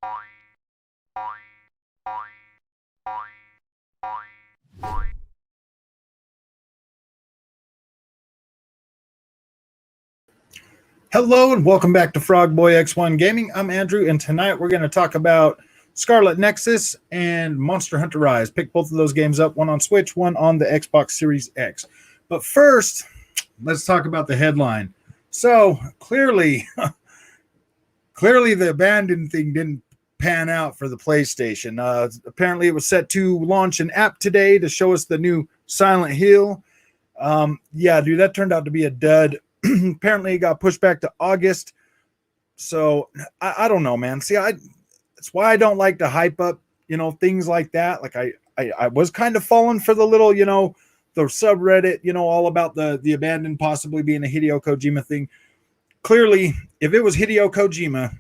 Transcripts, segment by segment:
Hello and welcome back to Frogboy X1 Gaming. I'm Andrew, and tonight we're going to talk about Scarlet Nexus and Monster Hunter Rise. Pick both of those games up, one on Switch, one on the Xbox Series X. But first, let's talk about the headline. So clearly the abandoned thing didn't pan out for the PlayStation. Apparently it was set to launch an app today to show us the new Silent Hill. Yeah, dude, that turned out to be a dud. Apparently it got pushed back to August. So I don't know, man. See, that's why I don't like to hype up, things like that. Like I was kind of falling for the little, the subreddit, all about the abandoned possibly being a Hideo Kojima thing. Clearly, if it was Hideo Kojima,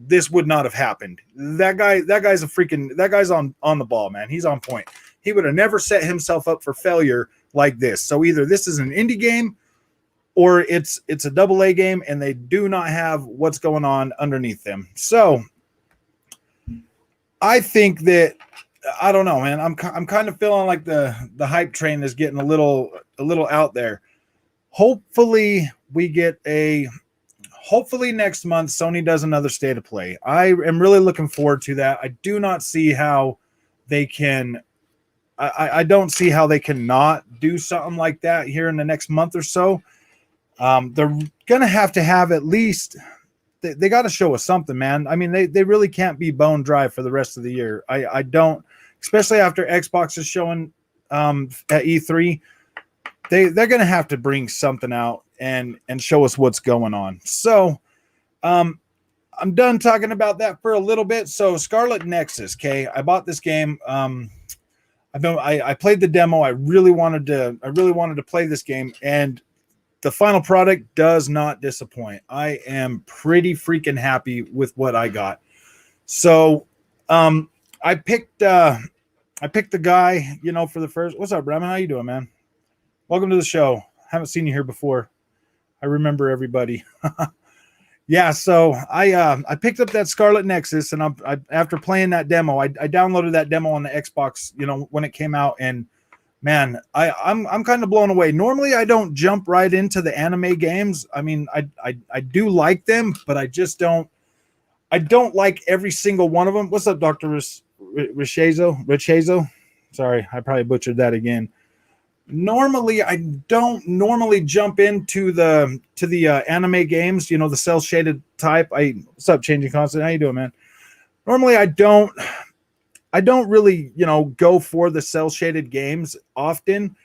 this would not have happened. That guy's on the ball, man. He's on point. He would have never set himself up for failure like this. So either this is an indie game or it's a AA game and they do not have what's going on underneath them. So I think that, I don't know, man. I'm kind of feeling like the hype train is getting a little out there. Hopefully next month Sony does another State of Play. I am really looking forward to that. I do not see how they can. I don't see how they cannot do something like that here in the next month or so. They're gonna have to have at least. They got to show us something, man. I mean, they really can't be bone dry for the rest of the year. I don't, especially after Xbox is showing at E3. They're going to have to bring something out and show us what's going on. So I'm done talking about that for a little bit. So Scarlet Nexus, okay, I bought this game. I played the demo. I really wanted to play this game, and the final product does not disappoint. I am pretty freaking happy with what I got. So I picked the guy, for the first. What's up, Bremen? How you doing, man? Welcome to the show. Haven't seen you here before. I remember everybody. Yeah, so I picked up that Scarlet Nexus, and I after playing that demo, I downloaded that demo on the Xbox, when it came out, and man, I'm kind of blown away. Normally, I don't jump right into the anime games. I mean, I do like them, but I just don't. I don't like every single one of them. What's up, Dr. Richezo? Sorry, I probably butchered that again. Normally, I don't jump into the anime games. The cell shaded type. What's up, Changing Constant? How you doing, man? Normally, I don't really, go for the cell shaded games often.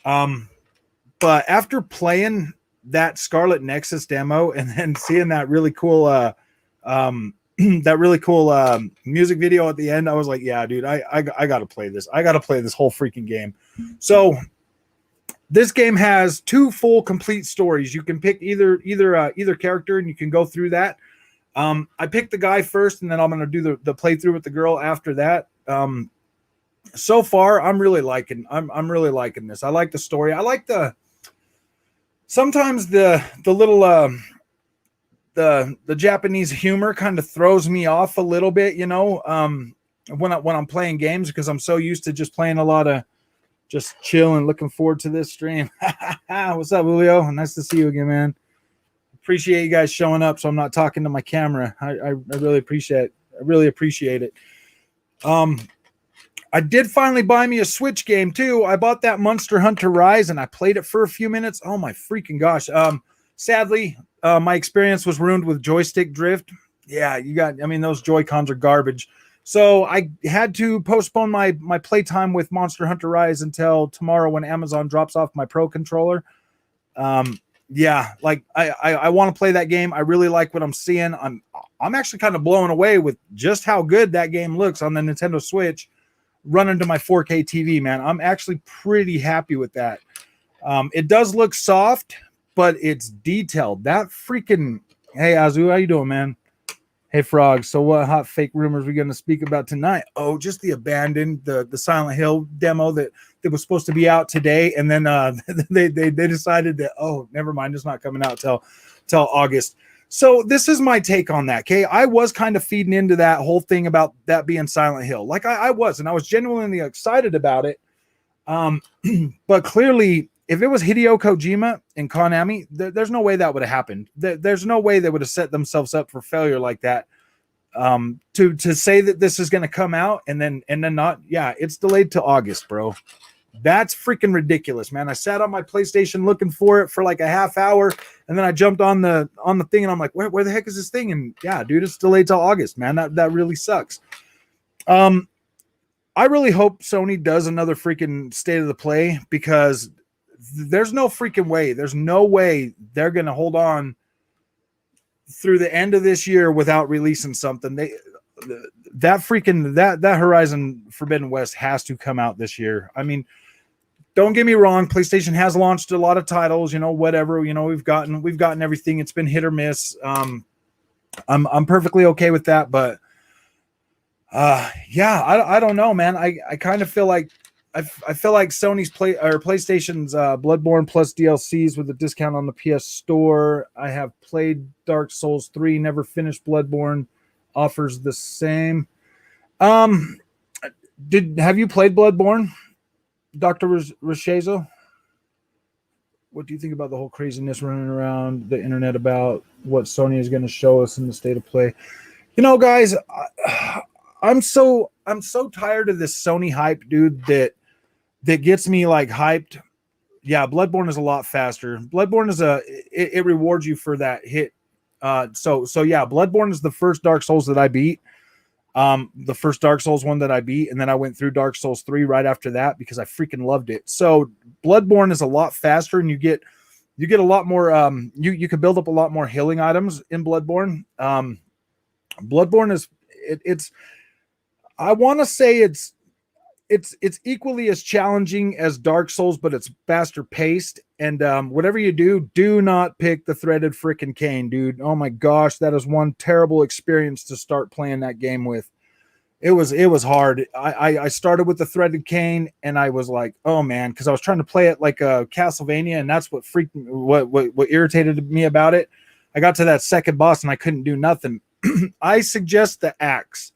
But after playing that Scarlet Nexus demo and then seeing that really cool, music video at the end, I was like, yeah, dude, I got to play this. I got to play this whole freaking game. So this game has 2 full complete stories. You can pick either character and you can go through that. I picked the guy first, and then I'm going to do the playthrough with the girl after that. So far I'm really liking this. I like the story. I like sometimes the little the Japanese humor kind of throws me off a little bit, when I'm playing games, because I'm so used to just playing a lot of just chill and looking forward to this stream. What's up, Julio? Nice to see you again, man. Appreciate you guys showing up, so I'm not talking to my camera. I really appreciate it. I did finally buy me a Switch game too. I bought that Monster Hunter Rise and I played it for a few minutes. Oh my freaking gosh. Sadly, my experience was ruined with joystick drift. Yeah, those Joy-Cons are garbage. So I had to postpone my playtime with Monster Hunter Rise until tomorrow when Amazon drops off my Pro controller. Yeah, like I want to play that game. I really like what I'm seeing. I'm actually kind of blown away with just how good that game looks on the Nintendo Switch running to my 4K TV, man. I'm actually pretty happy with that. It does look soft, but it's detailed. That freaking, hey Azu, how you doing, man? Hey Frog, so what hot fake rumors are we going to speak about tonight? Oh, just the abandoned, the Silent Hill demo that was supposed to be out today, and then they decided that, oh, never mind, it's not coming out till August. So this is my take on that. Okay, I was kind of feeding into that whole thing about that being Silent Hill. Like I was, and I was genuinely excited about it. But clearly, if it was Hideo Kojima and Konami, there's no way that would have happened. There's no way they would have set themselves up for failure like that. To say that this is going to come out and then not, yeah, it's delayed to August, bro. That's freaking ridiculous, man. I sat on my PlayStation looking for it for like a half hour, and then I jumped on the thing, and I'm like, where the heck is this thing? And yeah, dude, it's delayed till August, man. That really sucks. I really hope Sony does another freaking State of the Play, because there's no freaking way. There's no way they're going to hold on through the end of this year without releasing something. That Horizon Forbidden West has to come out this year. I mean, don't get me wrong, PlayStation has launched a lot of titles, whatever, we've gotten everything. It's been hit or miss. I'm perfectly okay with that, but yeah, I don't know, man. I kind of feel like I feel like Sony's PlayStation's Bloodborne plus DLCs with a discount on the PS Store. I have played Dark Souls 3, never finished Bloodborne, offers the same. Have you played Bloodborne, Dr. Rishazo? What do you think about the whole craziness running around the internet about what Sony is going to show us in the State of Play? Guys, I'm so tired of this Sony hype, dude, that gets me like hyped. Yeah, Bloodborne is a lot faster. Bloodborne is it rewards you for that hit. So yeah, Bloodborne is the first Dark Souls that I beat. The first Dark Souls one that I beat, and then I went through Dark Souls 3 right after that because I freaking loved it. So Bloodborne is a lot faster, and you get a lot more. You can build up a lot more healing items in Bloodborne. Bloodborne is it's. I want to say it's equally as challenging as Dark Souls, but it's faster paced. And whatever you do not pick the threaded freaking cane, dude. Oh my gosh, that is one terrible experience to start playing that game with. It was hard. I started with the threaded cane, and I was like, oh man, because I was trying to play it like a Castlevania, and that's what what irritated me about it. I got to that second boss, and I couldn't do nothing. I suggest the axe.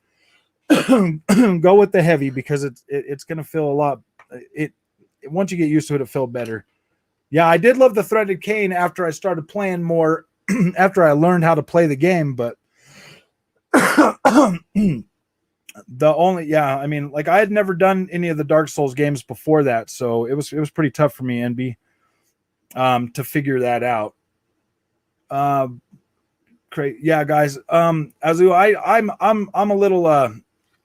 Go with the heavy, because it's gonna feel a lot. Once you get used to it, it feels better. Yeah, I did love the threaded cane after I started playing more. After I learned how to play the game, but I mean, like, I had never done any of the Dark Souls games before that, so it was pretty tough for me, NB, to figure that out. Yeah, guys. Azu,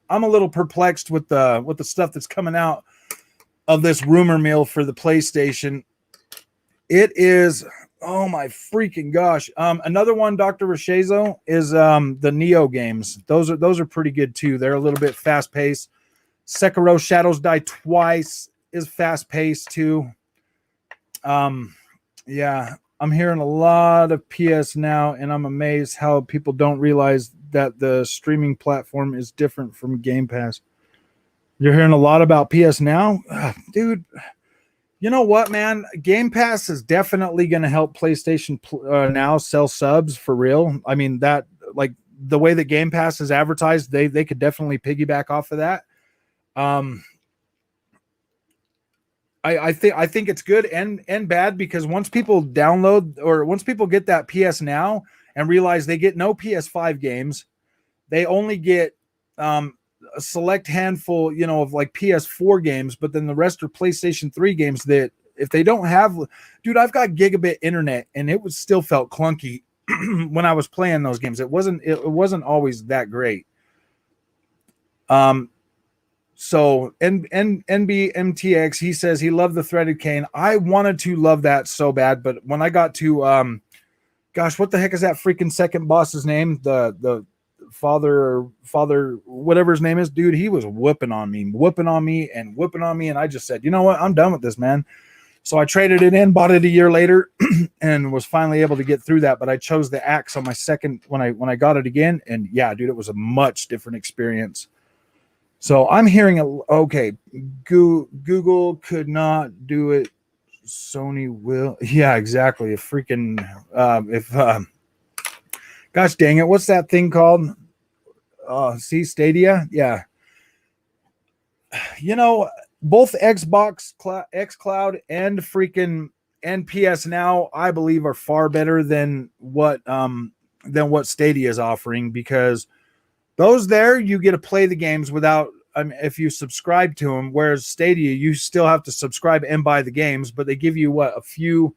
I'm a little perplexed with the stuff that's coming out of this rumor mill for the PlayStation. It is, oh my freaking gosh. Another one, Dr. Rishazo, is the Neo games. Those are pretty good too. They're a little bit fast paced. Sekiro Shadows Die Twice is fast paced too. Yeah, I'm hearing a lot of PS Now, and I'm amazed how people don't realize that the streaming platform is different from Game Pass. You're hearing a lot about PS Now? Dude, you know what, man? Game Pass is definitely going to help PlayStation Now sell subs for real. I mean, that, like, the way that Game Pass is advertised, they could definitely piggyback off of that. I think it's good and bad, because once people download, or once people get that PS Now and realize they get no PS5 games, they only get a select handful, of like PS4 games, but then the rest are PlayStation 3 games that if they don't have, dude, I've got gigabit internet, and it was still felt clunky when I was playing those games. It wasn't always that great. So NBMTX, he says he loved the threaded cane. I wanted to love that so bad, but when I got to gosh, what the heck is that freaking second boss's name? The father, whatever his name is, dude, he was whooping on me, and I just said, you know what? I'm done with this, man. So I traded it in, bought it a year later, and was finally able to get through that. But I chose the axe on my second when I got it again, and yeah, dude, it was a much different experience. So I'm hearing okay, Google could not do it. Sony will. Yeah, exactly. Gosh dang it, what's that thing called? See, Stadia? Yeah. You know, both xCloud and freaking and PS Now, I believe, are far better than what Stadia is offering, because those there, you get to play the games without, I mean, if you subscribe to them, whereas Stadia, you still have to subscribe and buy the games, but they give you what, a few.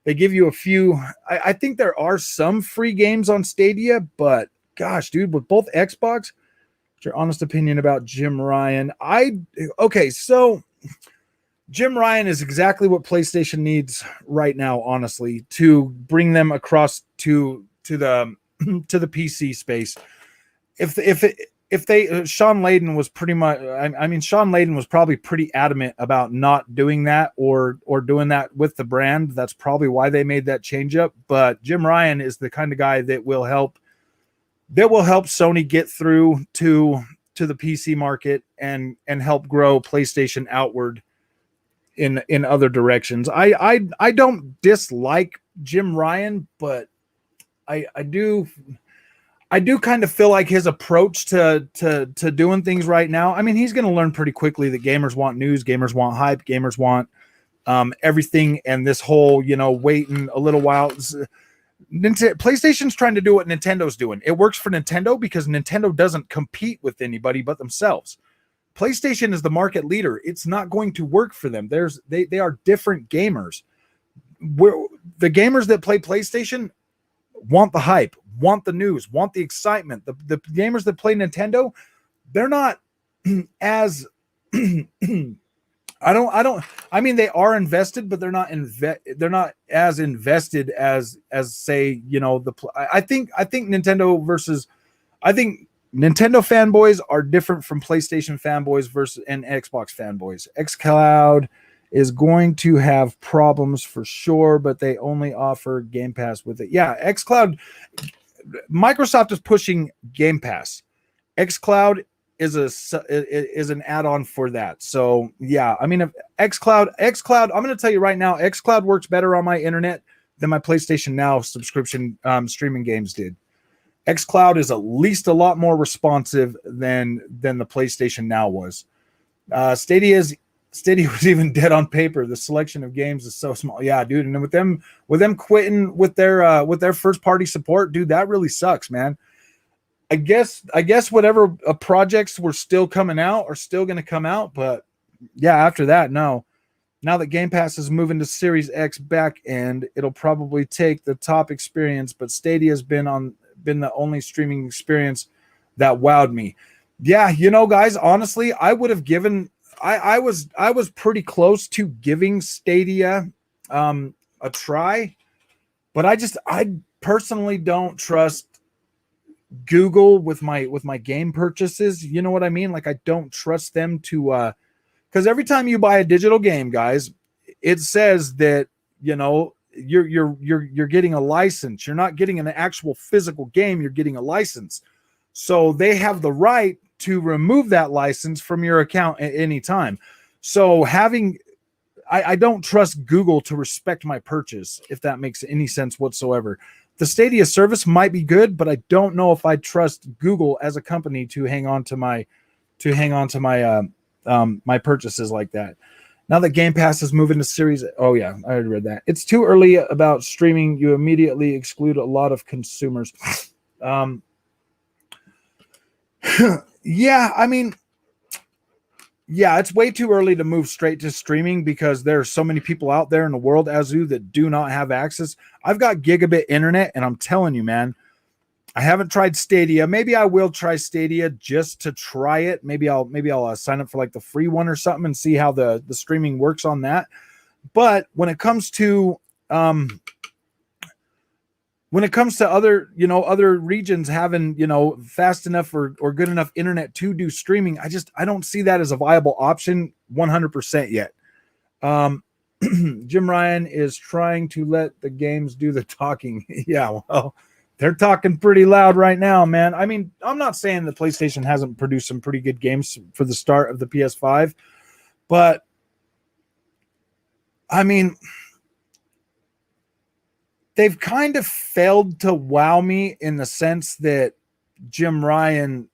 They give you a few. I think there are some free games on Stadia, but gosh, dude, with both Xbox, what's your honest opinion about Jim Ryan? Okay, so Jim Ryan is exactly what PlayStation needs right now, honestly, to bring them across to the to the PC space. If they Sean Layden was pretty much, I mean, Sean Layden was probably pretty adamant about not doing that or doing that with the brand. That's probably why they made that change up. But Jim Ryan is the kind of guy that will help Sony get through to the PC market and help grow PlayStation outward in other directions. I don't dislike Jim Ryan, but I do kind of feel like his approach to doing things right now. I mean, he's going to learn pretty quickly that gamers want news, gamers want hype, gamers want everything, and this whole, waiting a little while. PlayStation's trying to do what Nintendo's doing. It works for Nintendo because Nintendo doesn't compete with anybody but themselves. PlayStation is the market leader. It's not going to work for them. They are different gamers. The gamers that play PlayStation want the hype, want the news, want the excitement. The gamers that play Nintendo, they're not as I mean, they are invested, but they're not as invested as say, I think Nintendo versus I think Nintendo fanboys are different from PlayStation fanboys versus and Xbox fanboys. xCloud is going to have problems for sure, but they only offer Game Pass with it. Yeah, xCloud, Microsoft is pushing Game Pass. xCloud is an add-on for that. So yeah, I mean, if xCloud, I'm going to tell you right now, xCloud works better on my internet than my PlayStation Now subscription streaming games did. xCloud is at least a lot more responsive than the PlayStation Now was. Stadia was even dead on paper. The selection of games is so small. Yeah, dude. And with them quitting with their first party support, dude, that really sucks, man. I guess whatever projects were still coming out are still going to come out, but yeah, after that, no. Now that Game Pass is moving to Series X back end, it'll probably take the top experience, but Stadia's been the only streaming experience that wowed me. Yeah, guys, honestly, I would have given I was pretty close to giving Stadia a try, but I personally don't trust Google with my game purchases. You know what I mean? Like, I don't trust them to because every time you buy a digital game, guys, it says that you're getting a license. You're not getting an actual physical game, you're getting a license. So they have the right to remove that license from your account at any time. So I don't trust Google to respect my purchase, if that makes any sense whatsoever. The Stadia service might be good, but I don't know if I trust Google as a company to hang on to my my purchases like that. Now that Game Pass is moving to Series, oh yeah, I already read that. It's too early about streaming. You immediately exclude a lot of consumers. Yeah, I mean, yeah, it's way too early to move straight to streaming because there are so many people out there in the world, Azu, that do not have access. I've got gigabit internet, and I'm telling you, man, I haven't tried Stadia. Maybe I will try Stadia just to try it. Maybe I'll sign up for like the free one or something and see how the streaming works on that. But when it comes to other regions having, fast enough or good enough internet to do streaming, I don't see that as a viable option 100% yet. Jim Ryan is trying to let the games do the talking. Yeah, well, they're talking pretty loud right now, man. I mean, I'm not saying that PlayStation hasn't produced some pretty good games for the start of the PS5, but I mean, they've kind of failed to wow me in the sense that Jim Ryan,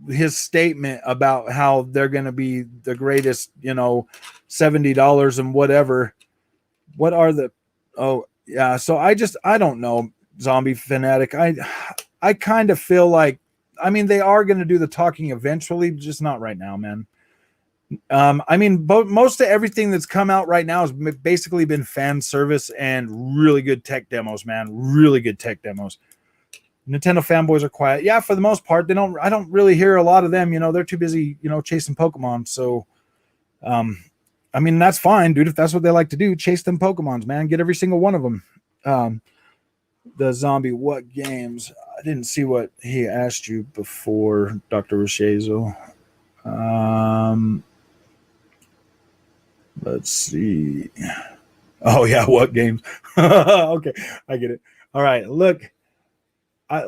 his statement about how they're going to be the greatest, $70 and whatever. What are the, oh yeah. So I don't know, Zombie Fanatic. I kind of feel like, I mean, they are going to do the talking eventually, just not right now, man. I mean, most of everything that's come out right now has basically been fan service and really good tech demos, man. Really good tech demos. Nintendo fanboys are quiet. Yeah, for the most part, I don't really hear a lot of them. They're too busy, chasing Pokemon. So, I mean, that's fine, dude. If that's what they like to do, chase them Pokemons, man. Get every single one of them. The zombie, what games? I didn't see what he asked you before, Dr. Rishazo. Let's see. Oh yeah, what games? Okay, I get it. All right, look. I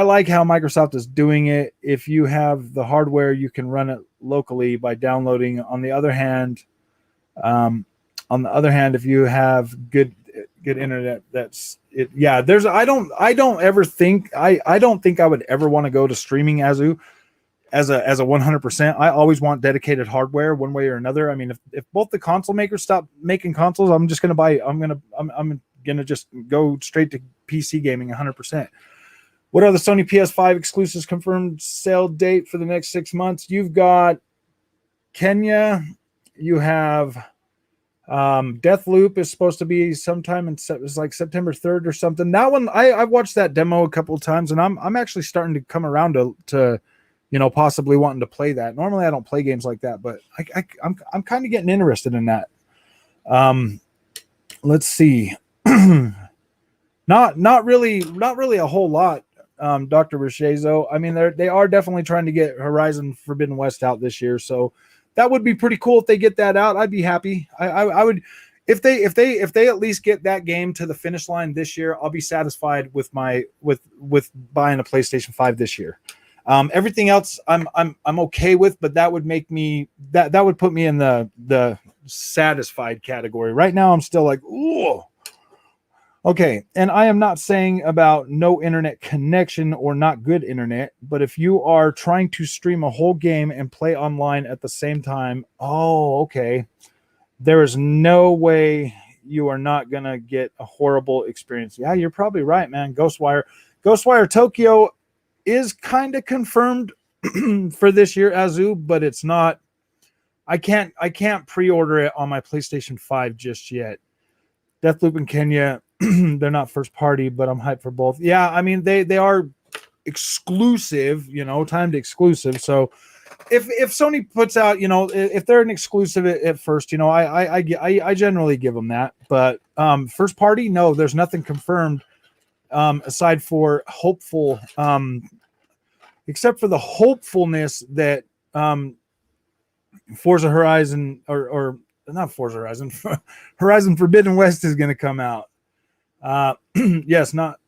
like how Microsoft is doing it. If you have the hardware, you can run it locally by downloading. On the other hand, if you have good internet, that's it. Yeah, I don't think I would ever want to go to streaming as a 100%. I always want dedicated hardware one way or another. I mean, if both the console makers stop making consoles, I'm gonna just go straight to PC gaming 100%. What are the Sony PS5 exclusives confirmed sale date for the next 6 months? You've got Kenya. You have Deathloop is supposed to be sometime it's like September 3rd or something. That one, I've watched that demo a couple of times, and I'm actually starting to come around to possibly wanting to play that. Normally I don't play games like that, but I'm kind of getting interested in that. Let's see. Not really a whole lot. Dr. Rishazo. I mean, they are definitely trying to get Horizon Forbidden West out this year, so that would be pretty cool if they get that out. I'd be happy. I would, if they at least get that game to the finish line this year, I'll be satisfied with with buying a PlayStation 5 this year. Everything else I'm okay with, but that would make me that would put me in the satisfied category. Right now I'm still like, ooh. Okay, and I am not saying about no internet connection or not good internet, but if you are trying to stream a whole game and play online at the same time, okay. There is no way you are not going to get a horrible experience. Yeah, you're probably right, man. Ghostwire Tokyo is kind of confirmed for this year, Azu, but it's not. I can't pre-order it on my PlayStation 5 just yet. Deathloop and Kenya, they're not first party, but I'm hyped for both. Yeah, I mean they are exclusive, timed exclusive. So if Sony puts out, if they're an exclusive at first, I generally give them that. But first party, no, there's nothing confirmed aside for hopeful, except for the hopefulness that Forza Horizon or not Forza Horizon, Horizon Forbidden West is going to come out. Yes, not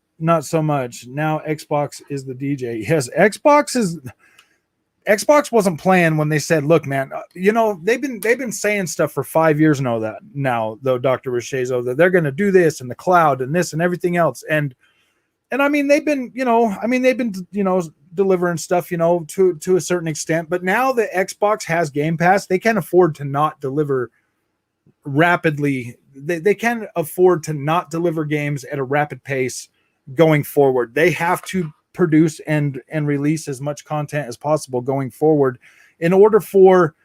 so much. Now Xbox is the DJ. Yes, Xbox wasn't playing when they said, "Look, man, they've been saying stuff for 5 years now, though, Dr. Rishazo, that they're going to do this and the cloud and this and everything else." And I mean, they've been delivering stuff, to a certain extent, but now that Xbox has Game Pass, they can't afford to not deliver rapidly. They can't afford to not deliver games at a rapid pace going forward. They have to produce and release as much content as possible going forward in order for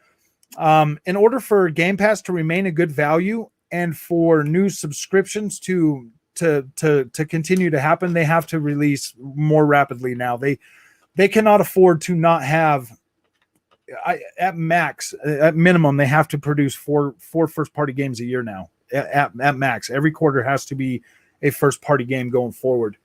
Game Pass to remain a good value and for new subscriptions to continue to happen. They have to release more rapidly now. They cannot afford to not have, at minimum, they have to produce four first party games a year now. At max, every quarter has to be a first party game going forward.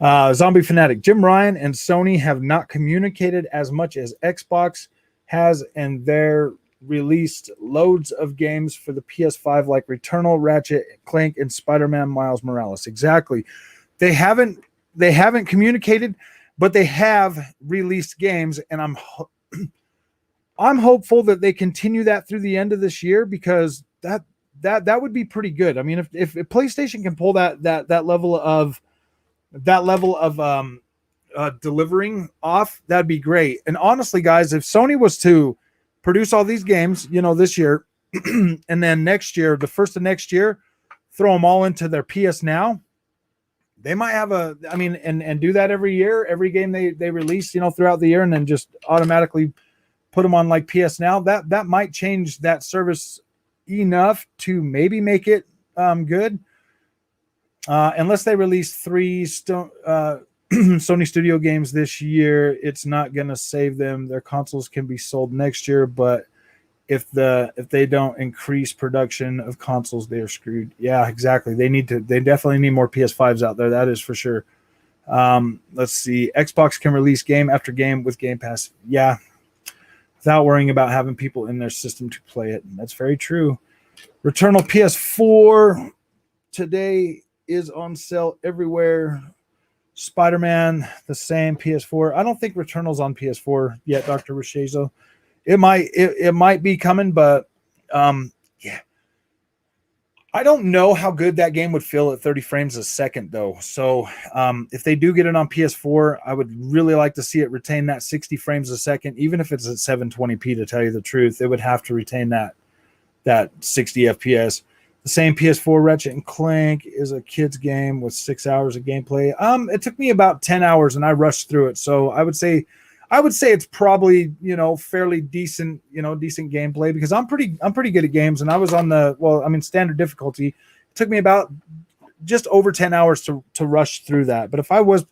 Zombie Fanatic, Jim Ryan and Sony have not communicated as much as Xbox has, and they're released loads of games for the PS5 like Returnal, Ratchet Clank, and Spider-Man Miles Morales. Exactly. They haven't communicated, but they have released games, and I'm hopeful that they continue that through the end of this year, because that would be pretty good. I mean, if PlayStation can pull that level of delivering off, that'd be great. And honestly, guys, if Sony was to produce all these games, this year, and then next year, the first of next year, throw them all into their PS Now, they might have and do that every year, every game they release, throughout the year, and then just automatically put them on like PS Now. That might change that service enough to maybe make it good. Unless they release 3 Sony Studio games this year, it's not going to save them. Their consoles can be sold next year, but if they don't increase production of consoles, they're screwed. Yeah, exactly. They definitely need more PS5s out there. That is for sure. Let's see. Xbox can release game after game with Game Pass. Yeah, without worrying about having people in their system to play it. That's very true. Returnal PS4 today is on sale everywhere. Spider-Man, the same, PS4. I don't think Returnal's on PS4 yet, Dr. Rishezo. It might be coming, but yeah. I don't know how good that game would feel at 30 frames a second, though. So if they do get it on PS4, I would really like to see it retain that 60 frames a second, even if it's at 720p, to tell you the truth. It would have to retain that 60 FPS. The same PS4 Ratchet and Clank is a kid's game with 6 hours of gameplay. It took me about 10 hours and I rushed through it. So I would say it's probably, fairly decent, decent gameplay, because I'm pretty good at games, and I was on standard difficulty. It took me about just over 10 hours to rush through that. But if I was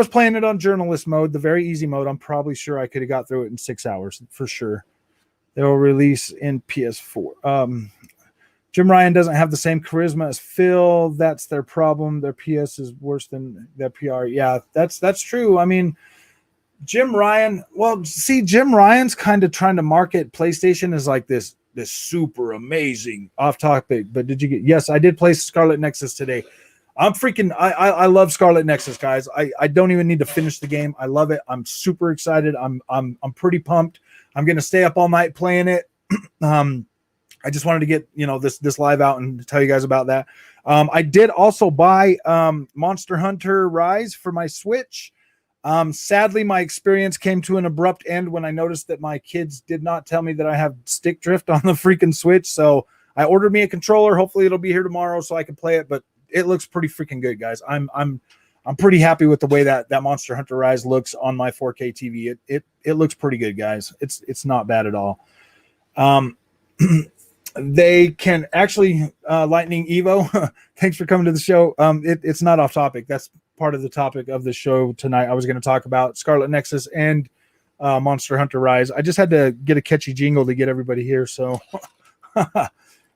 playing it on journalist mode, the very easy mode, I'm probably sure I could have got through it in 6 hours for sure. They will release in PS4. Jim Ryan doesn't have the same charisma as Phil. That's their problem. Their PS is worse than their PR. Yeah, that's true. I mean, Jim Ryan's kind of trying to market PlayStation as like this super amazing, off topic. But did you get? Yes, I did play Scarlet Nexus today. I love Scarlet Nexus, guys. I don't even need to finish the game. I love it. I'm super excited. I'm pretty pumped. I'm gonna stay up all night playing it. I just wanted to get this live out and tell you guys about that. I did also buy Monster Hunter Rise for my Switch. Sadly, my experience came to an abrupt end when I noticed that my kids did not tell me that I have stick drift on the freaking Switch. So I ordered me a controller. Hopefully it'll be here tomorrow so I can play it, but it looks pretty freaking good, guys. I'm pretty happy with the way that Monster Hunter Rise looks on my 4K TV. It looks pretty good, guys. It's not bad at all. They can actually Lightning Evo. Thanks for coming to the show. It's not off topic. That's part of the topic of the show tonight. I was going to talk about Scarlet Nexus and Monster Hunter Rise. I just had to get a catchy jingle to get everybody here. So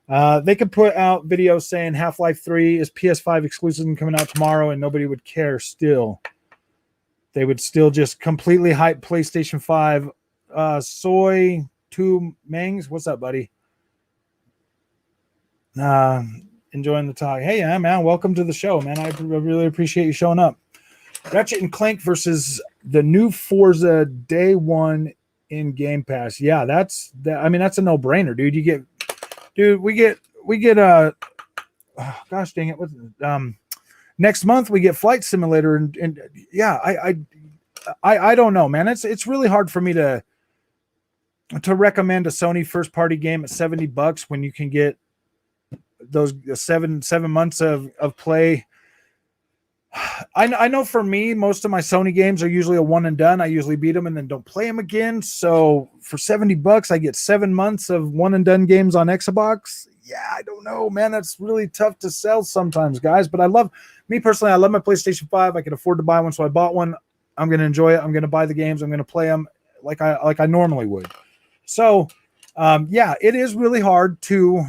they could put out videos saying Half-Life 3 is PS5 exclusive and coming out tomorrow, and nobody would care still. They would still just completely hype PlayStation 5. Soy 2 Mangs, what's up, buddy? Enjoying the talk. Hey, yeah, man, welcome to the show, man. I really appreciate you showing up. Ratchet and Clank versus the new Forza day one in Game Pass. Yeah, that's a no-brainer, dude. We get gosh dang it, next month we get Flight Simulator, and yeah, I don't know, man. It's really hard for me to recommend a Sony first party game at $70 when you can get those 7 months of play. I know for me, most of my Sony games are usually a one and done. I usually beat them and then don't play them again. So for $70, I get 7 months of one and done games on Xbox. Yeah, I don't know, man. That's really tough to sell sometimes, guys. But I love my PlayStation 5. I could afford to buy one, so I bought one. I'm going to enjoy it. I'm going to buy the games. I'm going to play them like I normally would. So, yeah, it is really hard to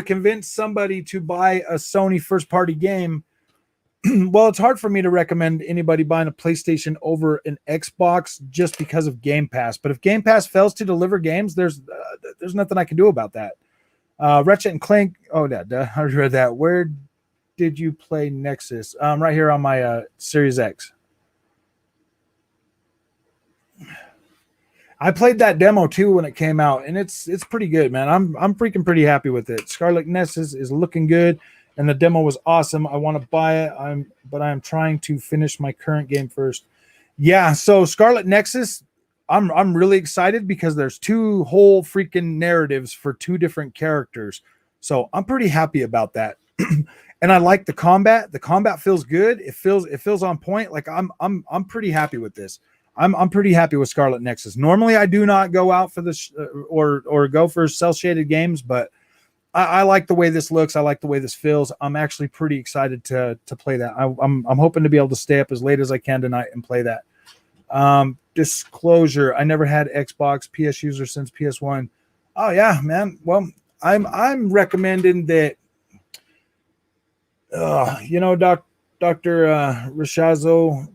convince somebody to buy a Sony first party game. Well, it's hard for me to recommend anybody buying a PlayStation over an Xbox just because of Game Pass. But if Game Pass fails to deliver games, there's nothing I can do about that. Ratchet and Clank. Oh, I read that. Where did you play Nexus? Right here on my Series X. I played that demo too when it came out, and it's pretty good, man. I'm freaking pretty happy with it. Scarlet Nexus is looking good, and the demo was awesome. I want to buy it. But I'm trying to finish my current game first. Yeah, so Scarlet Nexus, I'm really excited because there's two whole freaking narratives for two different characters. So I'm pretty happy about that. And I like the combat. The combat feels good. It feels on point. Like I'm pretty happy with this. I'm pretty happy with Scarlet Nexus. Normally I do not go out for this or go for cell shaded games, but I like the way this looks. I like the way this feels. I'm actually pretty excited to play that. I'm hoping to be able to stay up as late as I can tonight and play that. Disclosure: I never had Xbox PS user since PS1. Oh yeah, man. Well, I'm recommending that. Dr. Rishazo.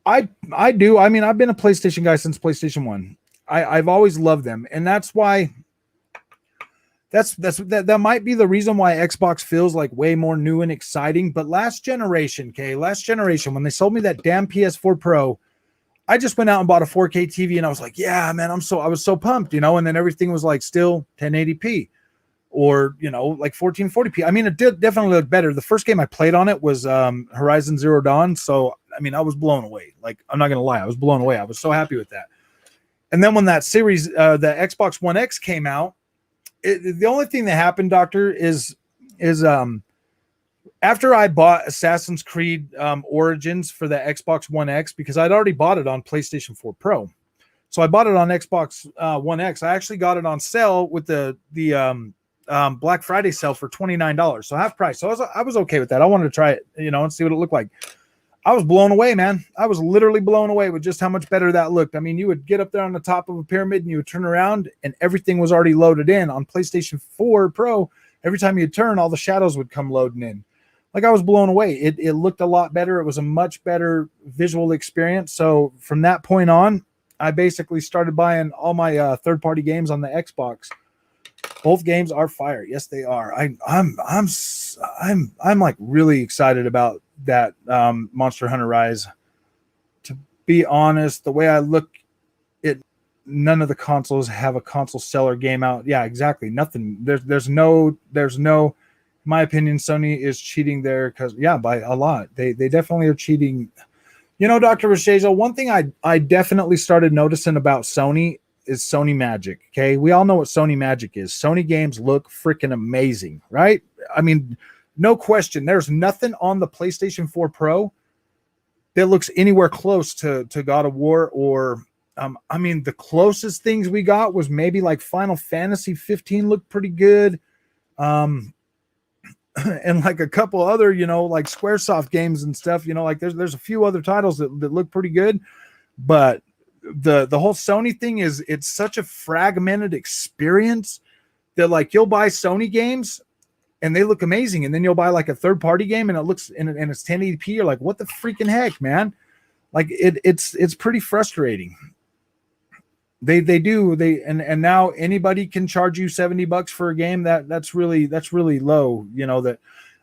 I do. I mean, I've been a PlayStation guy since PlayStation 1. I've always loved them, and that's why that might be the reason why Xbox feels like way more new and exciting. But last generation, when they sold me that damn PS4 Pro, I just went out and bought a 4K TV, and I was like, yeah, man, I was so pumped, and then everything was like still 1080p or like 1440p. I mean, it did definitely look better. The first game I played on it was Horizon Zero Dawn, so I mean, I was blown away. Like, I'm not gonna lie, I was blown away. I was so happy with that. And then when that series, the Xbox One X came out, the only thing that happened, Doctor, is after I bought Assassin's Creed Origins for the Xbox One X, because I'd already bought it on PlayStation 4 Pro. So I bought it on Xbox One X. I actually got it on sale with the Black Friday sale for $29, so half price. So I was okay with that. I wanted to try it, and see what it looked like. I was blown away, man. I was literally blown away with just how much better that looked. I mean, you would get up there on the top of a pyramid and you would turn around and everything was already loaded in. On PlayStation 4 Pro, every time you turn, all the shadows would come loading in. Like, I was blown away. It looked a lot better. It was a much better visual experience. So from that point on, I basically started buying all my third-party games on the Xbox. Both games are fire. Yes, they are. I'm like really excited about that Monster Hunter Rise. To be honest, the way I look at, none of the consoles have a console seller game out. Yeah, exactly. Nothing. There's no. In my opinion, Sony is cheating there because by a lot. They definitely are cheating. Dr. Rishazo, one thing I definitely started noticing about Sony is Sony Magic. Okay, we all know what Sony Magic is. Sony games look freaking amazing, right? I mean, no question. There's nothing on the PlayStation 4 Pro that looks anywhere close to God of War or I mean, the closest things we got was maybe like Final Fantasy 15 looked pretty good. And like a couple other, like Squaresoft games and stuff, like there's a few other titles that look pretty good, but the whole Sony thing it's such a fragmented experience that like you'll buy Sony games and they look amazing, and then you'll buy like a third party game and it looks and it's 1080p. You're like, what the freaking heck, man? Like it's pretty frustrating. They and now anybody can charge you $70 for a game. That's really low. That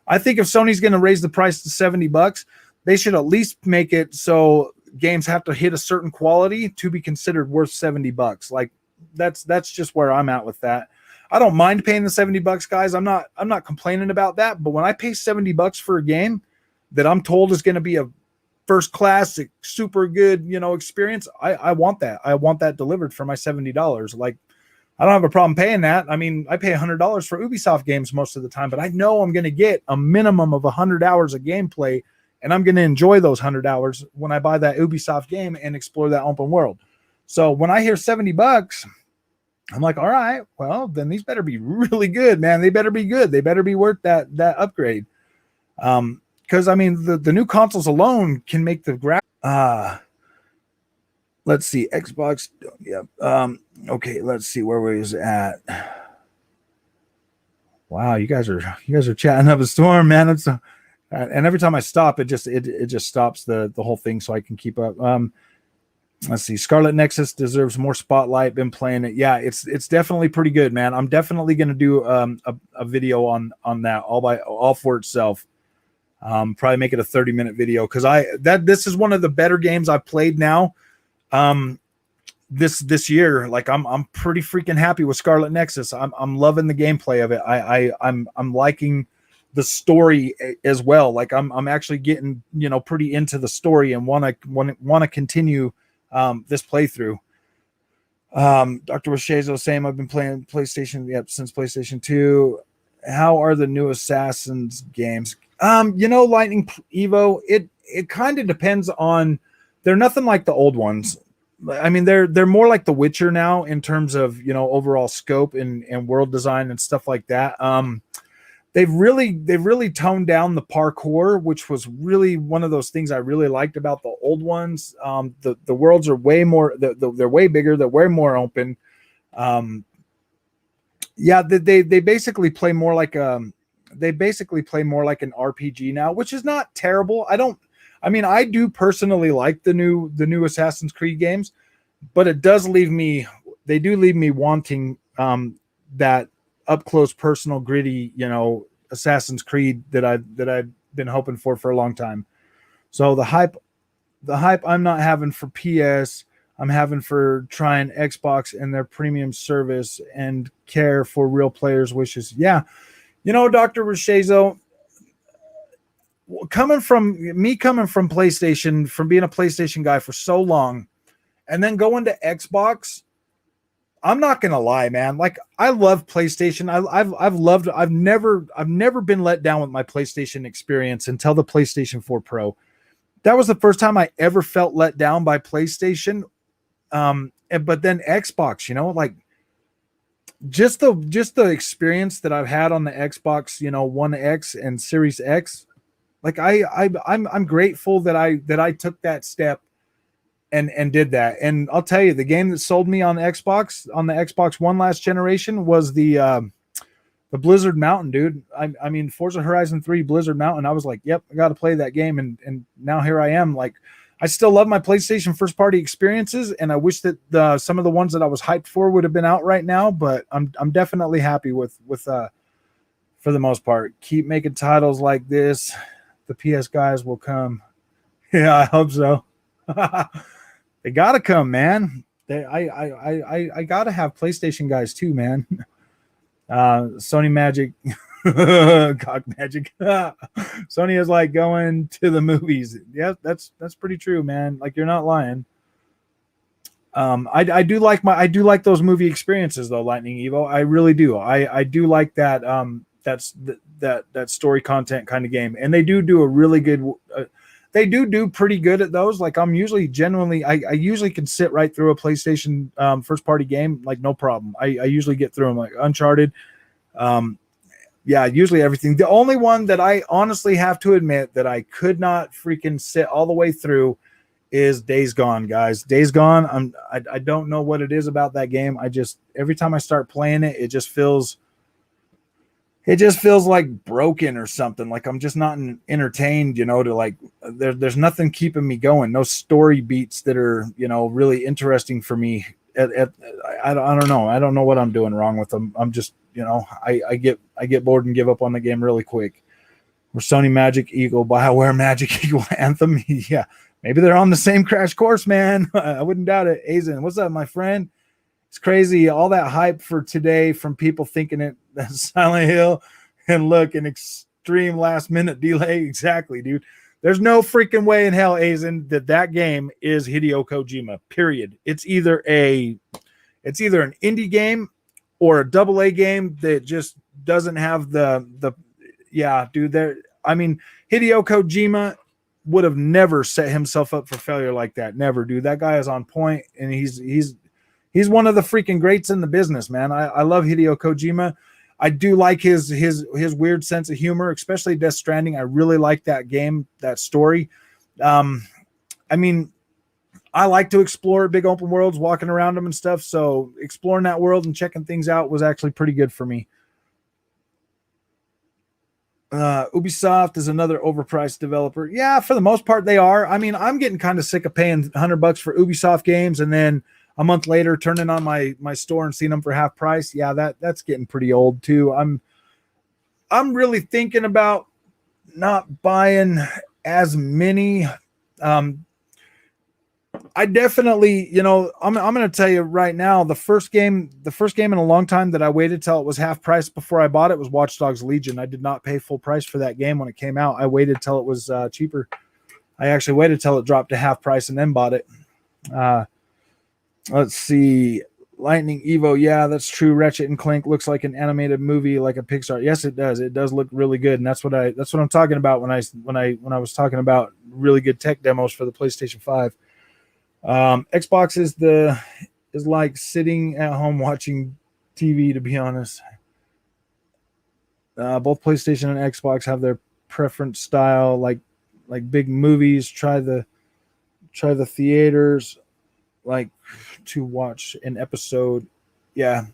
I think if Sony's going to raise the price to $70, they should at least make it so games have to hit a certain quality to be considered worth $70. Like that's just where I'm at with that. I don't mind paying the $70, guys. I'm not complaining about that. But when I pay $70 for a game that I'm told is going to be a first class, super good, experience, I want that. I want that delivered for my $70. Like, I don't have a problem paying that. I mean, I pay $100 for Ubisoft games most of the time, but I know I'm going to get a minimum of 100 hours of gameplay, and I'm going to enjoy those 100 hours when I buy that Ubisoft game and explore that open world. So when I hear $70, I'm like, all right, well, then these better be really good, man. They better be good. They better be worth that upgrade. Because I mean, the new consoles alone can make the graphics. Let's see, Xbox. Yeah. Okay. Let's see where we was at. Wow, you guys are chatting up a storm, man. It's and every time I stop, it just stops the whole thing, so I can keep up. Let's see. Scarlet Nexus deserves more spotlight. Been playing it. Yeah, it's definitely pretty good, man. I'm definitely gonna do a video on that all for itself. Probably make it a 30-minute video because this is one of the better games I've played now. This year, like I'm pretty freaking happy with Scarlet Nexus. I'm loving the gameplay of it. I'm liking the story as well. Like I'm actually getting, pretty into the story and want to continue this playthrough. Dr. Washazo saying I've been playing PlayStation since PlayStation 2. How are the new Assassin's games? Lightning Evo, it kind of depends on, they're nothing like the old ones. I mean, they're more like The Witcher now in terms of, overall scope and world design and stuff like that. They've really toned down the parkour, which was really one of those things I really liked about the old ones. The worlds are way more, they're way bigger, they're way more open. They basically play more like an RPG now, which is not terrible. I do personally like the new Assassin's Creed games, but they do leave me wanting that up close, personal, gritty, Assassin's Creed that I've been hoping for a long time. So the hype I'm not having for PS, I'm having for trying Xbox and their premium service and care for real players' wishes. Yeah, Dr. Rishazo, coming from PlayStation, from being a PlayStation guy for so long, and then going to Xbox, I'm not gonna lie, man. Like, I love PlayStation. I've never been let down with my PlayStation experience until the PlayStation 4 Pro. That was the first time I ever felt let down by PlayStation. But then Xbox, like just the experience that I've had on the Xbox, One X and Series X. Like I'm grateful that I took that step and did that. And I'll tell you, the game that sold me on the Xbox One last generation was the Blizzard Mountain, dude. I mean, Forza Horizon 3 Blizzard Mountain. I was like, yep, I got to play that game. And now here I am. Like, I still love my PlayStation first party experiences, and I wish that some of the ones that I was hyped for would have been out right now. But I'm definitely happy with for the most part. Keep making titles like this. The PS guys will come. Yeah, I hope so. They gotta come, man. I gotta have PlayStation guys too, man. Sony Magic, Cock Magic. Sony is like going to the movies. Yeah, that's pretty true, man. Like, you're not lying. I do like those movie experiences though, Lightning Evo. I really do. I do like that. That story content kind of game, and they do a really good. They do pretty good at those. Like, I'm usually genuinely, I usually can sit right through a PlayStation first party game, like, no problem. I usually get through them, like Uncharted. Usually everything. The only one that I honestly have to admit that I could not freaking sit all the way through is Days Gone, guys. Days Gone. I don't know what it is about that game. Every time I start playing it, it just feels like broken or something. Like, I'm just not entertained, to like, there's nothing keeping me going. No story beats that are, really interesting for me. I don't know. I don't know what I'm doing wrong with them. I'm just, I get bored and give up on the game really quick. We're Sony Magic Eagle, BioWare Magic Eagle, Anthem. Yeah, maybe they're on the same crash course, man. I wouldn't doubt it. Azen, what's up, my friend? It's crazy, all that hype for today from people thinking it that's Silent Hill, and look, an extreme last minute delay. Exactly, dude. There's no freaking way in hell, Azen, that game is Hideo Kojima. Period. It's either an indie game or a AA game that just doesn't have the yeah, dude. Hideo Kojima would have never set himself up for failure like that. Never, dude. That guy is on point, and he's one of the freaking greats in the business, man. I love Hideo Kojima. I do like his weird sense of humor, especially Death Stranding. I really like that game, that story. I like to explore big open worlds, walking around them and stuff. So exploring that world and checking things out was actually pretty good for me. Ubisoft is another overpriced developer. Yeah, for the most part they are. I mean, I'm getting kind of sick of paying $100 for Ubisoft games and then a month later turning on my store and seeing them for half price. Yeah, that's getting pretty old too. I'm really thinking about not buying as many. I definitely, I'm going to tell you right now, the first game in a long time that I waited till it was half price before I bought it was Watch Dogs Legion. I did not pay full price for that game when it came out. I waited till it was cheaper. I actually waited till it dropped to half price and then bought it. Let's see. Lightning Evo. Yeah, that's true. Ratchet and Clank looks like an animated movie, like a Pixar. Yes, it does. It does look really good, and that's what I'm talking about when I was talking about really good tech demos for the PlayStation 5. Xbox is like sitting at home watching TV, to be honest. Both PlayStation and Xbox have their preference style, like big movies. Try the theaters, like to watch an episode. Yeah.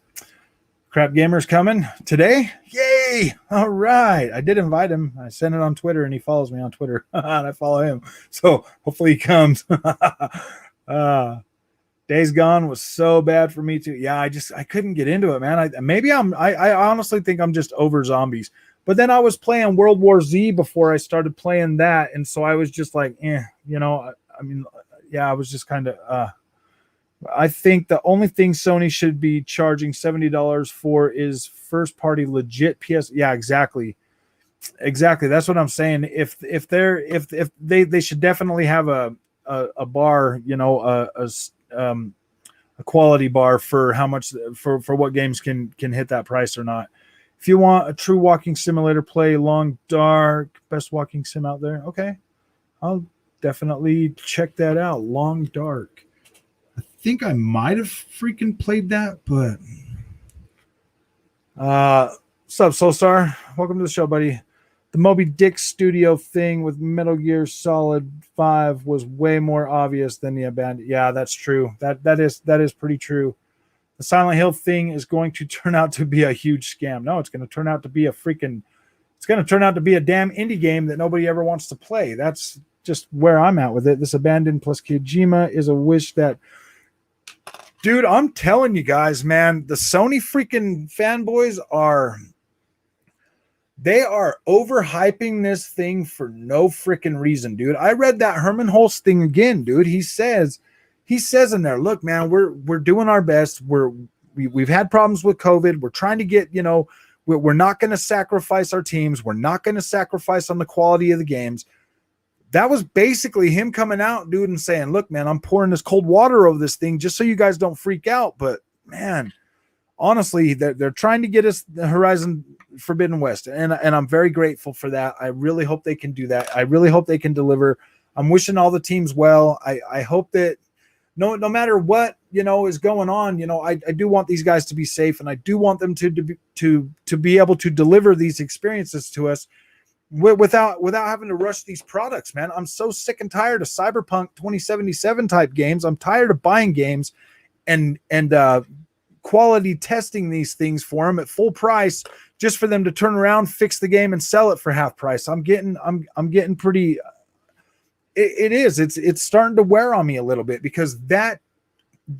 Crap Gamer's coming today. Yay. All right. I did invite him. I sent it on Twitter and he follows me on Twitter and I follow him. So hopefully he comes. Days Gone was so bad for me too. Yeah, I couldn't get into it, man. I honestly think I'm just over zombies. But then I was playing World War Z before I started playing that, and so I was just like, I mean, yeah, I was just kind of. I think the only thing Sony should be charging $70 for is first party legit PS. Yeah, exactly. That's what I'm saying. If they should definitely have a bar, a quality bar for how much for what games can hit that price or not. If you want a true walking simulator, play Long Dark, best walking sim out there. Okay, I'll definitely check that out. Long Dark. I think I might have freaking played that, but what's up, Soulstar? Welcome to the show, buddy. The Moby Dick Studio thing with Metal Gear Solid 5 was way more obvious than the abandoned. Yeah, that's true. That is pretty true. The Silent Hill thing is going to turn out to be a huge scam. No, it's going to turn out to be a damn indie game that nobody ever wants to play. That's just where I'm at with it. This Abandoned plus Kojima is a wish that, dude, I'm telling you guys, man, the Sony freaking fanboys are overhyping this thing for no freaking reason, dude. I read that Herman Hulst thing again, dude. He says in there, look, man, we're doing our best. We've had problems with COVID. We're trying to get, we're not going to sacrifice our teams. We're not going to sacrifice on the quality of the games. That was basically him coming out, dude, and saying, look, man, I'm pouring this cold water over this thing just so you guys don't freak out. But man, honestly, they're trying to get us the Horizon Forbidden West, and I'm very grateful for that. I really hope they can do that. I really hope they can deliver. I'm wishing all the teams well. I hope that no matter what is going on, I do want these guys to be safe, and I do want them to be able to deliver these experiences to us without having to rush these products, man. I'm so sick and tired of Cyberpunk 2077 type games. I'm tired of buying games and quality testing these things for them at full price just for them to turn around, fix the game, and sell it for half price. I'm getting pretty. It's starting to wear on me a little bit because that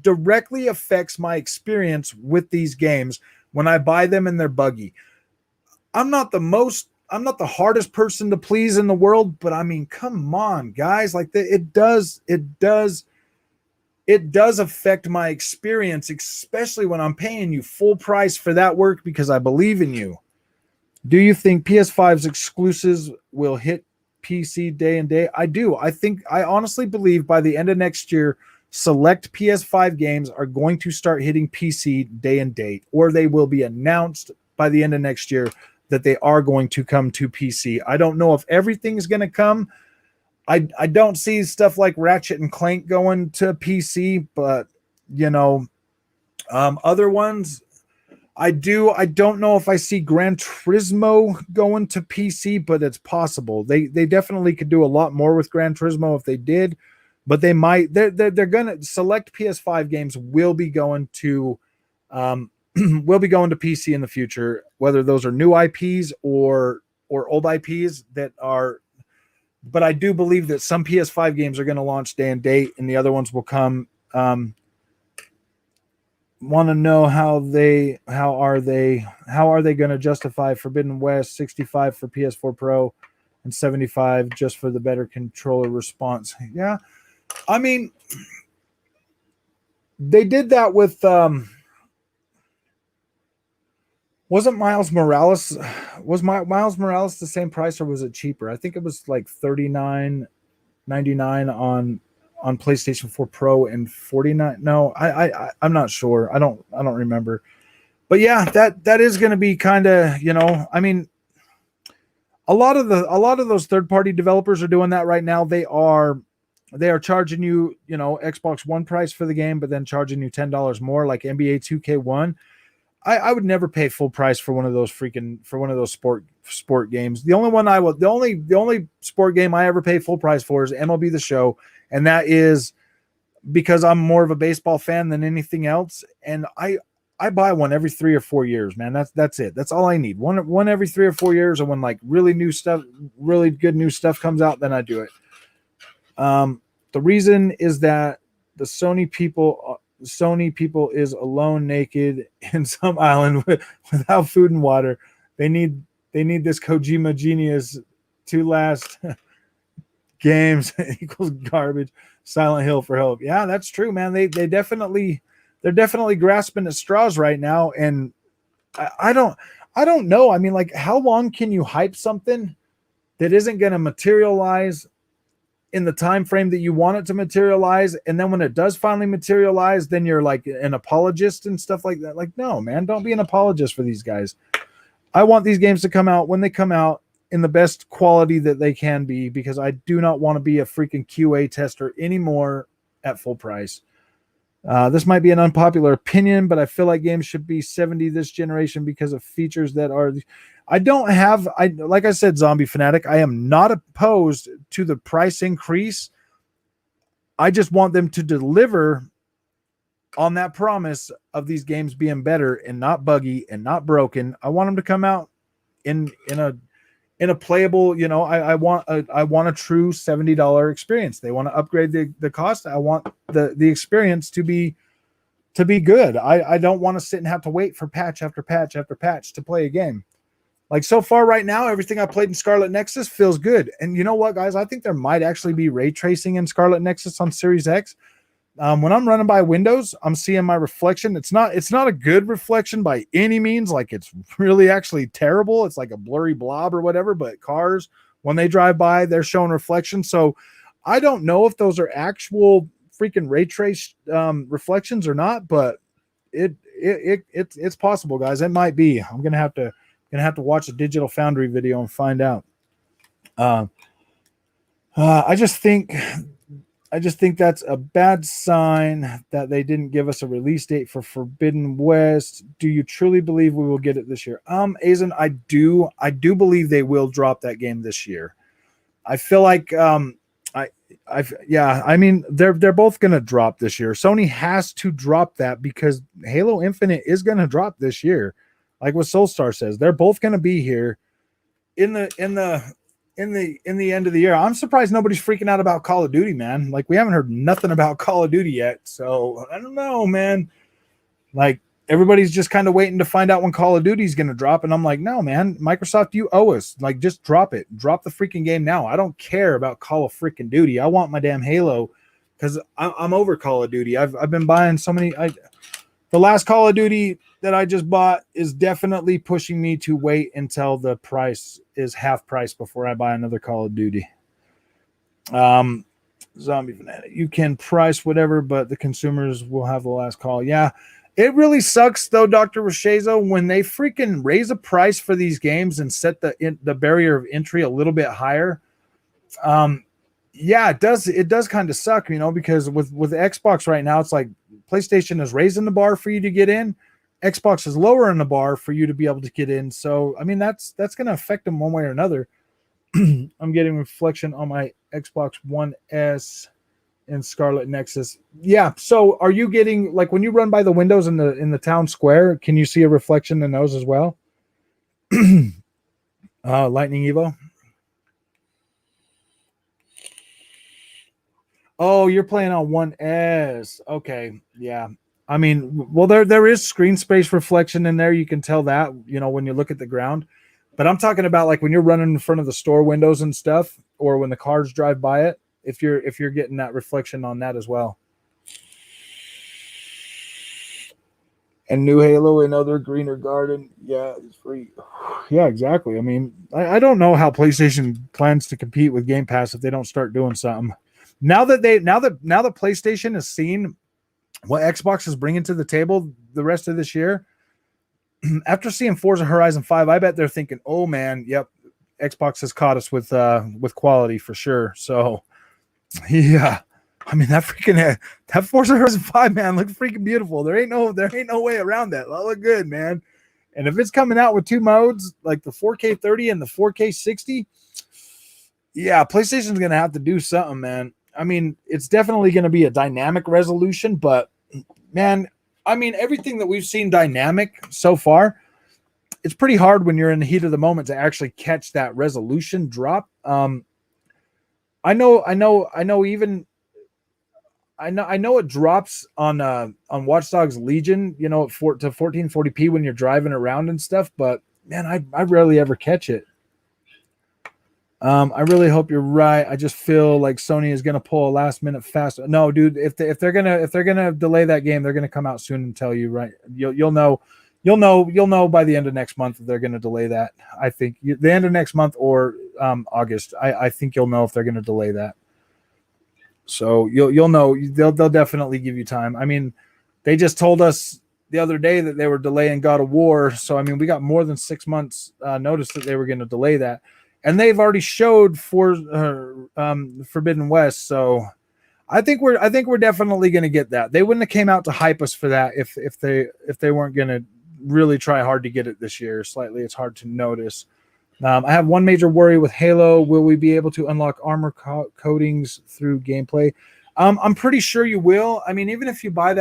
directly affects my experience with these games when I buy them and they're buggy. I'm not the hardest person to please in the world, but I mean, come on, guys, like it does affect my experience, especially when I'm paying you full price for that work because I believe in you. Do you think PS5's exclusives will hit PC day and day? I do. I honestly believe by the end of next year, select PS5 games are going to start hitting PC day and date, or they will be announced by the end of next year that they are going to come to PC. I don't know if everything's going to come. I don't see stuff like Ratchet and Clank going to PC, but other ones I do. I don't know if I see Gran Turismo going to PC, but it's possible. They definitely could do a lot more with Gran Turismo if they did, but they might. They're gonna select PS5 games will be going to will be going to PC in the future, whether those are new IPs or old IPs that are. But I do believe that some PS5 games are going to launch day and date, and the other ones will come. Want to know how are they going to justify Forbidden West 65 for PS4 Pro? and $75 just for the better controller response. Yeah, I mean, they did that with wasn't Miles Morales, was Miles Morales the same price or was it cheaper? I think it was like $39.99 on PlayStation 4 Pro and 49. No, I'm not sure. I don't remember. But yeah, that is going to be kind of, I mean, a lot of those third-party developers are doing that right now. They are charging you, Xbox One price for the game, but then charging you $10 more, like NBA 2K1. I would never pay full price for one of those sport games. The only sport game I ever pay full price for is MLB The Show, and that is because I'm more of a baseball fan than anything else. And I buy one every 3 or 4 years, man. That's it. That's all I need. One every 3 or 4 years, and when like really good new stuff comes out, then I do it. The reason is that the Sony people is alone, naked in some island without food and water. They need this Kojima genius to last. Games equals garbage. Silent Hill for help. Yeah, that's true, man. They're definitely grasping at straws right now, and I don't know. I mean, like, how long can you hype something that isn't going to materialize in the time frame that you want it to materialize, and then when it does finally materialize, then you're like an apologist and stuff like that? Like, no, man, don't be an apologist for these guys. I want these games to come out when they come out in the best quality that they can be, because I do not want to be a freaking QA tester anymore at full price. This might be an unpopular opinion, but I feel like games should be $70 this generation because of features that are. Like I said, Zombie Fanatic, I am not opposed to the price increase. I just want them to deliver on that promise of these games being better and not buggy and not broken. I want them to come out in a playable, I want a true $70 experience. They want to upgrade the cost. I want the experience to be good. I don't want to sit and have to wait for patch after patch after patch to play a game. Like, so far right now, everything I played in Scarlet Nexus feels good. And you know what, guys? I think there might actually be ray tracing in Scarlet Nexus on Series X. When I'm running by windows, I'm seeing my reflection. It's not a good reflection by any means. Like, it's really actually terrible. It's like a blurry blob or whatever, but cars, when they drive by, they're showing reflection. So I don't know if those are actual freaking ray trace reflections or not, but it's possible, guys. It might be. I'm going to have to watch a Digital Foundry video and find out. I just think that's a bad sign that they didn't give us a release date for Forbidden West. Do you truly believe we will get it this year? Azen, I do believe they will drop that game this year. I feel like I mean, they're both going to drop this year. Sony has to drop that because Halo Infinite is going to drop this year. Like what Soulstar says, they're both going to be here in the end of the year. I'm surprised nobody's freaking out about Call of Duty, man. Like, we haven't heard nothing about Call of Duty yet. So I don't know, man. Like, everybody's just kind of waiting to find out when Call of Duty is going to drop. And I'm like, no, man, Microsoft, you owe us. Like, just drop it. Drop the freaking game now. I don't care about Call of freaking Duty. I want my damn Halo because I'm over Call of Duty. I've been buying so many. The last Call of Duty that I just bought is definitely pushing me to wait until the price is half price before I buy another Call of Duty. Zombie Fanatic, you can price whatever, but the consumers will have the last call. Yeah, it really sucks though, Dr. Rashezo, when they freaking raise a price for these games and set the barrier of entry a little bit higher. Yeah, it does kind of suck, because with Xbox right now, it's like PlayStation is raising the bar for you to get in. Xbox is lowering the bar for you to be able to get in. So, I mean, that's going to affect them one way or another. I'm getting reflection on my Xbox One S in Scarlet Nexus. Yeah. So are you getting, like, when you run by the windows in the town square, can you see a reflection in those as well? Lightning Evo. Oh, you're playing on One S. Okay. Yeah. I mean, well, there is screen space reflection in there. You can tell that, when you look at the ground. But I'm talking about like when you're running in front of the store windows and stuff, or when the cars drive by it. If you're getting that reflection on that as well. And new Halo, another greener garden. Yeah, it's free. Yeah, exactly. I mean, I don't know how PlayStation plans to compete with Game Pass if they don't start doing something. Now that PlayStation has seen what Xbox is bringing to the table the rest of this year, after seeing Forza Horizon 5, I bet they're thinking, "Oh man, yep, Xbox has caught us with quality for sure." So, yeah. I mean that Forza Horizon 5, man, looked freaking beautiful. There ain't no way around that. That look good, man. And if it's coming out with two modes, like the 4K 30 and the 4K 60, yeah, PlayStation's gonna have to do something, man. I mean, it's definitely gonna be a dynamic resolution, but man, I mean, everything that we've seen dynamic so far, it's pretty hard when you're in the heat of the moment to actually catch that resolution drop. I know. Even I know it drops on Watch Dogs Legion, to 1440p when you're driving around and stuff, but man, I rarely ever catch it. I really hope you're right. I just feel like Sony is gonna pull a last minute fast. No, dude, if they're gonna delay that game, they're gonna come out soon and tell you, right? You'll know by the end of next month if they're gonna delay that. I think the end of next month or August. I think you'll know if they're gonna delay that. So you'll know. They'll definitely give you time. I mean, they just told us the other day that they were delaying God of War. So I mean, we got more than 6 months notice that they were going to delay that, and they've already showed for Forbidden West. So I think we're definitely going to get that. They wouldn't have came out to hype us for that if they weren't going to really try hard to get it this year. Slightly, it's hard to notice. I have one major worry with Halo. Will we be able to unlock armor coatings through gameplay? I'm pretty sure you will. I mean, even if you buy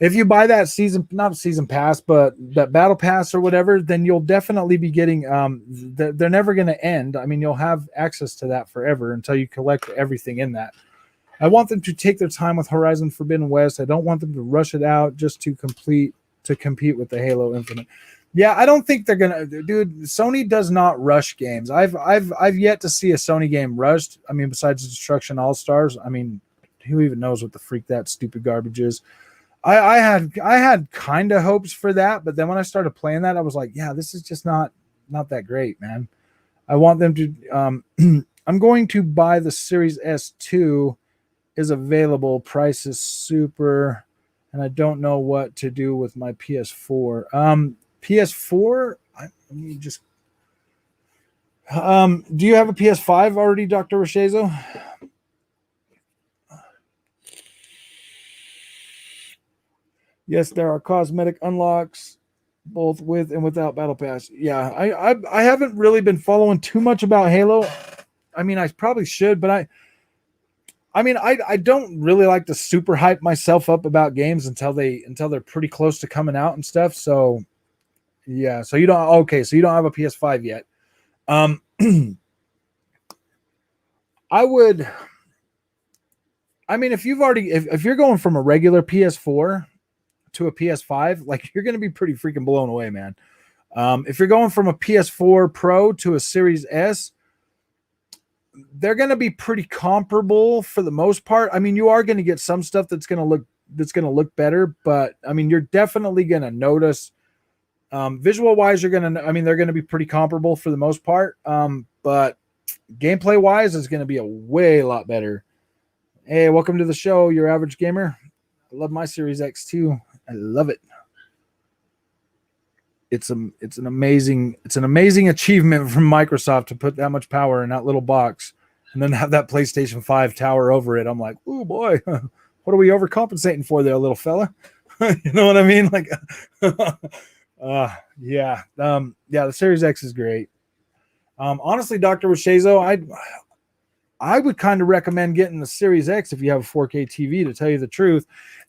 if you buy that not season pass, but that battle pass or whatever, then you'll definitely be getting. They're never going to end. I mean, you'll have access to that forever until you collect everything in that. I want them to take their time with Horizon Forbidden West. I don't want them to rush it out just to compete with the Halo Infinite. Yeah, I don't think they're gonna, dude. Sony does not rush games. I've yet to see a Sony game rushed. I mean, besides Destruction All Stars. I mean, who even knows what the freak that stupid garbage is? I had kind of hopes for that, but then when I started playing that, I was like, yeah, this is just not that great, man. I want them to. I'm going to buy the Series S2. Is available. Price is super, and I don't know what to do with my PS4. PS4. Let me just. Do you have a PS5 already, Dr. Rochezo? Yes, there are cosmetic unlocks, both with and without Battle Pass. Yeah, I haven't really been following too much about Halo. I mean, I probably should, but I don't really like to super hype myself up about games until they're pretty close to coming out and stuff. So yeah, so you don't have a PS5 yet. If you're going from a regular PS4 to a PS5, like you're going to be pretty freaking blown away, man. If you're going from a PS4 Pro to a Series S, they're going to be pretty comparable for the most part. I mean, you are going to get some stuff that's going to look better, but I mean, you're definitely going to notice visual wise, they're going to be pretty comparable for the most part. But gameplay wise is going to be a way lot better. Hey, welcome to the show, Your Average Gamer. I love my Series X too. I love it. It's an amazing achievement from Microsoft to put that much power in that little box and then have that PlayStation 5 tower over it. I'm like, oh boy, what are we overcompensating for there, little fella? You know what I mean? Like, yeah. The Series X is great. Honestly, Dr. Rochezo, I would kind of recommend getting the Series X if you have a 4K TV, to tell you the truth.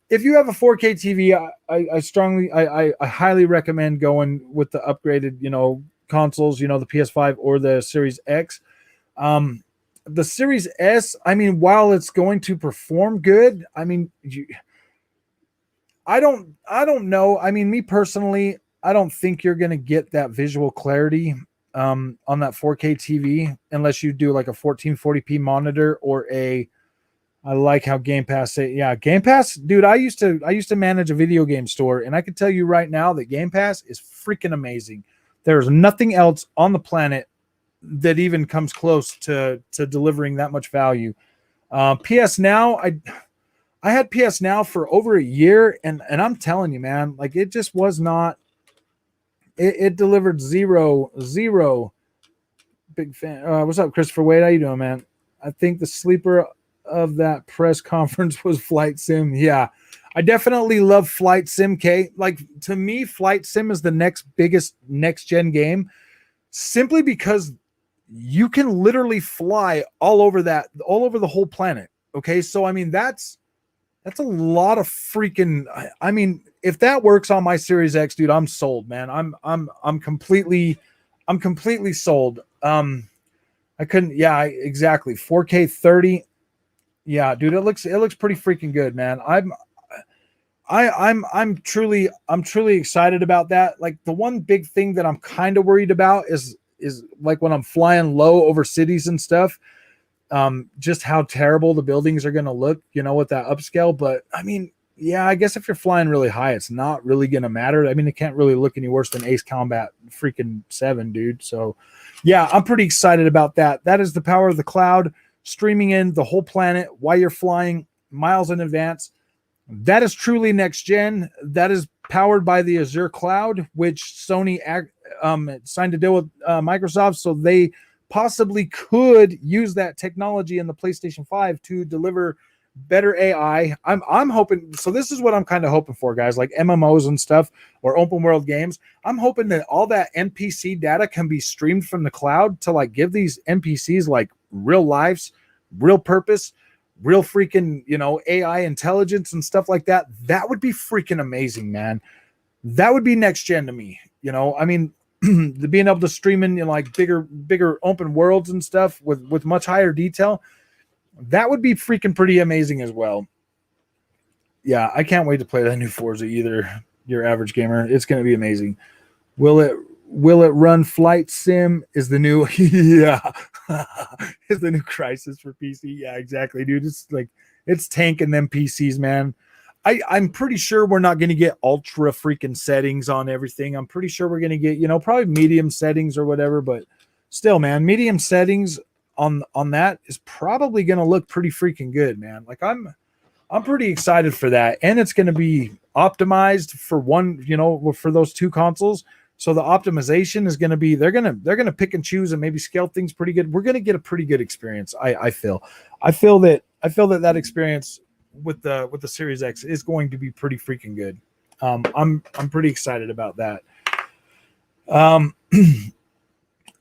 If you have a 4K TV, I highly recommend going with the upgraded, consoles, the PS5 or the Series X. The Series S, I mean, while it's going to perform good, I mean, I don't know. I mean, me personally, I don't think you're going to get that visual clarity on that 4K TV unless you do like a 1440p monitor or a. I like how Game Pass say, yeah, Game Pass, dude. I used to manage a video game store, and I can tell you right now that Game Pass is freaking amazing. There's nothing else on the planet that even comes close to delivering that much value. PS Now, I had PS Now for over a year, and I'm telling you, man, like it just was not. It delivered zero. Big fan. What's up, Christopher Wade? How you doing, man? I think the sleeper of that press conference was Flight Sim. Yeah, I definitely love Flight Sim K. Like, to me, Flight Sim is the biggest next gen game, simply because you can literally fly all over the whole planet. Okay, so I mean that's a lot of freaking. I mean, if that works on my Series X, dude, I'm sold, man. I'm completely sold. I couldn't. Yeah, exactly. 4K 30. Yeah, dude, it looks pretty freaking good, man. I'm truly excited about that. Like, the one big thing that I'm kind of worried about is like when I'm flying low over cities and stuff, just how terrible the buildings are going to look, with that upscale. But I mean, yeah, I guess if you're flying really high, it's not really going to matter. I mean, it can't really look any worse than Ace Combat freaking 7, dude. So yeah, I'm pretty excited about that. That is the power of the cloud, streaming in the whole planet while you're flying miles in advance. That is truly next gen. That is powered by the Azure cloud, which Sony signed a deal with Microsoft, so they possibly could use that technology in the PlayStation 5 to deliver better AI. I'm hoping. So this is what I'm kind of hoping for, guys, like MMOs and stuff or open world games. I'm hoping that all that NPC data can be streamed from the cloud to like give these NPCs like real lives, real purpose, real freaking, AI intelligence and stuff like that. That would be freaking amazing, man. That would be next gen to me. I mean, being able to stream in like bigger open worlds and stuff with much higher detail, that would be freaking pretty amazing as well. Yeah, I can't wait to play that new Forza either. Your average gamer, it's going to be amazing. Will it run Flight Sim? Is the new yeah is the new Crisis for PC? Yeah, exactly, dude. It's like it's tanking them PCs, man. I'm pretty sure we're not going to get ultra freaking settings on everything. I'm pretty sure we're going to get, probably medium settings or whatever, but still, man, medium settings on that is probably going to look pretty freaking good, man. Like I'm pretty excited for that. And it's going to be optimized for one, for those two consoles. So the optimization is going to be, they're going to pick and choose and maybe scale things pretty good. We're going to get a pretty good experience. I feel that experience with the Series X is going to be pretty freaking good. I'm pretty excited about that.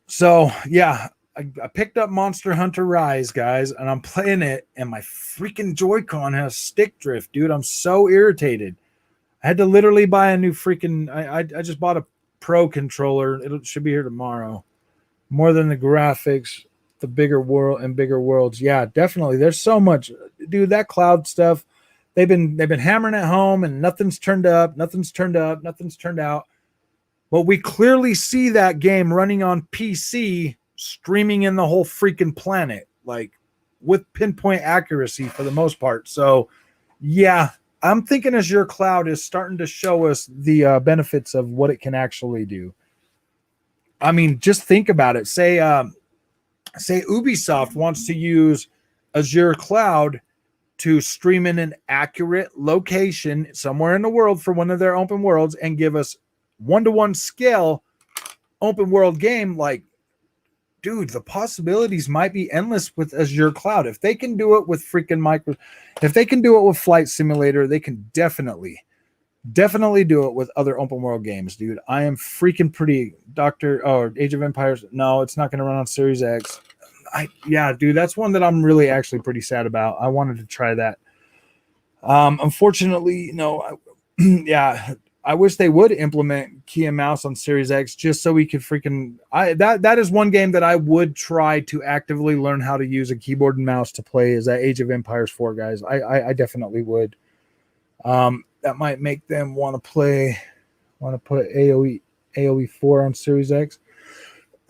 So yeah, I picked up Monster Hunter Rise, guys, and I'm playing it, and my freaking Joy-Con has stick drift, dude. I'm so irritated. I had to literally buy a new freaking. I just bought a Pro controller. It should be here tomorrow. More than the graphics, the bigger world and bigger worlds. Yeah, definitely. There's so much, dude. That cloud stuff. They've been hammering at home, and nothing's turned up, nothing's turned out. But we clearly see that game running on PC, streaming in the whole freaking planet, like with pinpoint accuracy for the most part. So, yeah, I'm thinking Azure Cloud is starting to show us the benefits of what it can actually do. I mean, just think about it. Say Ubisoft wants to use Azure Cloud to stream in an accurate location somewhere in the world for one of their open worlds and give us one-to-one scale open world game. Like, dude, the possibilities might be endless with Azure Cloud. If they can do it with freaking if they can do it with Flight Simulator, they can definitely do it with other open world games, dude. I am freaking pretty Age of Empires. No, it's not going to run on Series X. Yeah, dude, that's one that I'm really actually pretty sad about. I wanted to try that. Unfortunately, no. Yeah, I wish they would implement key and mouse on Series X just so we could freaking. That is one game that I would try to actively learn how to use a keyboard and mouse to play. Is that Age of Empires 4, guys? I definitely would. That might make them want to play Want to put AoE 4 on Series X?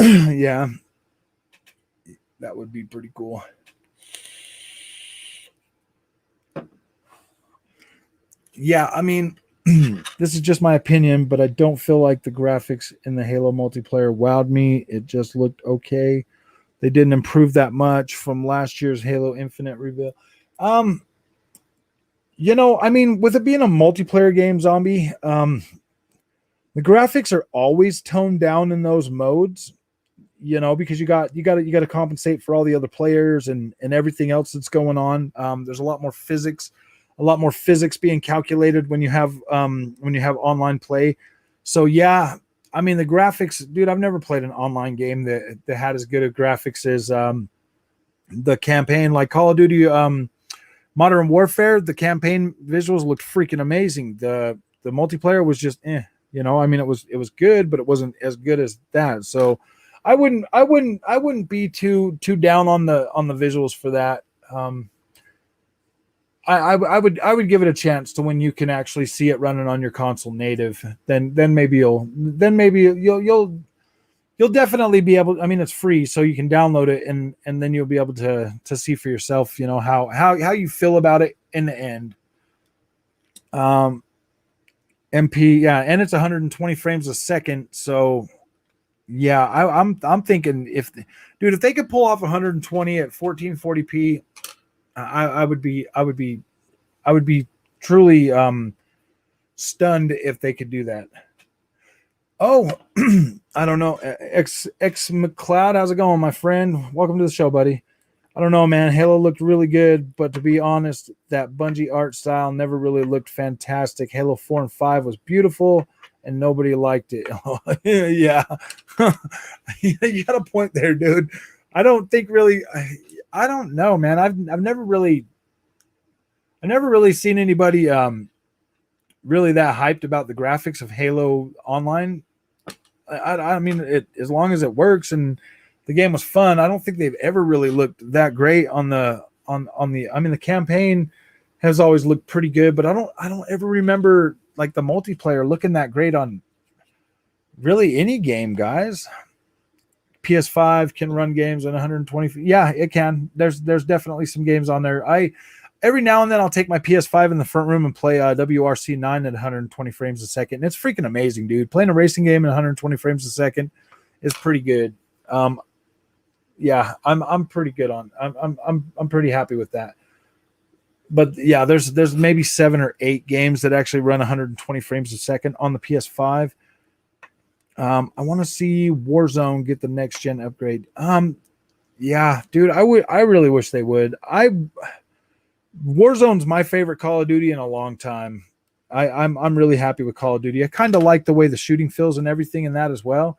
Yeah, that would be pretty cool. Yeah, I mean, this is just my opinion, but I don't feel like the graphics in the Halo multiplayer wowed me. It just looked okay. They didn't improve that much from last year's Halo Infinite reveal. I mean, with it being a multiplayer game, Zombie, the graphics are always toned down in those modes. Because you got to compensate for all the other players and everything else that's going on. There's a lot more physics being calculated when you have online play. So yeah, I mean the graphics, dude. I've never played an online game that had as good of graphics as the campaign, like Call of Duty Modern Warfare. The campaign visuals looked freaking amazing. The multiplayer was just I mean it was good, but it wasn't as good as that. So I wouldn't be too down on the visuals for that. I would give it a chance to when you can actually see it running on your console native. Then maybe you'll definitely be able. I mean, it's free, so you can download it and then you'll be able to see for yourself. How you feel about it in the end. MP, yeah, and it's 120 frames a second, so. Yeah, I'm thinking if they could pull off 120 at 1440p, I would be truly stunned if they could do that. Oh, I don't know. X McLeod, how's it going, my friend? Welcome to the show, buddy. I don't know, man. Halo looked really good, but to be honest, that Bungie art style never really looked fantastic. Halo 4 and 5 was beautiful, and nobody liked it. Yeah. You got a point there, dude. I don't think really I don't know, man. I've never really seen anybody really that hyped about the graphics of Halo Online. I mean as long as it works and the game was fun, I don't think they've ever really looked that great on the I mean the campaign has always looked pretty good, but I don't ever remember like the multiplayer looking that great on really any game, guys. PS5 can run games at 120. Yeah, it can. There's definitely some games on there. Every now and then I'll take my PS5 in the front room and play WRC 9 at 120 frames a second. And it's freaking amazing, dude. Playing a racing game at 120 frames a second is pretty good. Yeah, I'm pretty good on. I'm pretty happy with that. But yeah, there's maybe 7 or 8 games that actually run 120 frames a second on the PS5. I want to see Warzone get the next gen upgrade. Yeah, dude, I really wish they would. Warzone's my favorite Call of Duty in a long time. I'm really happy with Call of Duty. I kind of like the way the shooting feels and everything in that as well.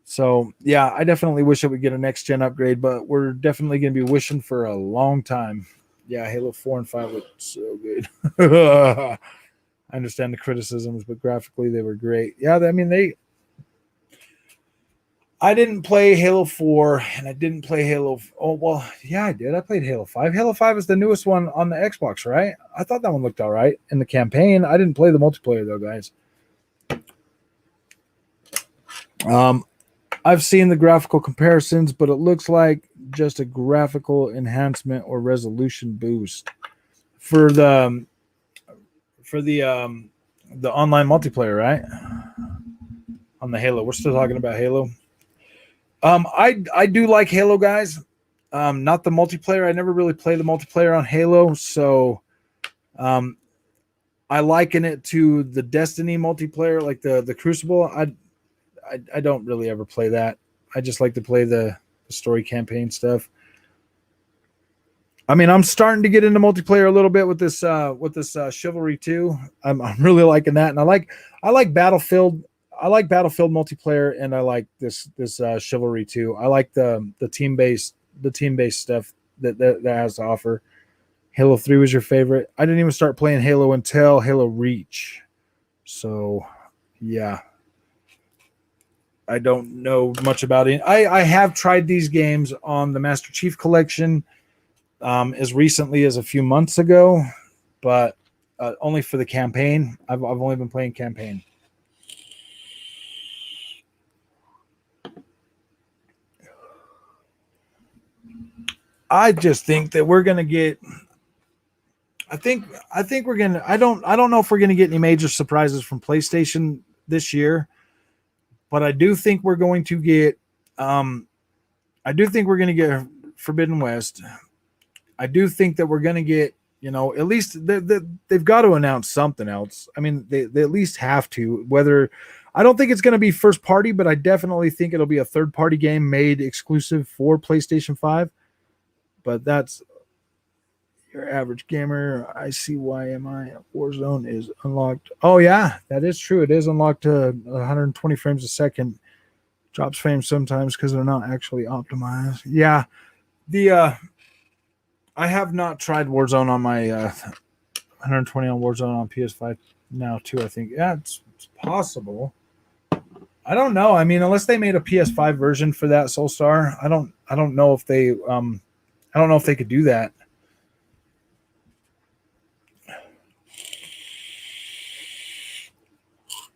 So yeah, I definitely wish it would get a next gen upgrade, but we're definitely going to be wishing for a long time. Yeah, Halo 4 and 5 look so good. I understand the criticisms, but graphically they were great. Yeah, I mean I didn't play Halo 4 and I didn't play Halo. Oh, well, yeah, I did. I played Halo 5. Halo 5 is the newest one on the Xbox, right? I thought that one looked all right in the campaign. I didn't play the multiplayer though, guys. I've seen the graphical comparisons, but it looks like just a graphical enhancement or resolution boost for the online multiplayer, right? On the Halo. We're still talking about Halo. I do like Halo, guys. Not the multiplayer. I never really play the multiplayer on Halo, so I liken it to the Destiny multiplayer, like the Crucible. I don't really ever play that. I just like to play the story campaign stuff. I mean, I'm starting to get into multiplayer a little bit with this Chivalry 2. I'm really liking that, and I like Battlefield. I like Battlefield multiplayer, and I like this Chivalry 2. I like the team based stuff that has to offer. Halo 3 was your favorite. I didn't even start playing Halo until Halo Reach. So, yeah. I don't know much about it. I have tried these games on the Master Chief Collection as recently as a few months ago, but only for the campaign. I've only been playing campaign. I just think that we're gonna get. I think we're gonna. I don't know if we're gonna get any major surprises from PlayStation this year, but I do think we're going to get. I do think we're going to get Forbidden West. I do think that we're going to get, at least they've got to announce something else. I mean, they at least have to. Whether I don't think it's going to be first party, but I definitely think it'll be a third party game made exclusive for PlayStation 5. But that's your average gamer. ICYMI Warzone is unlocked. Oh, yeah, that is true. It is unlocked to 120 frames a second. Drops frames sometimes because they're not actually optimized. Yeah, I have not tried Warzone on my 120 on Warzone on PS5 now too. I think it's possible. I don't know. I mean, unless they made a PS5 version for that Soulstar, I don't know if they I don't know if they could do that.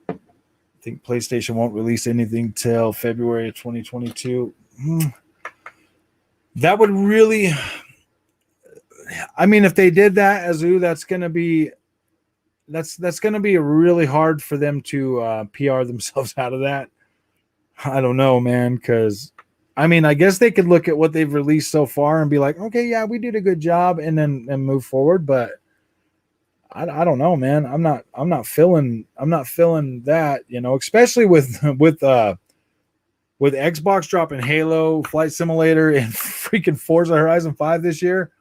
I think PlayStation won't release anything till February of 2022. That would really, I mean, if they did that, Azu, that's gonna be really hard for them to PR themselves out of that. I don't know, man, because I mean, I guess they could look at what they've released so far and be like, okay, yeah, we did a good job, and then move forward. But I don't know, man. I'm not feeling that, especially with Xbox dropping Halo, Flight Simulator, and freaking Forza Horizon 5 this year.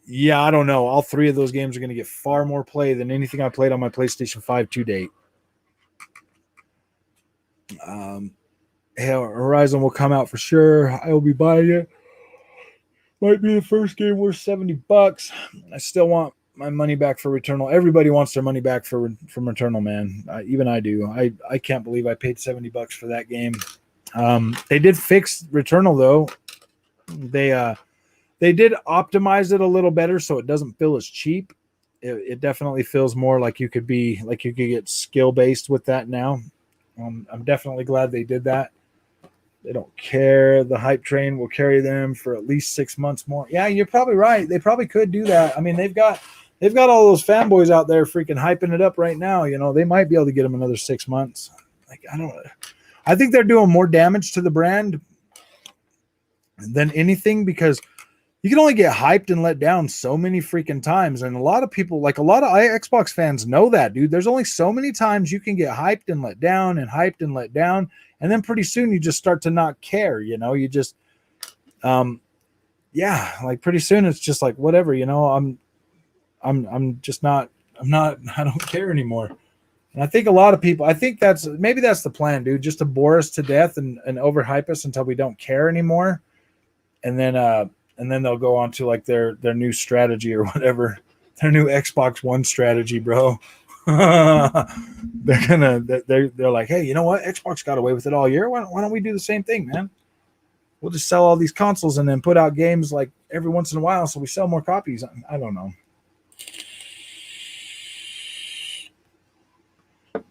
Yeah, I don't know. All three of those games are going to get far more play than anything I played on my PlayStation 5 to date. Horizon will come out for sure. I will be buying it. Might be the first game worth $70. I still want my money back for Returnal. Everybody wants their money back from Returnal, man. Even I do. I can't believe I paid $70 for that game. They did fix Returnal though. They did optimize it a little better so it doesn't feel as cheap. It definitely feels more like you could get skill based with that now. I'm definitely glad they did that. They don't care. The hype train will carry them for at least 6 months more. Yeah, you're probably right. They probably could do that. I mean, they've got all those fanboys out there freaking hyping it up right now. They might be able to get them another 6 months. I think they're doing more damage to the brand than anything because you can only get hyped and let down so many freaking times. And a lot of people, like a lot of Xbox fans know that, dude. There's only so many times you can get hyped and let down and hyped and let down. And then pretty soon you just start to not care, you just, like pretty soon it's just like, whatever, I'm just not, I don't care anymore. And I think a lot of people, I think that's the plan, dude, just to bore us to death and overhype us until we don't care anymore. And then they'll go on to like their new strategy or whatever, their new Xbox One strategy, bro. They're like, hey, you know what? Xbox got away with it all year. Why don't we do the same thing, man? We'll just sell all these consoles and then put out games like every once in a while so we sell more copies. I don't know.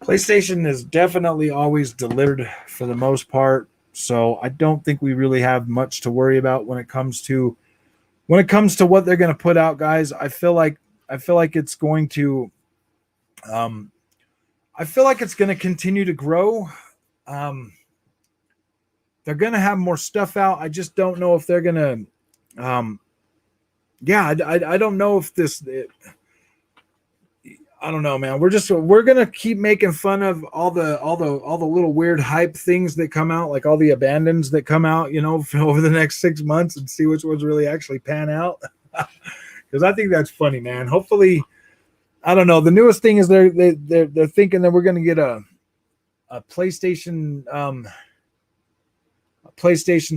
PlayStation is definitely always delivered for the most part. So I don't think we really have much to worry about when it comes to what they're going to put out, guys. I feel like it's going to continue to grow. They're going to have more stuff out. I just don't know if they're going to I don't know if I don't know, man. We're gonna keep making fun of all the little weird hype things that come out, like all the abandons that come out, over the next 6 months, and see which ones really actually pan out. Because I think that's funny, man. Hopefully, I don't know. The newest thing is they're thinking that we're gonna get a PlayStation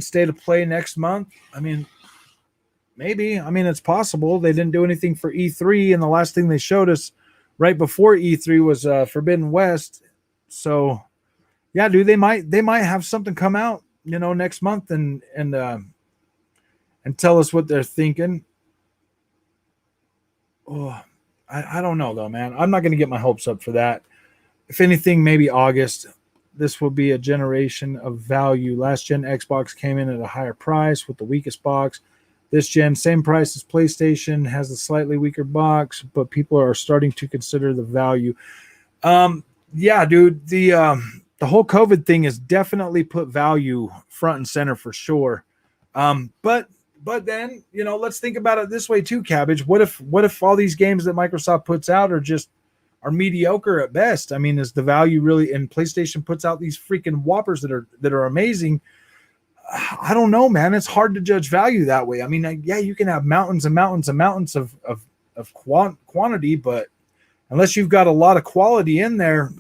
State of Play next month. I mean, maybe. I mean, it's possible. They didn't do anything for E3, and the last thing they showed us right before E3 was Forbidden West. So, yeah, dude, they might have something come out, next month and tell us what they're thinking. Oh, I don't know though, man. I'm not going to get my hopes up for that. If anything, maybe August. This will be a generation of value. Last gen Xbox came in at a higher price with the weakest box. This gen, same price as PlayStation, has a slightly weaker box, but people are starting to consider the value. Yeah, dude, the whole COVID thing has definitely put value front and center for sure. But then, let's think about it this way too, Cabbage. What if all these games that Microsoft puts out are mediocre at best? I mean, is the value really? And PlayStation puts out these freaking whoppers that are amazing. I don't know, man. It's hard to judge value that way. I mean, yeah, you can have mountains and mountains and mountains of quantity, but unless you've got a lot of quality in there,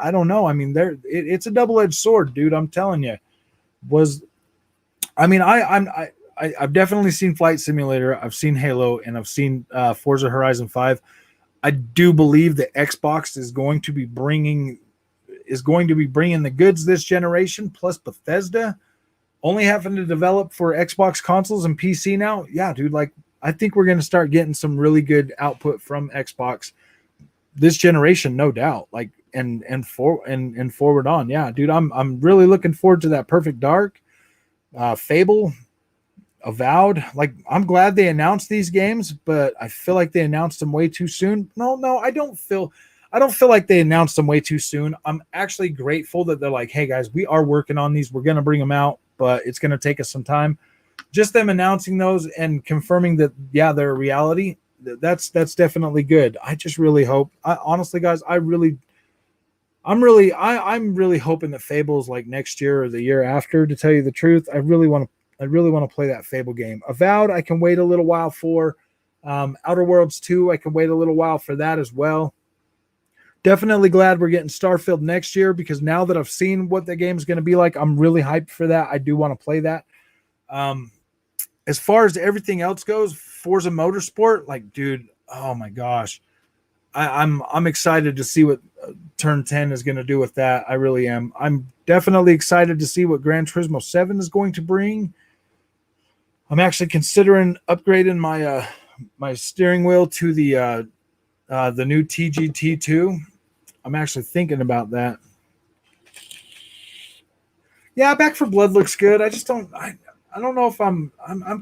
I don't know. I mean, it's a double-edged sword, dude. I'm telling you. I've definitely seen Flight Simulator. I've seen Halo, and I've seen Forza Horizon 5. I do believe that Xbox is going to be bringing the goods this generation, plus Bethesda only having to develop for Xbox consoles and PC now. Yeah, dude, like I think we're going to start getting some really good output from Xbox this generation, no doubt. Like and forward on. Yeah, dude, I'm really looking forward to that Perfect Dark, Fable, Avowed. Like, I'm glad they announced these games, but I feel like they announced them way too soon. No, I don't feel like they announced them way too soon. I'm actually grateful that they're like, hey guys, we are working on these. We're going to bring them out, but it's going to take us some time. Just them announcing those and confirming that, yeah, they're a reality. That's definitely good. I just really hope, honestly, guys, I'm really hoping that Fable's like next year or the year after, to tell you the truth. I really want to play that Fable game. Avowed, I can wait a little while for. Outer Worlds 2, I can wait a little while for that as well. Definitely glad we're getting Starfield next year, because now that I've seen what the game's going to be like, I'm really hyped for that. I do want to play that. As far as everything else goes, Forza Motorsport, like, dude, oh my gosh. I'm excited to see what Turn 10 is going to do with that. I really am. I'm definitely excited to see what Gran Turismo 7 is going to bring. I'm actually considering upgrading my steering wheel to the new TGT2. I'm actually thinking about that. Yeah, Back 4 Blood looks good. I just don't know if I'm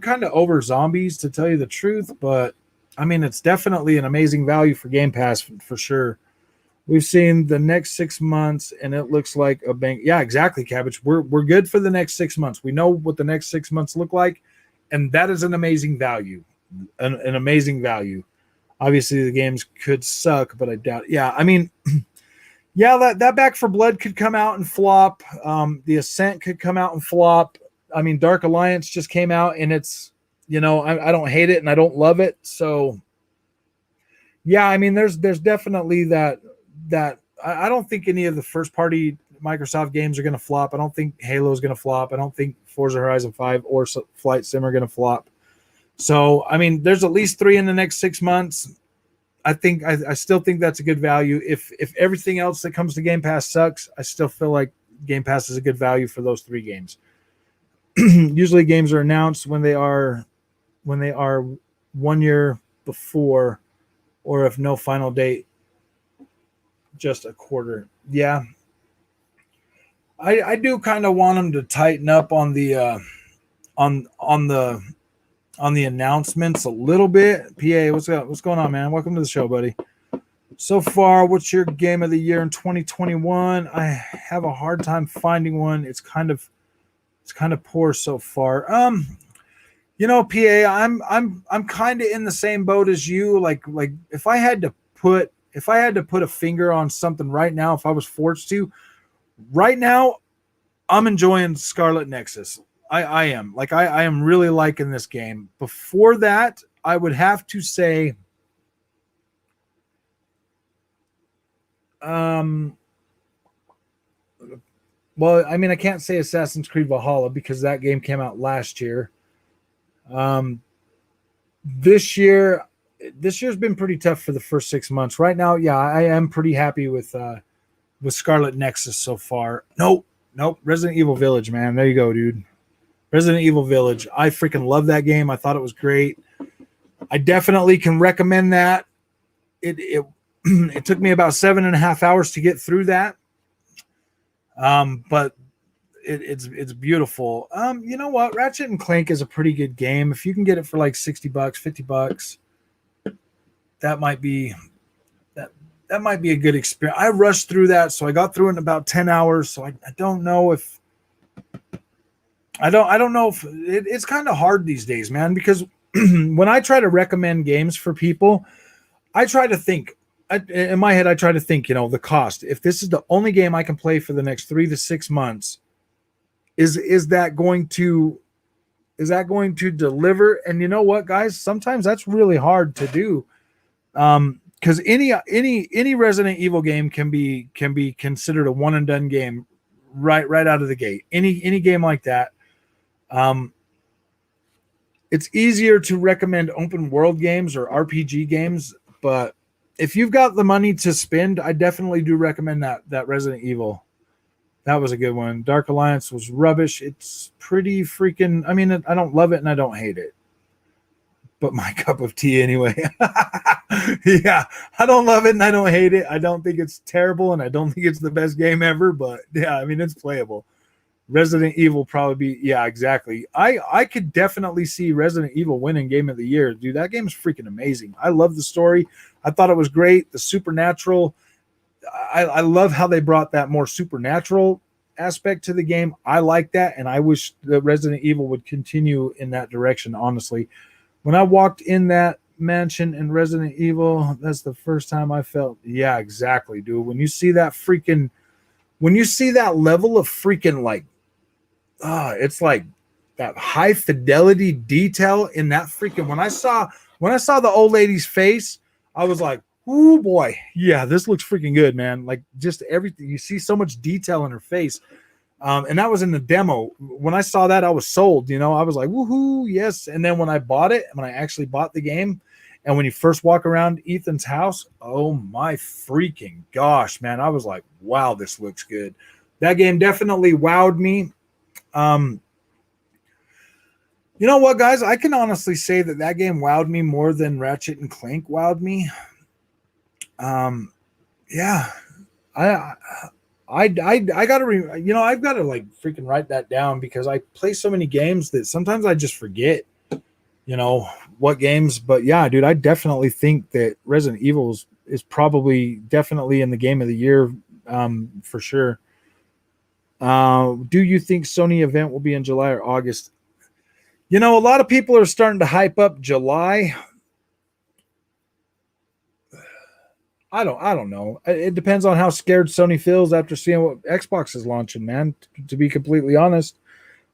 kind of over zombies, to tell you the truth, but I mean, it's definitely an amazing value for Game Pass for sure. We've seen the next 6 months, and it looks like a bank. Yeah, exactly, Cabbage. We're good for the next 6 months. We know what the next 6 months look like, and that is an amazing value. An amazing value. Obviously, the games could suck, but I doubt. Yeah, I mean, yeah, that Back 4 Blood could come out and flop. The Ascent could come out and flop. I mean, Dark Alliance just came out, and it's, I don't hate it and I don't love it. So, yeah, I mean, there's definitely that I don't think any of the first party Microsoft games are going to flop. I don't think Halo is going to flop. I don't think Forza Horizon 5 or Flight Sim are going to flop. So, I mean, there's at least 3 in the next 6 months. I still think that's a good value. If everything else that comes to Game Pass sucks, I still feel like Game Pass is a good value for those 3 games. Usually games are announced when they are 1 year before, or if no final date, just a quarter. Yeah. I do kind of want them to tighten up on the on the announcements a little bit. PA, what's going on, man? Welcome to the show, buddy. So far, what's your game of the year in 2021? I have a hard time finding one. It's kind of poor so far. PA, I'm kind of in the same boat as you. Like if I had to put a finger on something right now, if I was forced to, right now, I'm enjoying Scarlet Nexus. I am. Like, I am really liking this game. Before that, I would have to say, well, I mean, I can't say Assassin's Creed Valhalla because that game came out last year. This year's been pretty tough for the first 6 months. Right now, yeah, I am pretty happy with Scarlet Nexus so far. Nope. Resident Evil Village, man. There you go, dude. Resident Evil Village. I freaking love that game. I thought it was great. I definitely can recommend that. It took me about 7.5 hours to get through that. But it's beautiful. You know what? Ratchet and Clank is a pretty good game. If you can get it for like $60, $50, that might be that might be a good experience. I rushed through that, so I got through it in about 10 hours. So I don't know if I don't know if it's kind of hard these days, man, because when I try to recommend games for people, I try to think in my head, I try to think, the cost. If this is the only game I can play for the next 3 to 6 months, is that going to deliver? And you know what, guys? Sometimes that's really hard to do. Because any Resident Evil game can be considered a one and done game right out of the gate. Any game like that. It's easier to recommend open world games or RPG games, but if you've got the money to spend, I definitely do recommend that Resident Evil. That was a good one. Dark Alliance was rubbish. It's pretty freaking. I mean, I don't love it and I don't hate it, but my cup of tea anyway. Yeah, I don't love it and I don't hate it. I don't think it's terrible and I don't think it's the best game ever, but yeah, I mean, it's playable. Resident Evil probably be, yeah, exactly. I could definitely see Resident Evil winning Game of the Year. Dude, that game is freaking amazing. I love the story. I thought it was great. The supernatural, I love how they brought that more supernatural aspect to the game. I like that, and I wish the Resident Evil would continue in that direction, honestly. When I walked in that mansion in Resident Evil, that's the first time I felt, yeah, exactly, dude. When you see that level of freaking like, it's like that high fidelity detail in that freaking, when I saw the old lady's face, I was like, oh boy, yeah, this looks freaking good, man. Like just everything, you see so much detail in her face. And that was in the demo. When I saw that, I was sold, I was like, woohoo, yes. And then when I actually bought the game, and when you first walk around Ethan's house, oh my freaking gosh, man, I was like, wow, this looks good. That game definitely wowed me. You know what, guys? I can honestly say that game wowed me more than Ratchet and Clank wowed me. Yeah, I gotta, I've got to like freaking write that down because I play so many games that sometimes I just forget, what games. But yeah, dude, I definitely think that Resident Evil is probably definitely in the Game of the Year, for sure. Do you think Sony event will be in July or August? A lot of people are starting to hype up July. I don't know. It depends on how scared Sony feels after seeing what Xbox is launching, man. To be completely honest,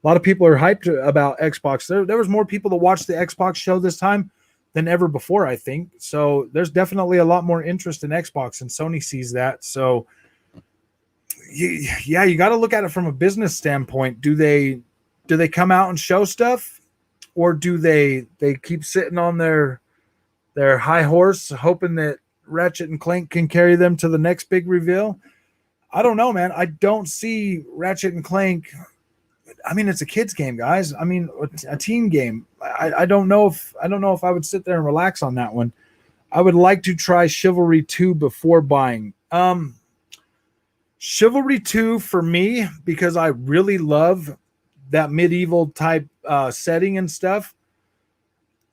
a lot of people are hyped about Xbox. There was more people to watch the Xbox show this time than ever before, I think. So there's definitely a lot more interest in Xbox, and Sony sees that. So yeah, you got to look at it from a business standpoint. Do they come out and show stuff, or do they keep sitting on their high horse hoping that Ratchet and Clank can carry them to the next big reveal? I don't know, man. I don't see Ratchet and Clank. I mean, it's a kid's game, guys. I mean, a teen game. I don't know if I would sit there and relax on that one. I would like to try Chivalry 2 before buying. Chivalry 2 for me, because I really love that medieval type setting and stuff.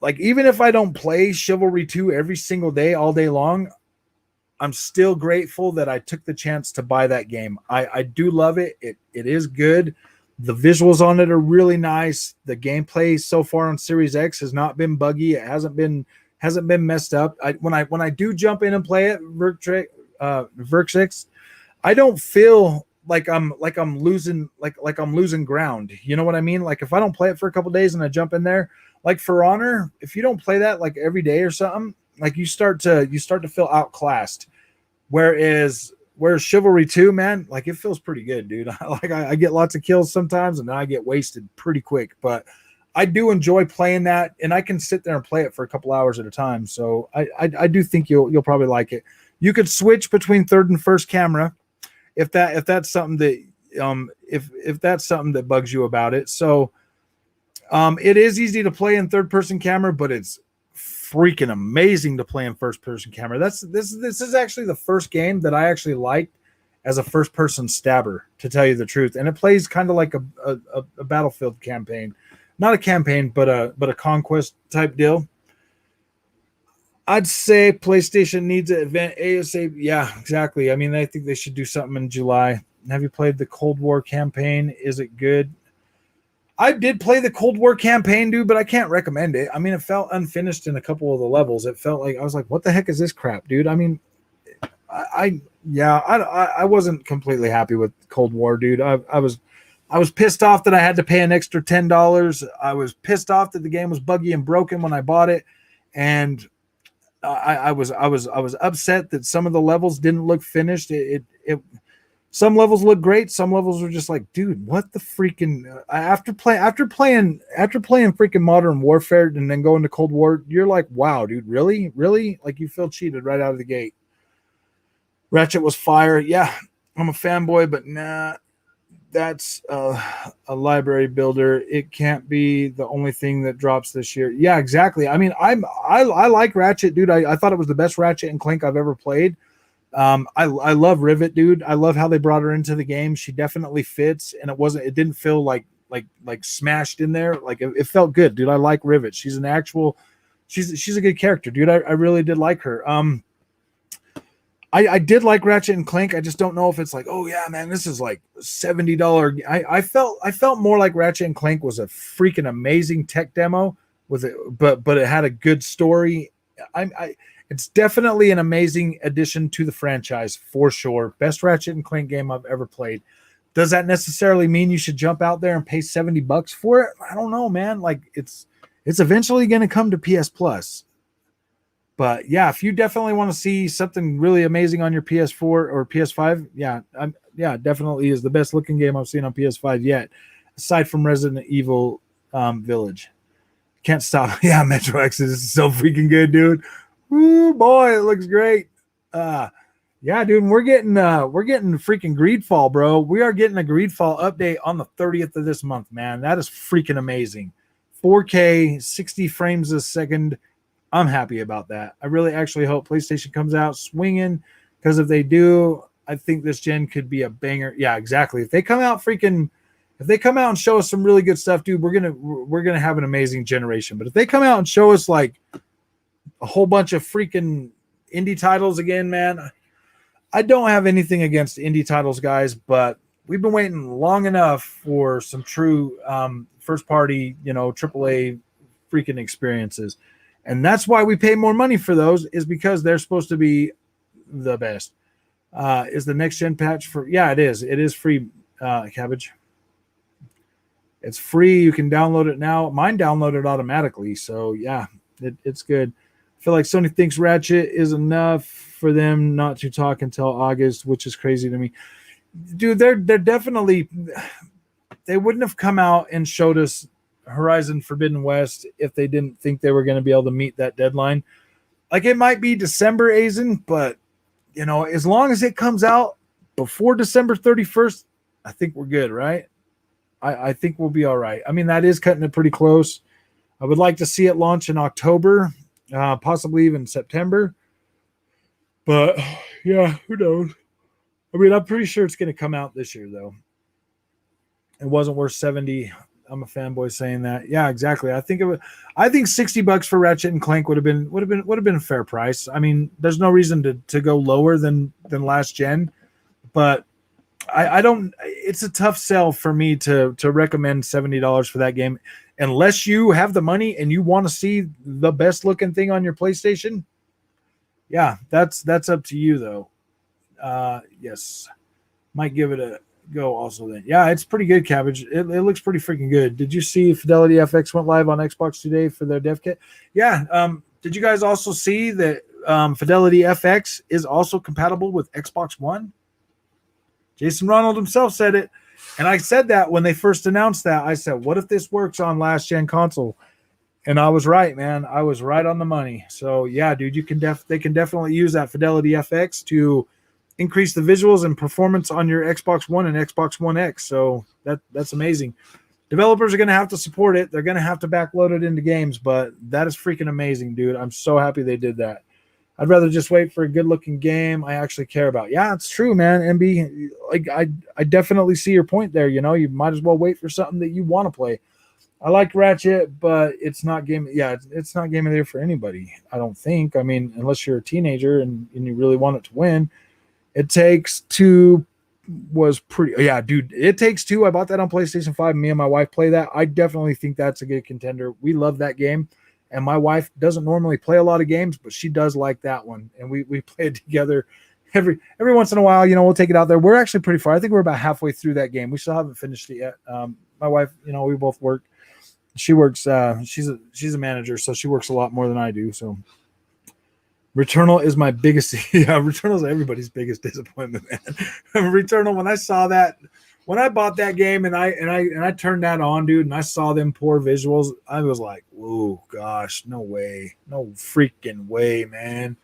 Like, even if I don't play Chivalry 2 every single day, all day long, I'm still grateful that I took the chance to buy that game. I do love it. It is good. The visuals on it are really nice. The gameplay so far on Series X has not been buggy. It hasn't been messed up. When I do jump in and play it, Verk6, I don't feel like I'm losing ground. You know what I mean? Like, if I don't play it for a couple days and I jump in there, like For Honor, if you don't play that like every day or something, like you start to feel outclassed. Whereas Chivalry 2, man, like it feels pretty good, dude. I get lots of kills sometimes and then I get wasted pretty quick, but I do enjoy playing that, and I can sit there and play it for a couple hours at a time. So I do think you'll probably like it. You could switch between third and first camera if that's something that if that's something that bugs you about it. So it is easy to play in third person camera, but it's freaking amazing to play in first person camera. This is actually the first game that I actually liked as a first person stabber, to tell you the truth. And it plays kind of like a Battlefield campaign, not a campaign, but a conquest type deal. I'd say PlayStation needs an event ASAP. Yeah, exactly. I mean, I think they should do something in July. Have you played the Cold War campaign? Is it good? I did play the Cold War campaign, dude, but I can't recommend it. I mean, it felt unfinished in a couple of the levels. It felt like I was like, "What the heck is this crap, dude?" I mean, I wasn't completely happy with Cold War, dude. I was pissed off that I had to pay an extra $10. I was pissed off that the game was buggy and broken when I bought it, and I was upset that some of the levels didn't look finished. Some levels look great. Some levels were just like, dude, what the freaking after playing freaking Modern Warfare and then going to Cold War, you're like, wow, dude, really? Like you feel cheated right out of the gate. Ratchet was fire. Yeah, I'm a fanboy, but nah, that's a library builder. It can't be the only thing that drops this year. Yeah, exactly. I mean, I like Ratchet, dude. I thought it was the best Ratchet and Clank I've ever played. I love Rivet, dude. I love how they brought her into the game. She definitely fits, and it didn't feel like smashed in there. Like it felt good, dude. I like Rivet. She's a good character, dude. I really did like her. I did like Ratchet and Clank. I just don't know if it's like, oh yeah, man, this is like $70. I felt more like Ratchet and Clank was a freaking amazing tech demo with it, but it had a good story. It's definitely an amazing addition to the franchise for sure. Best Ratchet and Clank game I've ever played. Does that necessarily mean you should jump out there and pay $70 for it? I don't know, man. Like it's eventually going to come to PS Plus. But yeah, if you definitely want to see something really amazing on your PS4 or PS5, yeah, definitely is the best looking game I've seen on PS5 yet, aside from Resident Evil Village. Can't stop. Yeah, Metro Exodus is so freaking good, dude. Woo, boy, it looks great. Yeah, dude, we're getting freaking Greedfall, bro. We are getting a Greedfall update on the 30th of this month, man. That is freaking amazing. 4K, 60 frames a second. I'm happy about that. I really actually hope PlayStation comes out swinging, because if they do, I think this gen could be a banger. Yeah, exactly. If they come out and show us some really good stuff, dude, we're gonna have an amazing generation. But if they come out and show us like a whole bunch of freaking indie titles again, man, I don't have anything against indie titles, guys, but we've been waiting long enough for some true first party, AAA freaking experiences. And that's why we pay more money for those, is because they're supposed to be the best. Is the next gen patch for? Yeah, it is. It is free, Cabbage. It's free. You can download it now. Mine downloaded automatically. So yeah, it's good. I feel like Sony thinks Ratchet is enough for them not to talk until August, which is crazy to me. Dude, they're definitely, they wouldn't have come out and showed us Horizon Forbidden West if they didn't think they were going to be able to meet that deadline. Like, it might be December, Aizen, but as long as it comes out before December 31st, I think we're good, right? I think we'll be all right. I mean, that is cutting it pretty close. I would like to see it launch in October, possibly even September. But yeah, who knows? I mean, I'm pretty sure it's going to come out this year, though. It wasn't worth 70. I'm a fanboy saying that. Yeah, exactly. I think $60 for Ratchet and Clank would have been a fair price. I mean, there's no reason to go lower than last gen, but I don't. It's a tough sell for me to recommend $70 for that game, unless you have the money and you want to see the best looking thing on your PlayStation. Yeah, that's up to you though. Yes, might give it a go also then. Yeah, it's pretty good, Cabbage. It looks pretty freaking good. Did you see Fidelity FX went live on Xbox today for their dev kit? Yeah. Did you guys also see that Fidelity FX is also compatible with Xbox One? Jason Ronald himself said it. And I said that when they first announced that. I said, what if this works on last gen console? And I was right, man. I was right on the money. So yeah, dude, they can definitely use that Fidelity FX to increase the visuals and performance on your Xbox One and Xbox One X. So that's amazing. Developers are going to have to support it. They're going to have to backload it into games, but that is freaking amazing, dude. I'm so happy they did that. I'd rather just wait for a good looking game I actually care about. Yeah, it's true, man. MB, like I definitely see your point there. You know, you might as well wait for something that you want to play. I like Ratchet, but it's not game. Yeah, it's not game of the year for anybody. I don't think. I mean, unless you're a teenager and you really want it to win. It Takes Two was pretty. Yeah, dude, It Takes Two. I bought that on PlayStation 5. Me and my wife play that. I definitely think that's a good contender. We love that game. And my wife doesn't normally play a lot of games, but she does like that one. And we play it together every once in a while. You know, we'll take it out there. We're actually pretty far. I think we're about halfway through that game. We still haven't finished it yet. My wife, you know, we both work. She works. She's a manager, so she works a lot more than I do. So Returnal is my biggest. Yeah, Returnal is everybody's biggest disappointment, man. Returnal. When I saw that, when I bought that game and I turned that on, dude, and I saw them poor visuals, I was like, whoa, gosh, no way, no freaking way, man.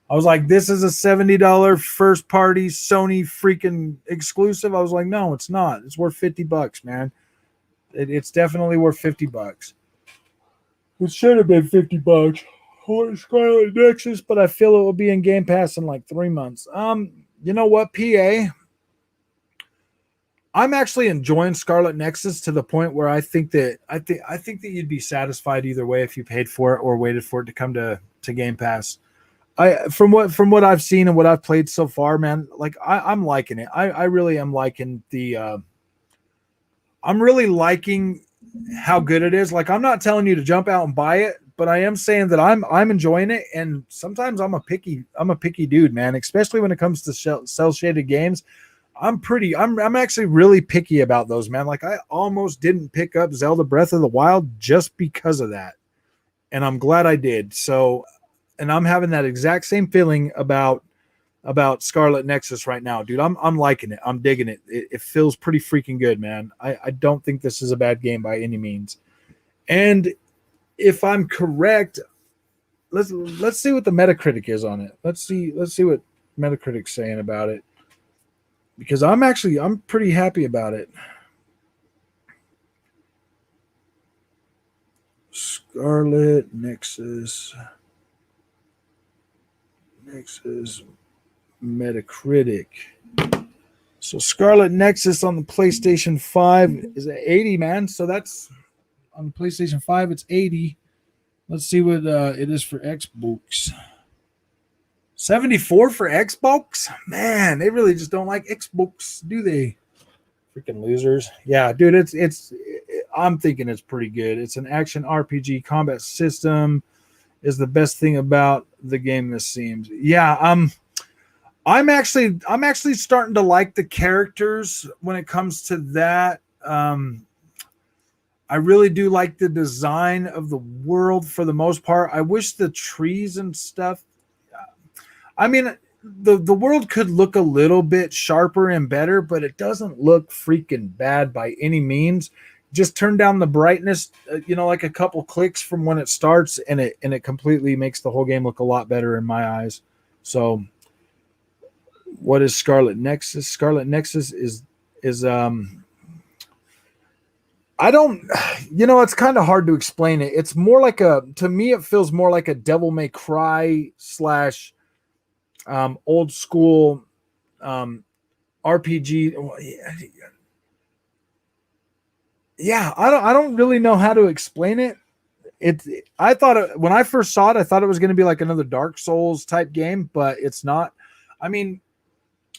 I was like, this is a $70 first party Sony freaking exclusive. I was like, no, it's not. It's worth $50, man. It's definitely worth $50. It should have been $50 for Scarlet Nexus, but I feel it will be in Game Pass in like 3 months. You know what, PA? I'm actually enjoying Scarlet Nexus to the point where I think that you'd be satisfied either way if you paid for it or waited for it to come to Game Pass. From what I've seen and what I've played so far, man, like I'm liking it. I really am liking I'm really liking how good it is. Like, I'm not telling you to jump out and buy it, but I am saying that I'm enjoying it. And sometimes I'm a picky dude, man, especially when it comes to cell shaded games. I'm actually really picky about those, man. Like, I almost didn't pick up Zelda Breath of the Wild just because of that. And I'm glad I did. So, and I'm having that exact same feeling about Scarlet Nexus right now, dude. I'm liking it. I'm digging it. It feels pretty freaking good, man. I don't think this is a bad game by any means. And if I'm correct, let's see what the Metacritic is on it. Let's see what Metacritic's saying about it. Because I'm pretty happy about it. Scarlet Nexus Metacritic. So Scarlet Nexus on the PlayStation 5 is at 80, man. So that's on the PlayStation 5, it's 80. Let's see what it is for Xbox. 74 for Xbox? Man, they really just don't like Xbox, do they? Freaking losers. Yeah, dude, I'm thinking it's pretty good. It's an action RPG. Combat system is the best thing about the game, this seems. Yeah, I'm actually starting to like the characters when it comes to that. I really do like the design of the world for the most part. I wish the trees and stuff. I mean, the world could look a little bit sharper and better, but it doesn't look freaking bad by any means. Just turn down the brightness, like a couple clicks from when it starts, and it completely makes the whole game look a lot better in my eyes. So, what is Scarlet Nexus? Scarlet Nexus is I don't, it's kind of hard to explain it. It's more like to me, it feels more like a Devil May Cry / old school RPG. Yeah, I don't really know how to explain it. I thought when I first saw it, I thought it was going to be like another Dark Souls type game, but it's not. I mean,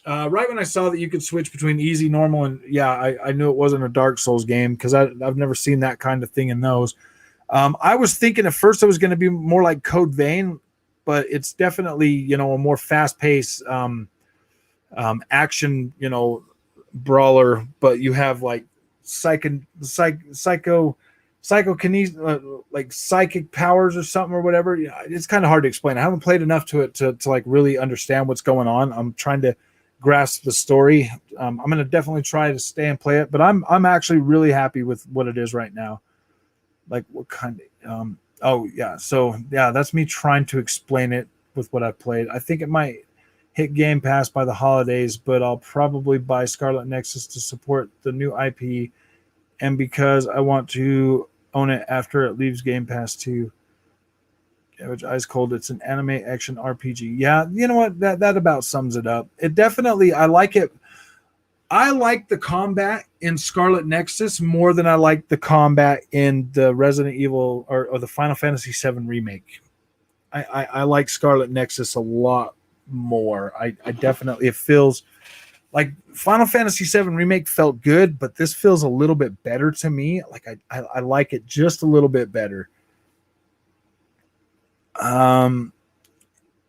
right when I saw that you could switch between easy, normal, and I knew it wasn't a Dark Souls game because I've never seen that kind of thing in those. I was thinking at first it was going to be more like Code Vein, but it's definitely a more fast paced action brawler. But you have like psychokinesis, like psychic powers or something or whatever. It's kind of hard to explain. I haven't played enough to it to like really understand what's going on. I'm trying to grasp the story. I'm going to definitely try to stay and play it, but I'm actually really happy with what it is right now. Like what kind of that's me trying to explain it with what I've played. I think it might hit Game Pass by the holidays, but I'll probably buy Scarlet Nexus to support the new IP and because I want to own it after it leaves Game Pass too. Which Ice Cold. It's an anime action RPG. Yeah, you know what? That about sums it up. It definitely. I like it. I like the combat in Scarlet Nexus more than I like the combat in the Resident Evil or the Final Fantasy VII remake. I like Scarlet Nexus a lot more. I definitely, it feels like Final Fantasy VII remake felt good, but this feels a little bit better to me. Like I like it just a little bit better.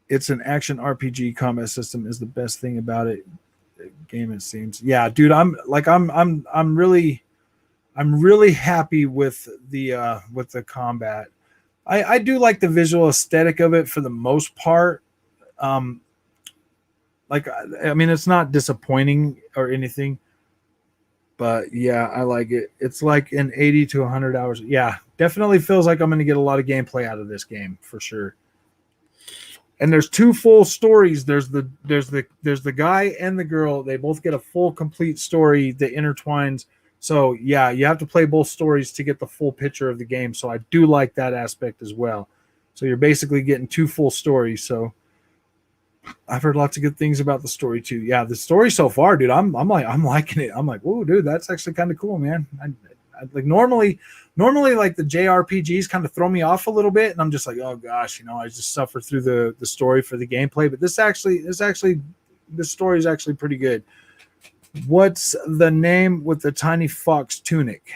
It's an action RPG. Combat system is the best thing about it. Game, it seems. Yeah, dude, I'm really happy with the combat. I do like the visual aesthetic of it for the most part. Like, I mean, it's not disappointing or anything, but yeah, I like it. It's like an 80 to 100 hours. Yeah, definitely feels like I'm going to get a lot of gameplay out of this game for sure. And there's two full stories. There's the guy and the girl. They both get a full complete story that intertwines. So yeah, you have to play both stories to get the full picture of the game. So I do like that aspect as well. So you're basically getting two full stories. So I've heard lots of good things about the story too. Yeah, the story so far, dude, I'm liking it. I'm like, oh, dude, that's actually kind of cool, man. I like normally like the JRPGs kind of throw me off a little bit, and I'm just like, oh gosh, I just suffer through the story for the gameplay. But this story is actually pretty good. What's the name with the tiny fox tunic?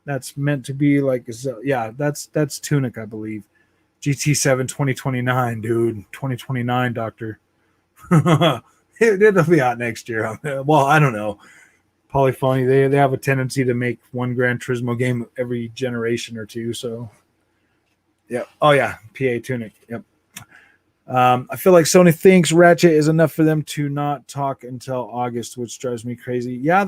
That's meant to be like, yeah, that's Tunic, I believe. GT7 2029, dude. 2029, Doctor. It'll be out next year. Well, I don't know. Polyphony, they have a tendency to make one Gran Turismo game every generation or two. So, yeah. Oh, yeah. PA Tunic. Yep. I feel like Sony thinks Ratchet is enough for them to not talk until August, which drives me crazy. Yeah,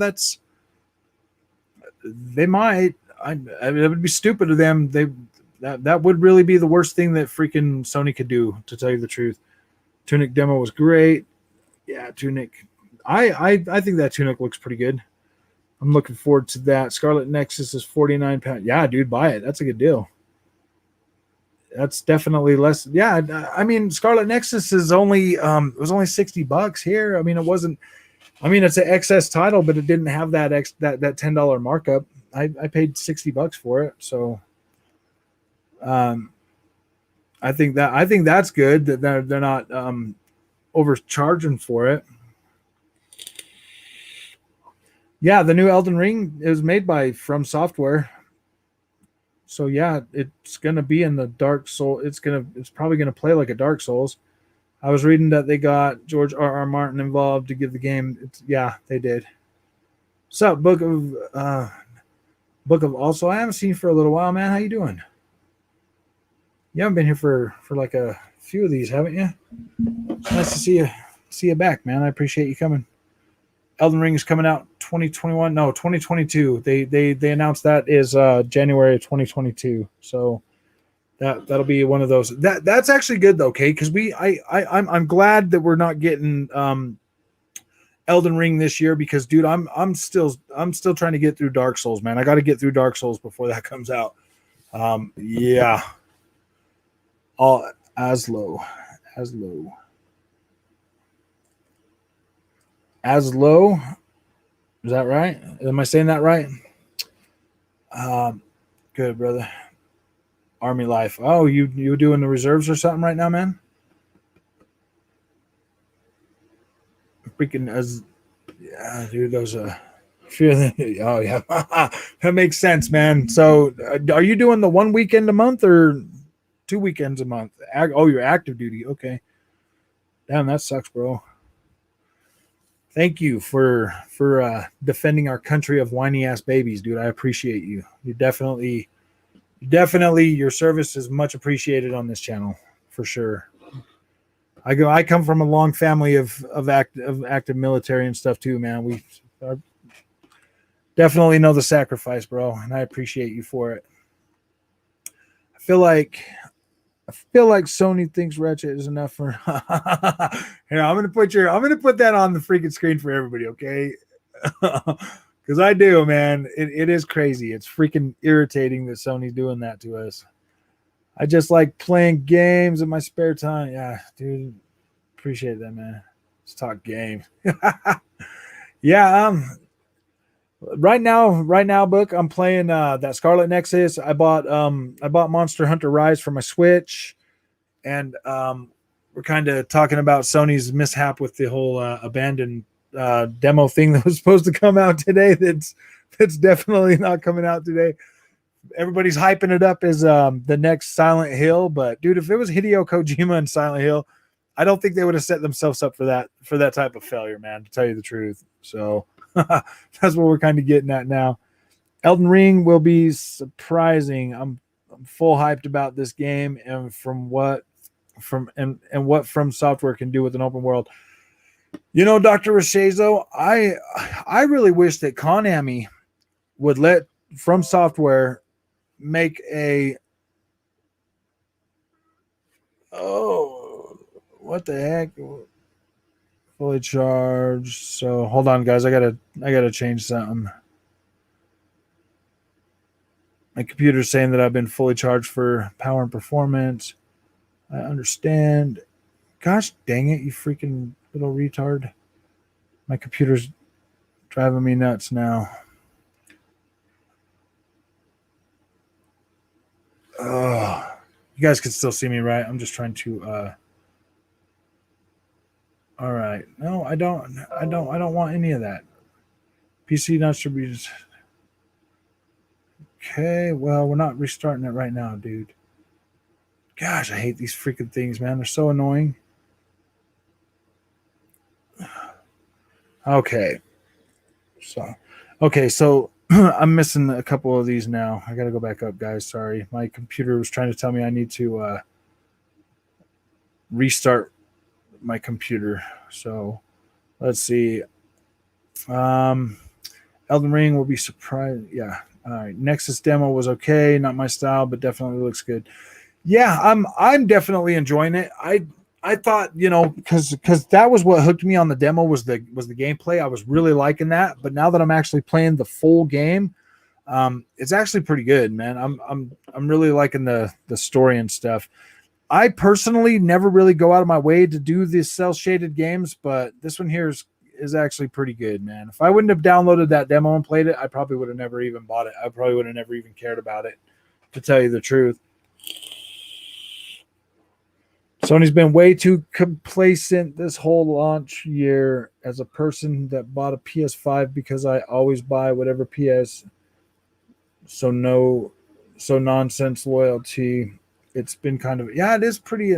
they might. It would be stupid of them. That would really be the worst thing that freaking Sony could do, to tell you the truth. Tunic demo was great. Yeah, Tunic. I think that Tunic looks pretty good. I'm looking forward to that. Scarlet Nexus is £49. Yeah, dude, buy it. That's a good deal. That's definitely less. Yeah, I mean, Scarlet Nexus is only it was only $60 here. I mean, it wasn't. I mean, it's an XS title, but it didn't have that $10 markup. I paid $60 for it, so I think that's good that they're not overcharging for it. Yeah, the new Elden Ring is made by From Software. So yeah, it's gonna be in the Dark Soul. It's probably gonna play like a Dark Souls. I was reading that they got George R.R. Martin involved to give the game. Yeah, they did. So Book of Also, I haven't seen you for a little while, man. How you doing? You haven't been here for like a few of these, haven't you? It's nice to see you back, man. I appreciate you coming. Elden Ring is coming out 2021. No, 2022. They announced that is January of 2022. So that'll be one of those. That's actually good though, okay? Because I'm glad that we're not getting Elden Ring this year, because dude, I'm still trying to get through Dark Souls, man. I got to get through Dark Souls before that comes out. Yeah. All Aslo. Is that right? Am I saying that right? Good, brother. Army life. Oh, you doing the reserves or something right now, man? Freaking yeah, dude. Those few of them. Oh yeah, that makes sense, man. So, are you doing the one weekend a month or 2 weekends a month? Oh, you're active duty. Okay. Damn, that sucks, bro. Thank you for defending our country of whiny ass babies, dude. I appreciate you. You definitely your service is much appreciated on this channel for sure. I come from a long family of active military and stuff too, man. We definitely know the sacrifice, bro, and I appreciate you for it. I feel like Sony thinks Ratchet is enough for. Here, I'm gonna put that on the freaking screen for everybody, okay? Because I do, man. It is crazy. It's freaking irritating that Sony's doing that to us. I just like playing games in my spare time. Yeah, dude. Appreciate that, man. Let's talk games. Yeah, right now, book. I'm playing that Scarlet Nexus. I bought Monster Hunter Rise for my Switch, and we're kind of talking about Sony's mishap with the whole abandoned demo thing that was supposed to come out today. That's definitely not coming out today. Everybody's hyping it up as the next Silent Hill, but dude, if it was Hideo Kojima and Silent Hill, I don't think they would have set themselves up for that type of failure, man, to tell you the truth. So that's what we're kind of getting at now. Elden Ring will be surprising. I'm full hyped about this game and what From Software can do with an open world. You know, Dr. Rishazo, I really wish that Konami would let From Software make a what the heck? Fully charged. So hold on, guys. I gotta change something. My computer's saying that I've been fully charged for power and performance. I understand. Gosh dang it, you freaking little retard. My computer's driving me nuts now. Oh, you guys can still see me, right? I'm just trying to all right. No, I don't want any of that. PC not should be just okay. Well, we're not restarting it right now, dude. Gosh, I hate these freaking things, man. They're so annoying. Okay. So I'm missing a couple of these now. I got to go back up, guys. Sorry. My computer was trying to tell me I need to restart my computer. So let's see. Elden Ring will be surprised. Yeah. All right. Nexus demo was okay. Not my style, but definitely looks good. Yeah, I'm definitely enjoying it. I thought, because that was what hooked me on the demo was the gameplay. I was really liking that, but now that I'm actually playing the full game, it's actually pretty good, man. I'm really liking the story and stuff. I personally never really go out of my way to do these cell shaded games, but this one here is actually pretty good, man. If I wouldn't have downloaded that demo and played it, I probably would have never even bought it. I probably would have never even cared about it, to tell you the truth. Sony's been way too complacent this whole launch year. As a person that bought a PS5 because I always buy whatever PS, so nonsense loyalty. It's been kind of it is pretty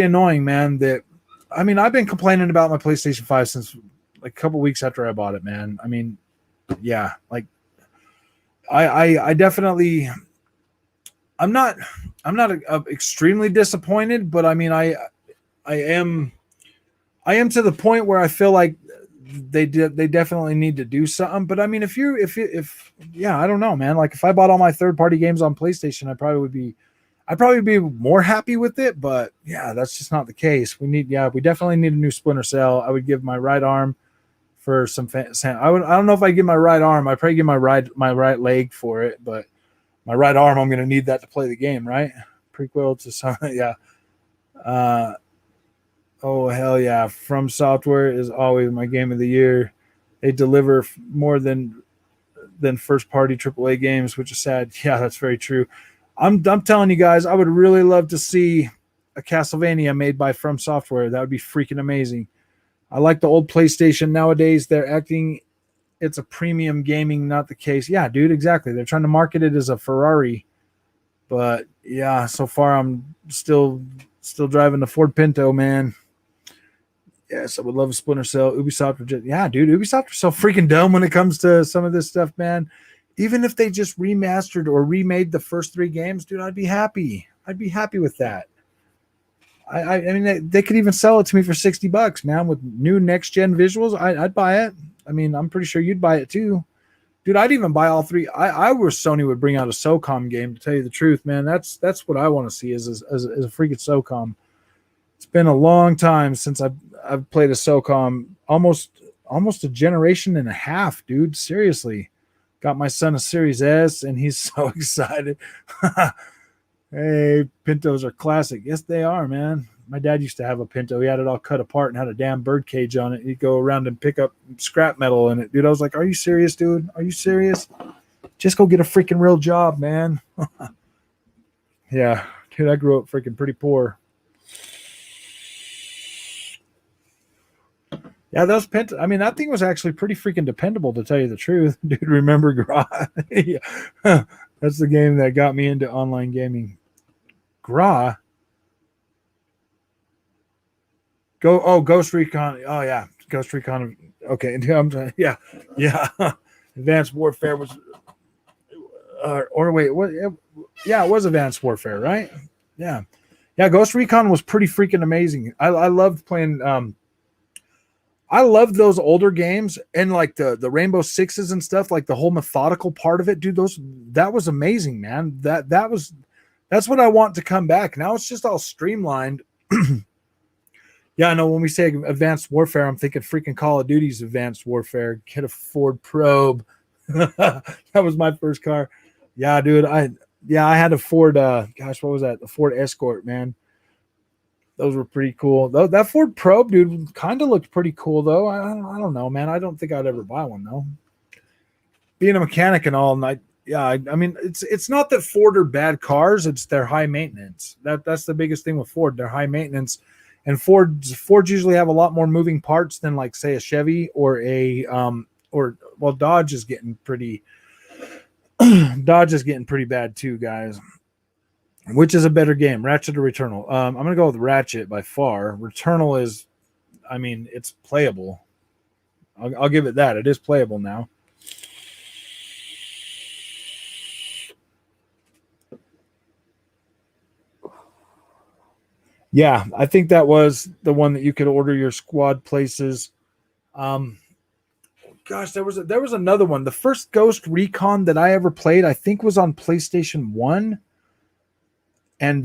annoying, man. That I mean, I've been complaining about my PlayStation 5 since like a couple weeks after I bought it, man. I mean, yeah, like I definitely. I'm not extremely disappointed, but I mean, I am to the point where I feel like they definitely need to do something. But I mean, if I don't know, man. Like if I bought all my third party games on PlayStation, I'd probably be more happy with it. But yeah, that's just not the case. We definitely need a new Splinter Cell. I would give my right arm for some. I don't know if I give my right arm. I probably give my right leg for it, but. My right arm, I'm going to need that to play the game, right? Prequel to some, yeah. Oh, hell yeah. From Software is always my game of the year. They deliver more than first-party AAA games, which is sad. Yeah, that's very true. I'm telling you guys, I would really love to see a Castlevania made by From Software. That would be freaking amazing. I like the old PlayStation nowadays. They're acting... It's a premium gaming, not the case. Yeah, dude, exactly. They're trying to market it as a Ferrari. But yeah, so far I'm still driving the Ford Pinto, man. Yes, I would love a Splinter Cell. Ubisoft, yeah, dude, Ubisoft are so freaking dumb when it comes to some of this stuff, man. Even if they just remastered or remade the first 3 games, dude, I'd be happy. I'd be happy with that. I mean, they could even sell it to me for $60, man, with new next gen visuals. I'd buy it. I mean, I'm pretty sure you'd buy it too. Dude, I'd even buy all 3. I wish Sony would bring out a SOCOM game, to tell you the truth, man. That's what I want to see is a freaking SOCOM. It's been a long time since I've played a SOCOM, almost a generation and a half, dude. Seriously. Got my son a Series S, and he's so excited. Hey, Pintos are classic. Yes, they are, man. My dad used to have a Pinto. He had it all cut apart and had a damn bird cage on it. He'd go around and pick up scrap metal in it. Dude, I was like, are you serious, dude? Are you serious? Just go get a freaking real job, man. Yeah, dude, I grew up freaking pretty poor. Yeah, those Pinto. I mean, that thing was actually pretty freaking dependable, to tell you the truth. Dude, remember Gra? Yeah. That's the game that got me into online gaming. Gra. Ghost Recon. Oh yeah, Ghost Recon. Okay, yeah, yeah. Advanced Warfare was, or wait, what? Yeah, it was Advanced Warfare, right? Yeah, yeah. Ghost Recon was pretty freaking amazing. I loved playing. I loved those older games and like the Rainbow Sixes and stuff, like the whole methodical part of it, dude. That was amazing, man. That's what I want to come back. Now it's just all streamlined. Yeah, I know when we say Advanced Warfare, I'm thinking freaking Call of Duty's Advanced Warfare. Get a Ford Probe. That was my first car. Yeah, dude. I had a Ford. Gosh, what was that? The Ford Escort, man. Those were pretty cool. Though that Ford Probe, dude, kind of looked pretty cool though. I don't know, man. I don't think I'd ever buy one though. Being a mechanic and all, and I mean, it's not that Ford are bad cars; it's their high maintenance. That's the biggest thing with Ford. They're high maintenance, and Fords usually have a lot more moving parts than like say a Chevy or a or well, Dodge is getting pretty. Dodge is getting pretty bad too, guys. Which is a better game, Ratchet or Returnal? I'm gonna go with Ratchet by far. Returnal is, I mean, it's playable. I'll give it that. It is playable now. Yeah, I think that was the one that you could order your squad places. Um, Gosh, there was another one. The first Ghost Recon that I ever played, I think, was on PlayStation 1, and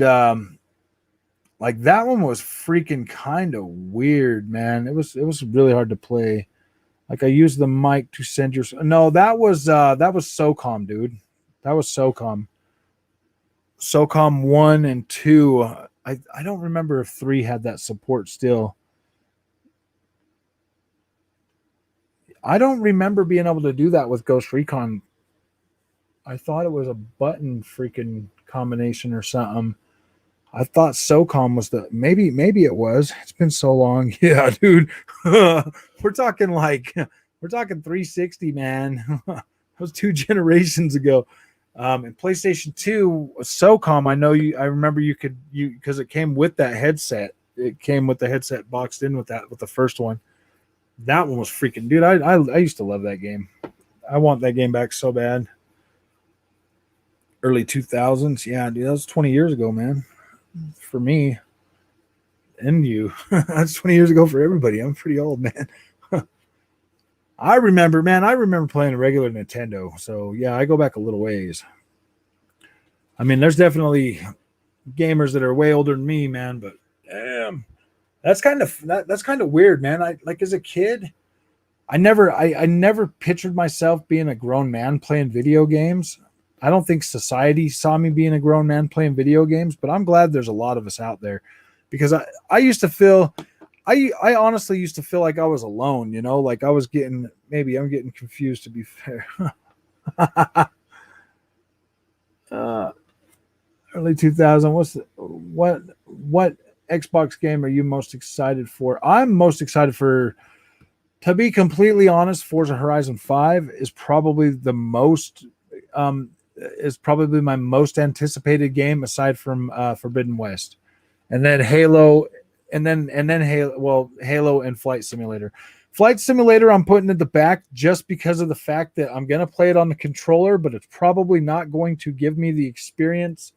like that one was freaking kind of weird, man. It was really hard to play. Like I used the mic to send your. No, that was SOCOM, dude. That was SOCOM. SOCOM 1 and 2. I don't remember if 3 had that support still. I don't remember being able to do that with Ghost Recon. I thought it was a button freaking combination or something. I thought SOCOM was the maybe it was. It's been so long. Yeah, dude. We're talking 360, man. That was 2 generations ago. And PlayStation 2 SOCOM, I remember you could because it came with that headset. It came with the headset boxed in with the first one. That one was freaking dude. I used to love that game. I want that game back so bad. Early 2000s. Yeah, dude, that was 20 years ago, man. For me and you. That's 20 years ago for everybody. I'm pretty old, man. I remember playing a regular Nintendo. So yeah, I go back a little ways. I mean, there's definitely gamers that are way older than me, man, but damn. That's kind of weird, man. I like as a kid, I never pictured myself being a grown man playing video games. I don't think society saw me being a grown man playing video games, but I'm glad there's a lot of us out there because I used to feel I honestly used to feel like I was alone, like I was getting maybe I'm getting confused to be fair. uh, Early 2000. What Xbox game are you most excited for? I'm most excited for, to be completely honest, Forza Horizon 5 is probably my most anticipated game aside from Forbidden West, and then Halo, and then Halo and Flight Simulator. Flight Simulator, I'm putting at the back just because of the fact that I'm gonna play it on the controller, but it's probably not going to give me the experience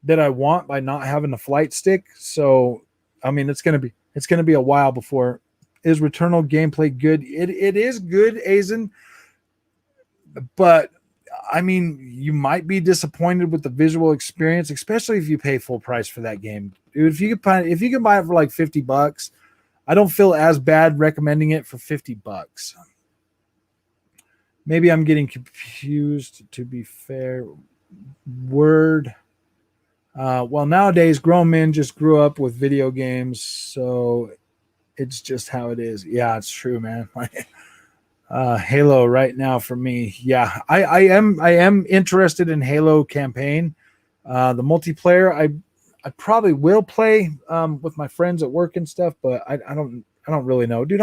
that I want by not having a flight stick. So, I mean, it's gonna be a while before. Is Returnal gameplay good? It is good, Azen, but I mean, you might be disappointed with the visual experience, especially if you pay full price for that game, dude. If you can buy it for like $50, I don't feel as bad recommending it for $50. Maybe I'm getting confused. To be fair, Word. Well, nowadays, grown men just grew up with video games, so it's just how it is. Yeah, it's true, man. Halo right now for me. Yeah, I am interested in Halo campaign. The multiplayer, I probably will play with my friends at work and stuff, but I don't really know, dude.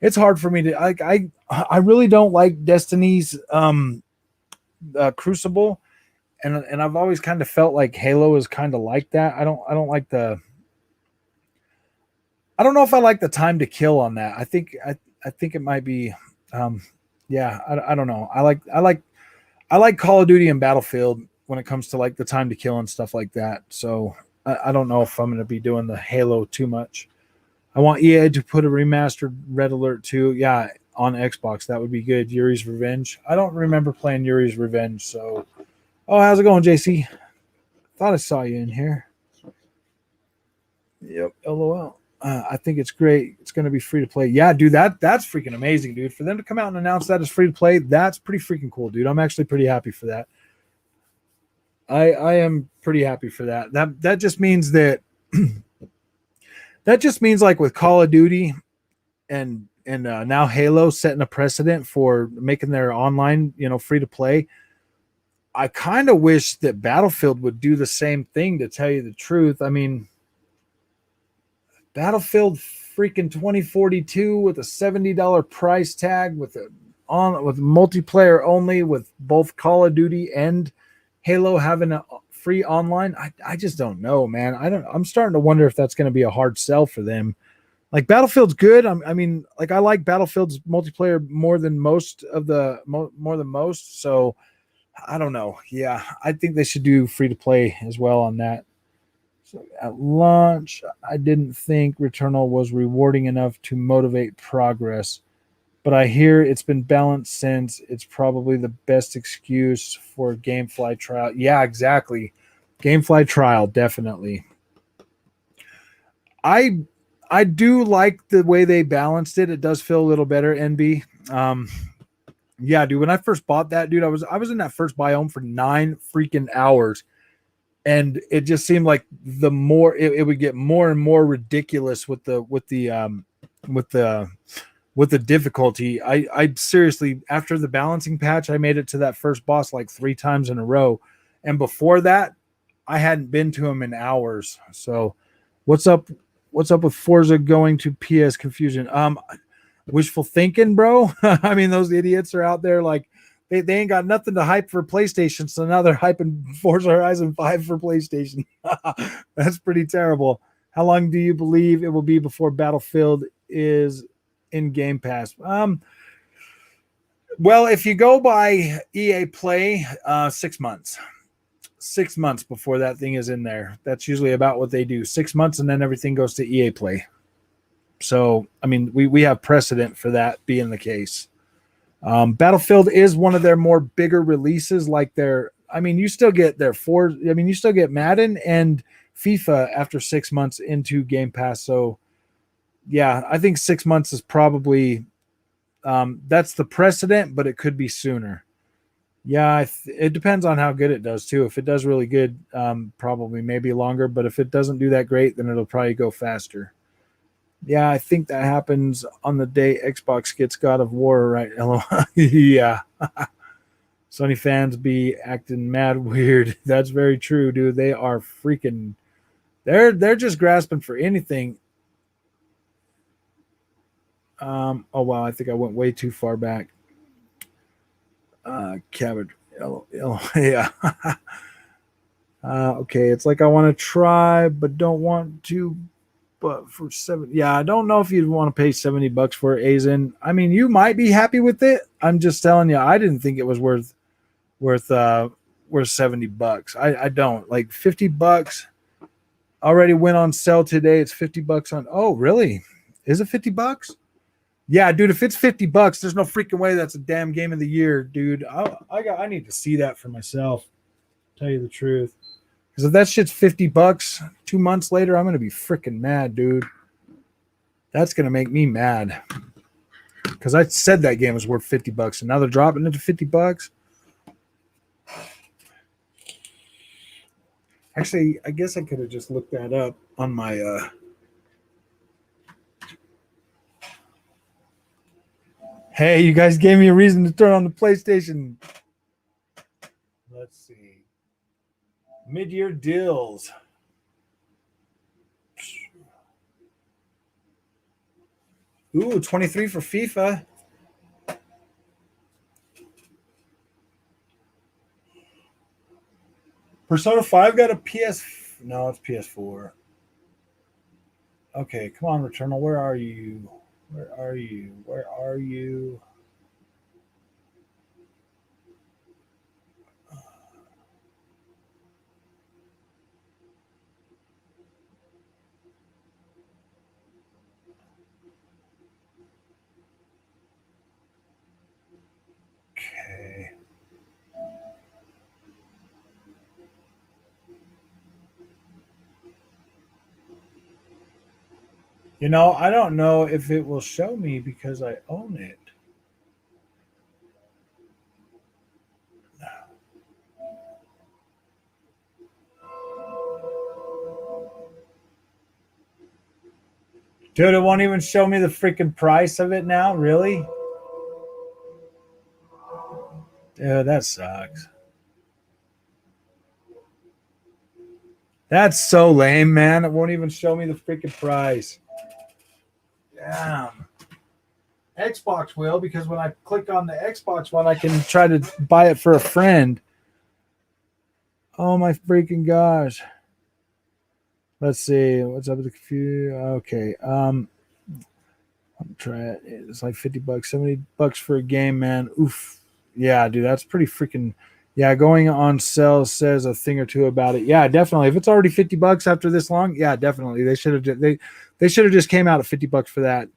It's hard for me to I really don't like Destiny's Crucible, and I've always kind of felt like Halo is kind of like that. I don't like the I don't know if I like the time to kill on that. I think it might be um yeah, I don't know. I like Call of Duty and Battlefield when it comes to like the time to kill and stuff like that. So I don't know if I'm going to be doing the Halo too much. I want EA to put a remastered Red Alert 2, yeah, on Xbox. That would be good. Yuri's Revenge. I don't remember playing Yuri's Revenge. So, oh, how's it going, JC? Thought I saw you in here. Yep, LOL. I think it's great. It's going to be free to play. Yeah, dude, that's freaking amazing, dude. For them to come out and announce that it's free to play, that's pretty freaking cool, dude. I'm actually pretty happy for that. I am pretty happy for that. That just means that that just means like with Call of Duty and now Halo setting a precedent for making their online, free to play. I kind of wish that Battlefield would do the same thing. To tell you the truth, I mean, Battlefield freaking 2042 with a $70 price tag with multiplayer only, with both Call of Duty and Halo having a free online. I just don't know, man. I'm starting to wonder if that's going to be a hard sell for them. Like Battlefield's good. I mean, like I like Battlefield's multiplayer more than most. So I don't know. Yeah, I think they should do free to play as well on that. So at launch, I didn't think Returnal was rewarding enough to motivate progress, but I hear it's been balanced since. It's probably the best excuse for GameFly trial. Yeah, exactly. GameFly trial, definitely. I do like the way they balanced it. It does feel a little better, NB. Yeah, dude. When I first bought that, dude, I was in that first biome for 9 freaking hours, and it just seemed like the more it would get more and more ridiculous with the difficulty. I seriously, after the balancing patch, I made it to that first boss like 3 times in a row, and before that, I hadn't been to him in hours. So, what's up? What's up with Forza going to PS Confusion? Wishful thinking, bro. I mean, those idiots are out there like they ain't got nothing to hype for PlayStation, so now they're hyping Forza Horizon 5 for PlayStation. That's pretty terrible. How long do you believe it will be before Battlefield is in Game Pass? Well, if you go by EA Play, 6 months. 6 months before that thing is in there. That's usually about what they do. 6 months, and then everything goes to EA Play. So, I mean, we have precedent for that being the case. Battlefield is one of their more bigger releases. You still get you still get Madden and FIFA after 6 months into Game Pass. So, yeah, I think 6 months is probably that's the precedent, but it could be sooner. Yeah, it depends on how good it does too. If it does really good, probably maybe longer. But if it doesn't do that great, then it'll probably go faster. Yeah, I think that happens on the day Xbox gets God of War, right? Yeah. Sony fans be acting mad weird. That's very true, dude. They are freaking. They're just grasping for anything. Oh wow, I think I went way too far back. Cabbage. Yeah. Okay, it's like I want to try, but don't want to. But for yeah, I don't know if you'd want to pay $70 for it, Azen. I mean, you might be happy with it. I'm just telling you, I didn't think it was worth $70. I don't like $50. Already went on sale today. It's $50 on. Oh, really? Is it $50? Yeah, dude. If it's $50, there's no freaking way that's a damn game of the year, dude. I need to see that for myself. Tell you the truth. Because if that shit's $50 2 months later, I'm gonna be freaking mad, dude. That's gonna make me mad. Because I said that game was worth $50, and now they're dropping it to $50. Actually, I guess I could have just looked that up on my Hey, you guys gave me a reason to turn on the PlayStation. Let's see. Mid-year deals. Ooh, 23 for FIFA. Persona 5 got a PS. No, it's PS4. Okay, come on, Returnal. Where are you? Where are you? Where are you? Okay. You know, I don't know if it will show me because I own it. Dude, it won't even show me the freaking price of it now? Really? Dude, that sucks. That's so lame, man. It won't even show me the freaking price. Damn. Xbox will, because when I click on the Xbox one, I can try to buy it for a friend. Oh my freaking gosh. Let's see. What's up with the computer? Okay. I'll try it. It's like $50, $70 for a game, man. Oof. Yeah, dude, that's pretty freaking. Yeah, going on sale says a thing or two about it. Yeah, definitely. If it's already $50 after this long, yeah, definitely. They should have they should have just came out at $50 for that.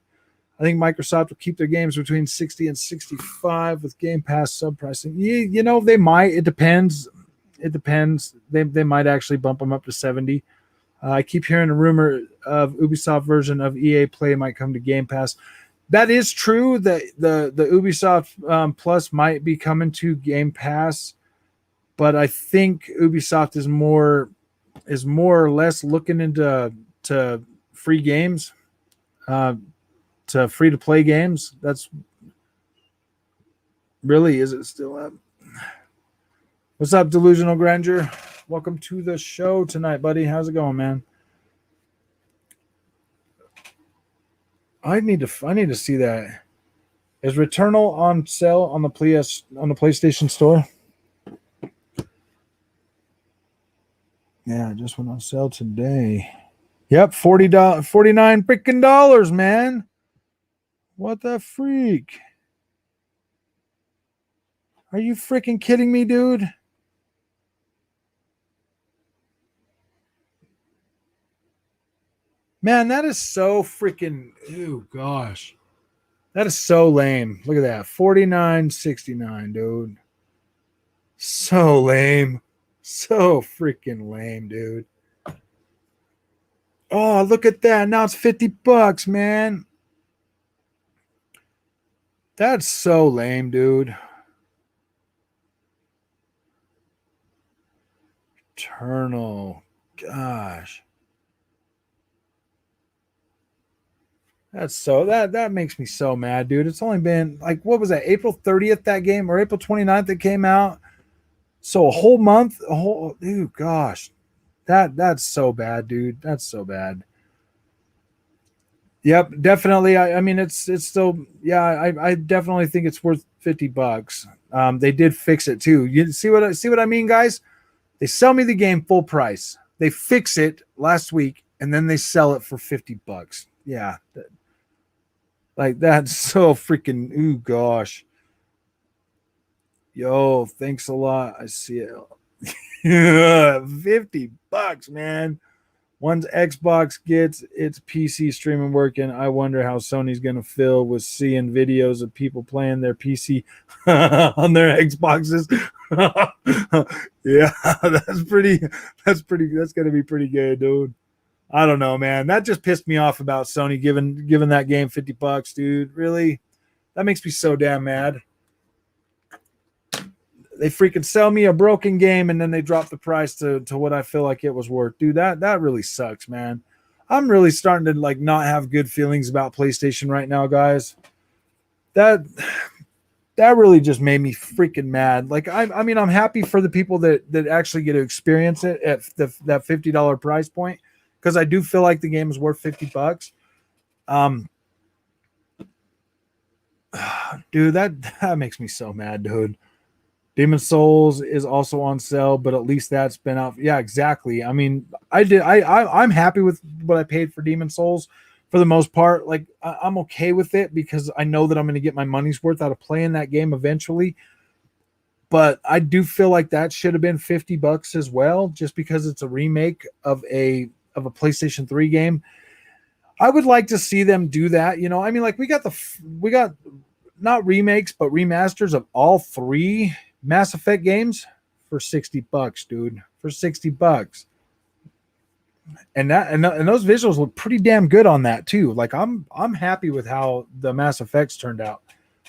I think Microsoft will keep their games between 60 and 65 with Game Pass sub pricing. You know, they might. It depends. It depends. They might actually bump them up to 70. I keep hearing a rumor of Ubisoft version of EA Play might come to Game Pass. That is true. That the Ubisoft Plus might be coming to Game Pass, but I think Ubisoft is more or less looking into free games, to free to play games. That's really, is it still up? What's up, Delusional Grandeur? Welcome to the show tonight, buddy. How's it going, man? I need to see that. Is Returnal on sale on the PlayStation Store? Yeah, it just went on sale today. Yep, $49 freaking dollars, man. What the freak? Are you freaking kidding me, dude? Man, that is so freaking. Oh gosh, that is so lame. Look at that, $49.69, dude. So lame, so freaking lame, dude. Oh, look at that! Now it's $50, man. That's so lame, dude. Eternal, gosh. That's so that makes me so mad, dude. It's only been like, what was that, April 30th that game, or April 29th that came out? So a whole month, a whole, dude, gosh. That's so bad, dude. That's so bad. Yep, definitely. I mean, it's still, yeah. I definitely think it's worth $50. They did fix it too. You see what I mean, guys? They sell me the game full price. They fix it last week, and then they sell it for $50. Yeah, like that's so freaking. Ooh, gosh. Yo, thanks a lot. I see it. $50, man. Once Xbox gets its PC streaming working, I wonder how Sony's going to feel with seeing videos of people playing their PC on their Xboxes. Yeah, that's going to be pretty good, dude. I don't know, man. That just pissed me off about Sony giving that game $50, dude. Really? That makes me so damn mad. they freaking sell me a broken game and then they drop the price to what I feel like it was worth. Dude, that really sucks, man. I'm really starting to like not have good feelings about PlayStation right now, guys. That really just made me freaking mad. Like I mean, I'm happy for the people that actually get to experience it at that $50 price point, because I do feel like the game is worth $50. Dude, that makes me so mad, dude. Demon Souls is also on sale, but at least that's been out. Yeah, exactly. I mean, I'm happy with what I paid for Demon Souls for the most part. Like, I'm okay with it because I know that I'm going to get my money's worth out of playing that game eventually. But I do feel like that should have been $50 as well, just because it's a remake of a PlayStation 3 game. I would like to see them do that. You know, I mean, like we got not remakes, but remasters of all 3 Mass Effect games for $60, dude. For $60. And those visuals look pretty damn good on that too. Like I'm happy with how the Mass Effects turned out.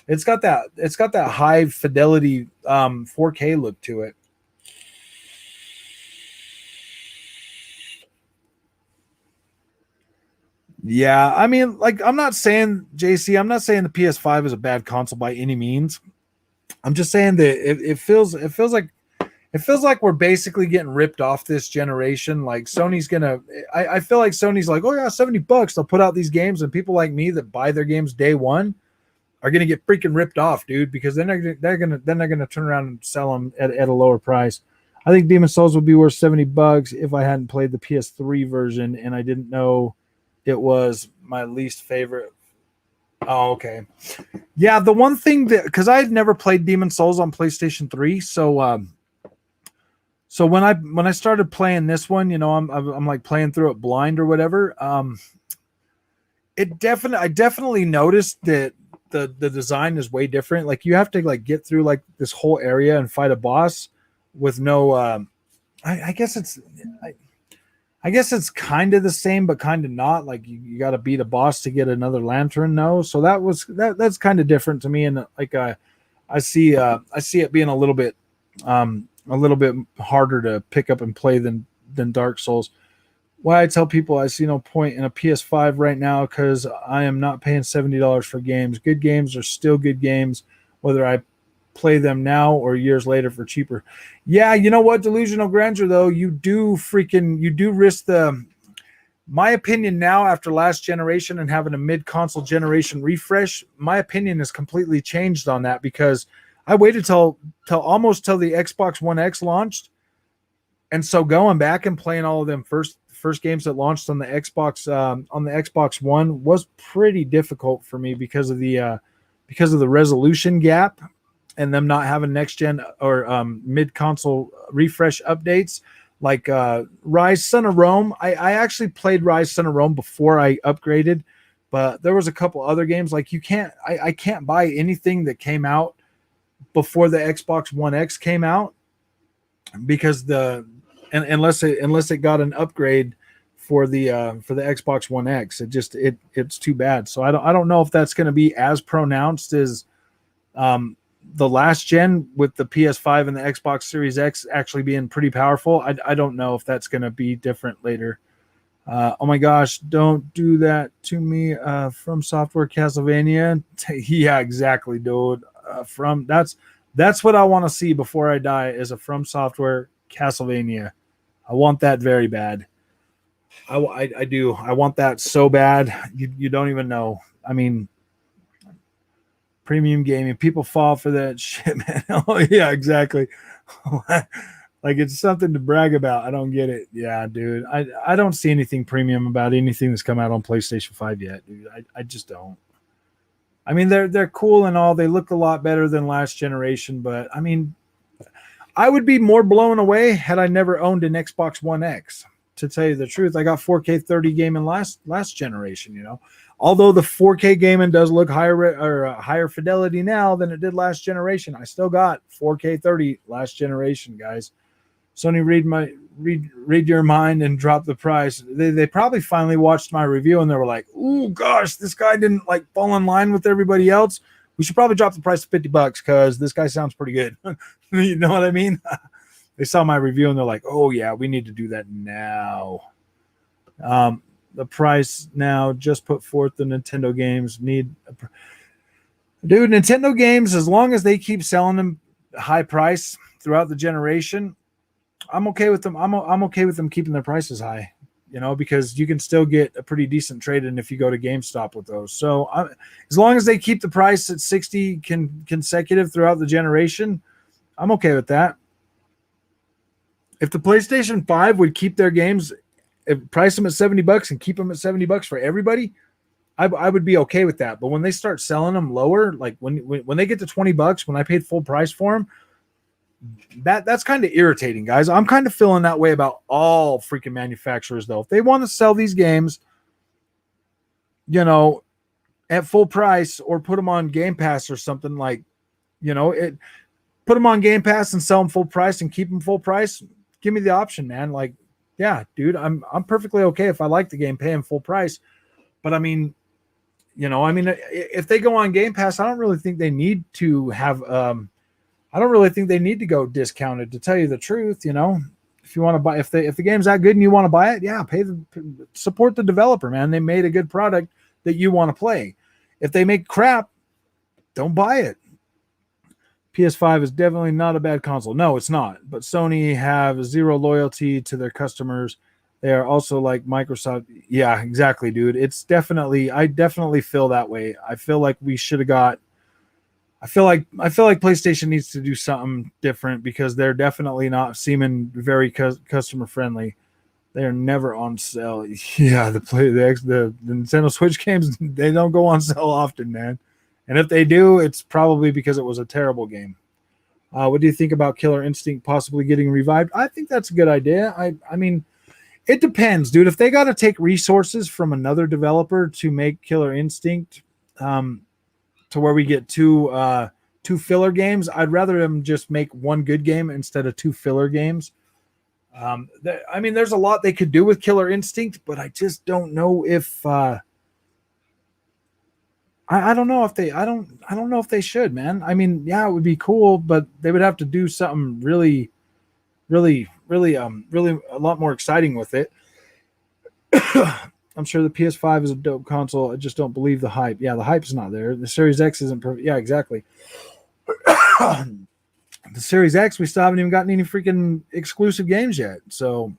It's got that high fidelity 4K look to it. Yeah, I mean, like I'm not saying JC, I'm not saying the PS5 is a bad console by any means. I'm just saying that it feels like we're basically getting ripped off this generation. Like Sony's gonna, I feel like Sony's like, oh yeah, $70. They'll put out these games, and people like me that buy their games day one are gonna get freaking ripped off, dude. Because then they're gonna turn around and sell them at a lower price. I think Demon Souls would be worth $70 if I hadn't played the PS3 version and I didn't know it was my least favorite. Oh, okay. Yeah, the one thing that, because I had never played Demon Souls on PlayStation 3, so so when I started playing this one, you know, I'm like playing through it blind or whatever. I definitely noticed that the design is way different. Like you have to like get through like this whole area and fight a boss with no. I guess it's. I guess it's kind of the same, but kind of not. Like you got to beat a boss to get another lantern. No, so that's kind of different to me, and like I see it being a little bit harder to pick up and play than Dark Souls. Why I tell people I see no point in a PS5 right now, because I am not paying $70 for games. Good games are still good games, whether I play them now or years later for cheaper. Yeah, you know what, Delusional Grandeur, though, you do risk my opinion now after last generation and having a mid-console generation refresh, my opinion has completely changed on that, because I waited till almost till the Xbox One X launched. And so going back and playing all of them first games that launched on the Xbox One was pretty difficult for me because of the resolution gap and them not having next gen or mid console refresh updates. Like Rise Son of Rome. I actually played Rise Son of Rome before I upgraded, but there was a couple other games like I can't buy anything that came out before the Xbox One X came out, because unless it got an upgrade for the Xbox One X, it's too bad. So I don't know if that's going to be as pronounced as the last gen, with the PS5 and the Xbox Series X actually being pretty powerful. I don't know if that's going to be different later. Oh my gosh, don't do that to me. From Software Castlevania. Yeah, exactly, dude. That's what I want to see before I die, is a From Software Castlevania. I want that very bad. I do. I want that so bad. You don't even know. I mean, premium gaming, people fall for that shit, man. Oh yeah, exactly. Like it's something to brag about. I don't get it. Yeah, dude. I don't see anything premium about anything that's come out on PlayStation 5 yet, dude. I just don't. I mean, they're cool and all. They look a lot better than last generation, but I mean, I would be more blown away had I never owned an Xbox One X. To tell you the truth, I got 4K 30 gaming last generation, you know. Although the 4K gaming does look higher fidelity now than it did last generation, I still got 4K 30 last generation, guys. Sony, read your mind and drop the price. They probably finally watched my review and they were like, "Ooh, gosh, this guy didn't like fall in line with everybody else." we should probably drop the price to $50 because this guy sounds pretty good. You know what I mean? They saw my review and they're like, oh yeah, we need to do that now. The price now, just put forth the Nintendo games dude, Nintendo games, as long as they keep selling them high price throughout the generation, I'm okay with them. I'm okay with them keeping their prices high, because you can still get a pretty decent trade in if you go to GameStop with those. So as long as they keep the price at 60 consecutive throughout the generation, I'm okay with that. If the PlayStation 5 would keep their games, price them at $70 and keep them at $70 for everybody, I would be okay with that. But when they start selling them lower, like when they get to $20, when I paid full price for them, that's kind of irritating, guys. I'm kind of feeling that way about all freaking manufacturers, though. If they want to sell these games, at full price or put them on Game Pass or something, like, put them on Game Pass and sell them full price and keep them full price. Give me the option, man. Like, yeah, dude, I'm perfectly okay if I like the game, paying full price. But I mean, if they go on Game Pass, I don't really think they need to have. I don't really think they need to go discounted. To tell you the truth, if you want to buy, if the game's that good and you want to buy it, yeah, support the developer, man. They made a good product that you want to play. If they make crap, don't buy it. PS5 is definitely not a bad console. No, it's not. But Sony have zero loyalty to their customers. They are also like Microsoft. Yeah, exactly, dude. I definitely feel that way. I feel like we should have got. I feel like PlayStation needs to do something different because they're definitely not seeming very customer friendly. They are never on sale. Yeah, the Nintendo Switch games, they don't go on sale often, man. And if they do, it's probably because it was a terrible game. What do you think about Killer Instinct possibly getting revived? I think that's a good idea. I mean, it depends, dude. If they got to take resources from another developer to make Killer Instinct, to where we get two filler games, I'd rather them just make one good game instead of two filler games. There's a lot they could do with Killer Instinct, but I just don't know if. I don't know if they I don't know if they should, man. I mean, yeah, it would be cool, but they would have to do something really a lot more exciting with it. I'm sure the PS5 is a dope console. I just don't believe the hype. Yeah, the hype is not there. The Series X isn't perfect. Yeah, exactly. The Series X, we still haven't even gotten any freaking exclusive games yet. So,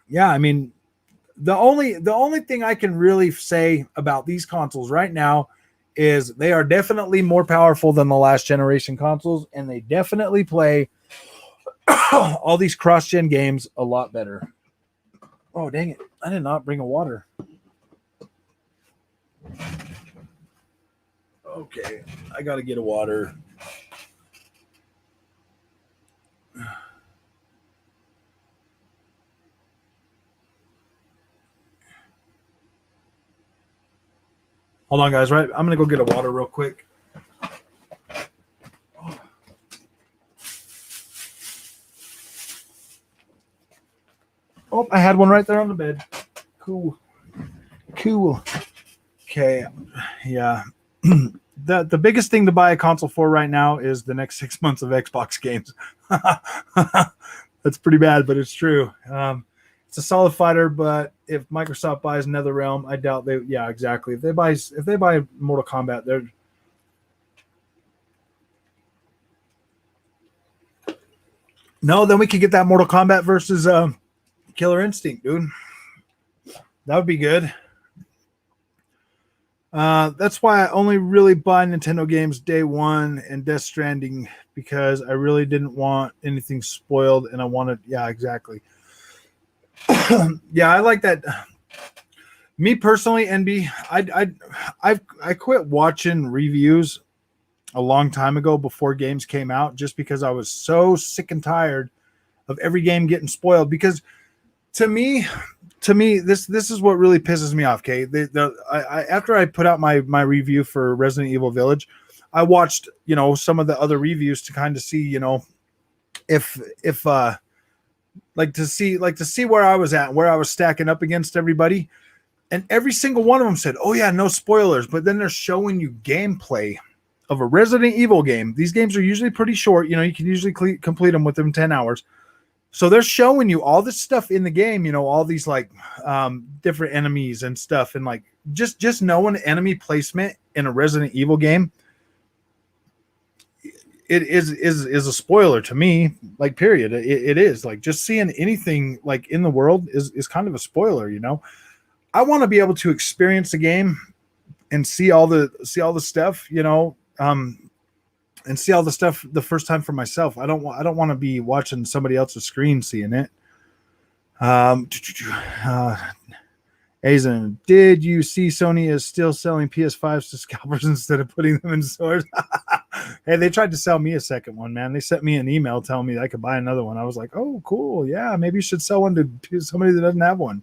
yeah, I mean, the only thing I can really say about these consoles right now is they are definitely more powerful than the last generation consoles, and they definitely play all these cross-gen games a lot better. Oh, dang it. I did not bring a water. Okay, I got to get a water. Hold on, guys. Right, I'm gonna go get a water real quick. Oh, I had one right there on the bed. Cool. Okay, yeah. The biggest thing to buy a console for right now is the next 6 months of Xbox games. That's pretty bad, but it's true. It's a solid fighter, but if Microsoft buys NetherRealm, I doubt they. Yeah, exactly. If they buy Mortal Kombat, they're. No, then we could get that Mortal Kombat versus Killer Instinct, dude. That would be good. That's why I only really buy Nintendo games day one and Death Stranding, because I really didn't want anything spoiled, and I wanted. Yeah, exactly. Yeah, I like that. Me personally, NB, I quit watching reviews a long time ago before games came out, just because I was so sick and tired of every game getting spoiled. Because to me, this is what really pisses me off. Okay, after I put out my review for Resident Evil Village, I watched some of the other reviews to kind of see if like to see where I was at, where I was stacking up against everybody. And every single one of them said, oh yeah, no spoilers. But then they're showing you gameplay of a Resident Evil game. These games are usually pretty short. You can usually complete them within 10 hours. So they're showing you all this stuff in the game, all these like different enemies and stuff. And like just knowing enemy placement in a Resident Evil game, it is a spoiler to me, like period. It is like just seeing anything like in the world is kind of a spoiler. I want to be able to experience the game and see all the stuff, and see all the stuff the first time for myself. I don't want to be watching somebody else's screen seeing it. Azen, did you see Sony is still selling PS5s to scalpers instead of putting them in stores? Hey, they tried to sell me a second one, man. They sent me an email telling me I could buy another one. I was like, oh, cool. Yeah, maybe you should sell one to somebody that doesn't have one.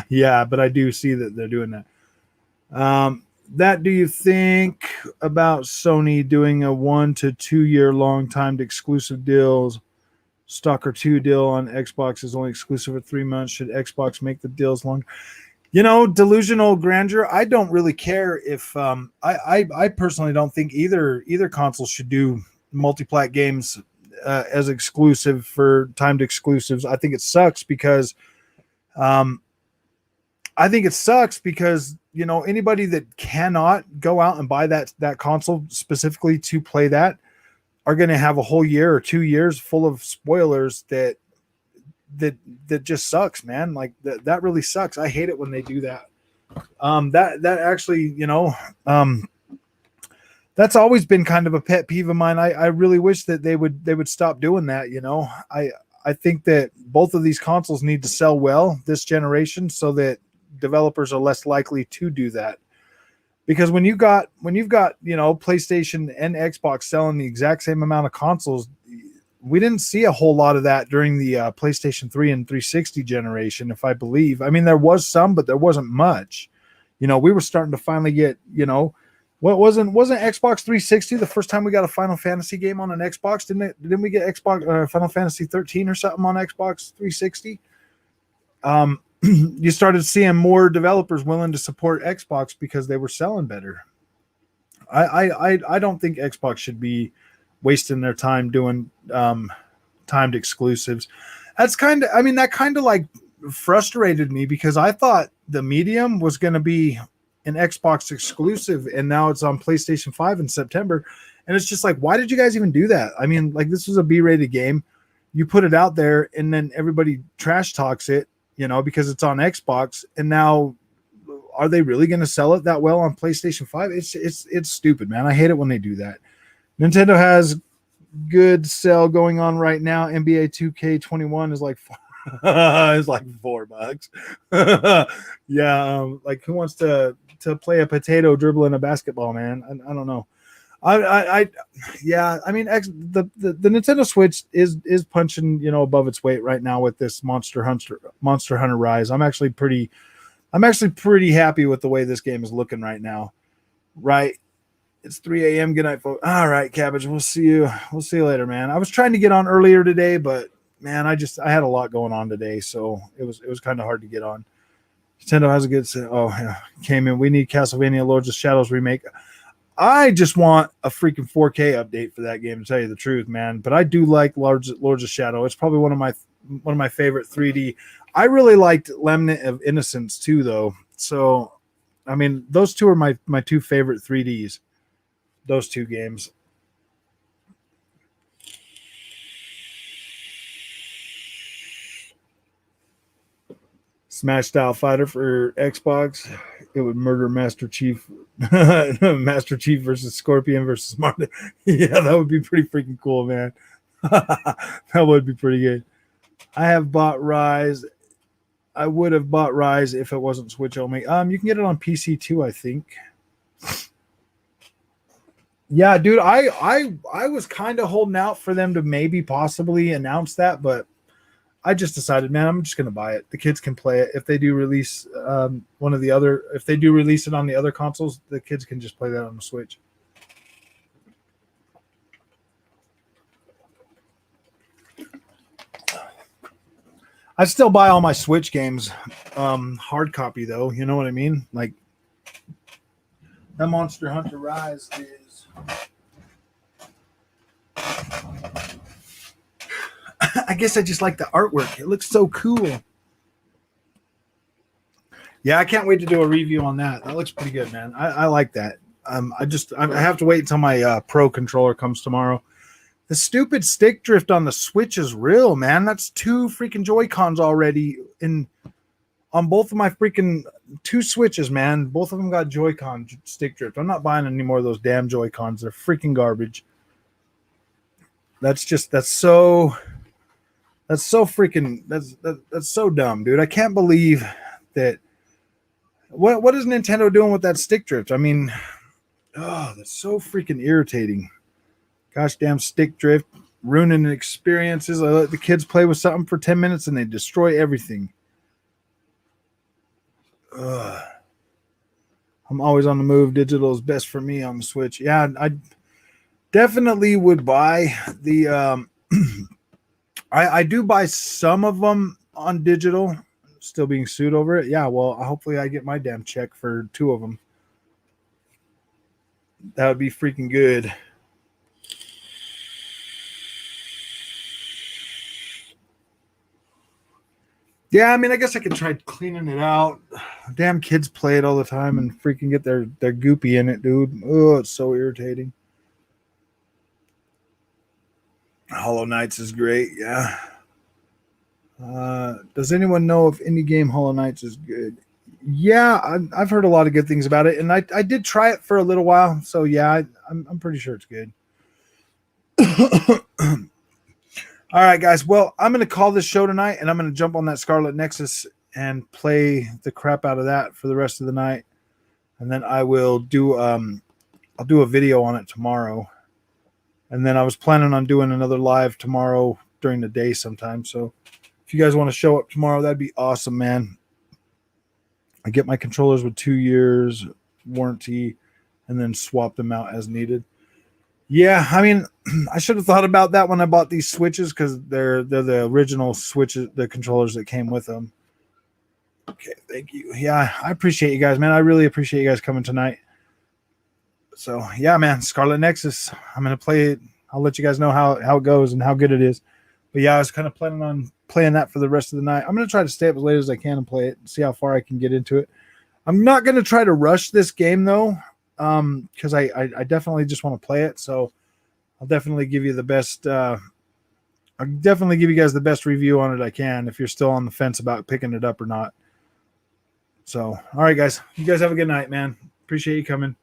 Yeah, but I do see that they're doing that. Do you think about Sony doing a 1 to 2 year long timed exclusive deals? Stalker 2 deal on Xbox is only exclusive for 3 months. Should Xbox make the deals longer? Delusional grandeur. I don't really care if I personally don't think either console should do multi-plat games as exclusive for timed exclusives. I think it sucks because anybody that cannot go out and buy that console specifically to play that are going to have a whole year or 2 years full of spoilers that just sucks, man. Like that really sucks. I hate it when they do that. That actually, that's always been kind of a pet peeve of mine. I really wish that they would stop doing that. I think that both of these consoles need to sell well this generation so that developers are less likely to do that. Because when you've got PlayStation and Xbox selling the exact same amount of consoles, we didn't see a whole lot of that during the PlayStation 3 and 360 generation, if I believe. I mean, there was some, but there wasn't much. We were starting to finally get, what wasn't Xbox 360 the first time we got a Final Fantasy game on an Xbox? Didn't we get Xbox Final Fantasy 13 or something on Xbox 360? You started seeing more developers willing to support Xbox because they were selling better. I don't think Xbox should be wasting their time doing timed exclusives. That kind of like frustrated me because I thought the Medium was going to be an Xbox exclusive and now it's on PlayStation 5 in September. And it's just like, why did you guys even do that? I mean, like this was a B-rated game. You put it out there and then everybody trash talks it, because it's on Xbox, and now are they really going to sell it that well on PlayStation 5? It's stupid, man. I hate it when they do that. Nintendo has good sale going on right now. NBA 2K21 is like is like $4. Yeah, like who wants to play a potato dribbling a basketball, man? I don't know. I mean, the Nintendo Switch is punching above its weight right now with this Monster Hunter Rise. I'm actually pretty happy with the way this game is looking right now. Right, it's 3 a.m. Good night, folks. All right, Cabbage. We'll see you later, man. I was trying to get on earlier today, but man, I had a lot going on today, so it was kind of hard to get on. Nintendo has a good set. Oh yeah, came in. We need Castlevania Lords of Shadows remake. I just want a freaking 4K update for that game, to tell you the truth, man. But I do like Lords of Shadow. It's probably one of my favorite 3D. I really liked Remnant of Innocence too, though. So, I mean, those two are my two favorite 3Ds. Those two games. Smash Style Fighter for Xbox. It would murder Master Chief. Master Chief versus Scorpion versus Martin. Yeah, that would be pretty freaking cool, man. That would be pretty good. I have bought Rise. I would have bought Rise if it wasn't Switch only. You can get it on PC too, I think. Yeah, dude, I was kind of holding out for them to maybe possibly announce that, but I just decided, man, I'm just going to buy it. The kids can play it. If they do release if they do release it on the other consoles, the kids can just play that on the Switch. I still buy all my Switch games hard copy, though. You know what I mean? Like That Monster Hunter Rise is. I guess I just like the artwork. It looks so cool. Yeah, I can't wait to do a review on that. That looks pretty good, man. I like that. I have to wait until my Pro controller comes tomorrow. The stupid stick drift on the Switch is real, man. That's 2 freaking Joy-Cons already on both of my freaking 2 Switches, man. Both of them got Joy-Con stick drift. I'm not buying any more of those damn Joy-Cons. They're freaking garbage. That's so freaking that's so dumb, dude. I can't believe that. What is Nintendo doing with that stick drift? I mean, oh, that's so freaking irritating. Gosh damn stick drift, ruining experiences. I let the kids play with something for 10 minutes and they destroy everything. Ugh. I'm always on the move. Digital is best for me on the Switch. Yeah, I definitely would buy the. I do buy some of them on digital. Still being sued over it. Yeah, well, hopefully I get my damn check for 2 of them. That would be freaking good. Yeah, I mean, I guess I could try cleaning it out. Damn kids play it all the time and freaking get their goopy in it, dude. Oh, it's so irritating. Hollow Knights is great, yeah. Does anyone know if any game Hollow Knights is good? Yeah, I've heard a lot of good things about it, and I did try it for a little while, so yeah, I'm pretty sure it's good. All right, guys. Well, I'm going to call this show tonight, and I'm going to jump on that Scarlet Nexus and play the crap out of that for the rest of the night, and then I will do I'll do a video on it tomorrow, and then I was planning on doing another live tomorrow during the day sometime. So if you guys want to show up tomorrow, that'd be awesome, man. I get my controllers with 2 years warranty, and then swap them out as needed. Yeah, I mean, I should have thought about that when I bought these Switches because they're the original Switches, the controllers that came with them. Okay, thank you. Yeah, I appreciate you guys, man. I really appreciate you guys coming tonight. So, yeah, man, Scarlet Nexus. I'm going to play it. I'll let you guys know how it goes and how good it is. But, yeah, I was kind of planning on playing that for the rest of the night. I'm going to try to stay up as late as I can and play it and see how far I can get into it. I'm not going to try to rush this game, though. Because I definitely just want to play it, so I'll definitely give you the best. I'll definitely give you guys the best review on it I can if you're still on the fence about picking it up or not. So, all right, guys, you guys have a good night, man. Appreciate you coming.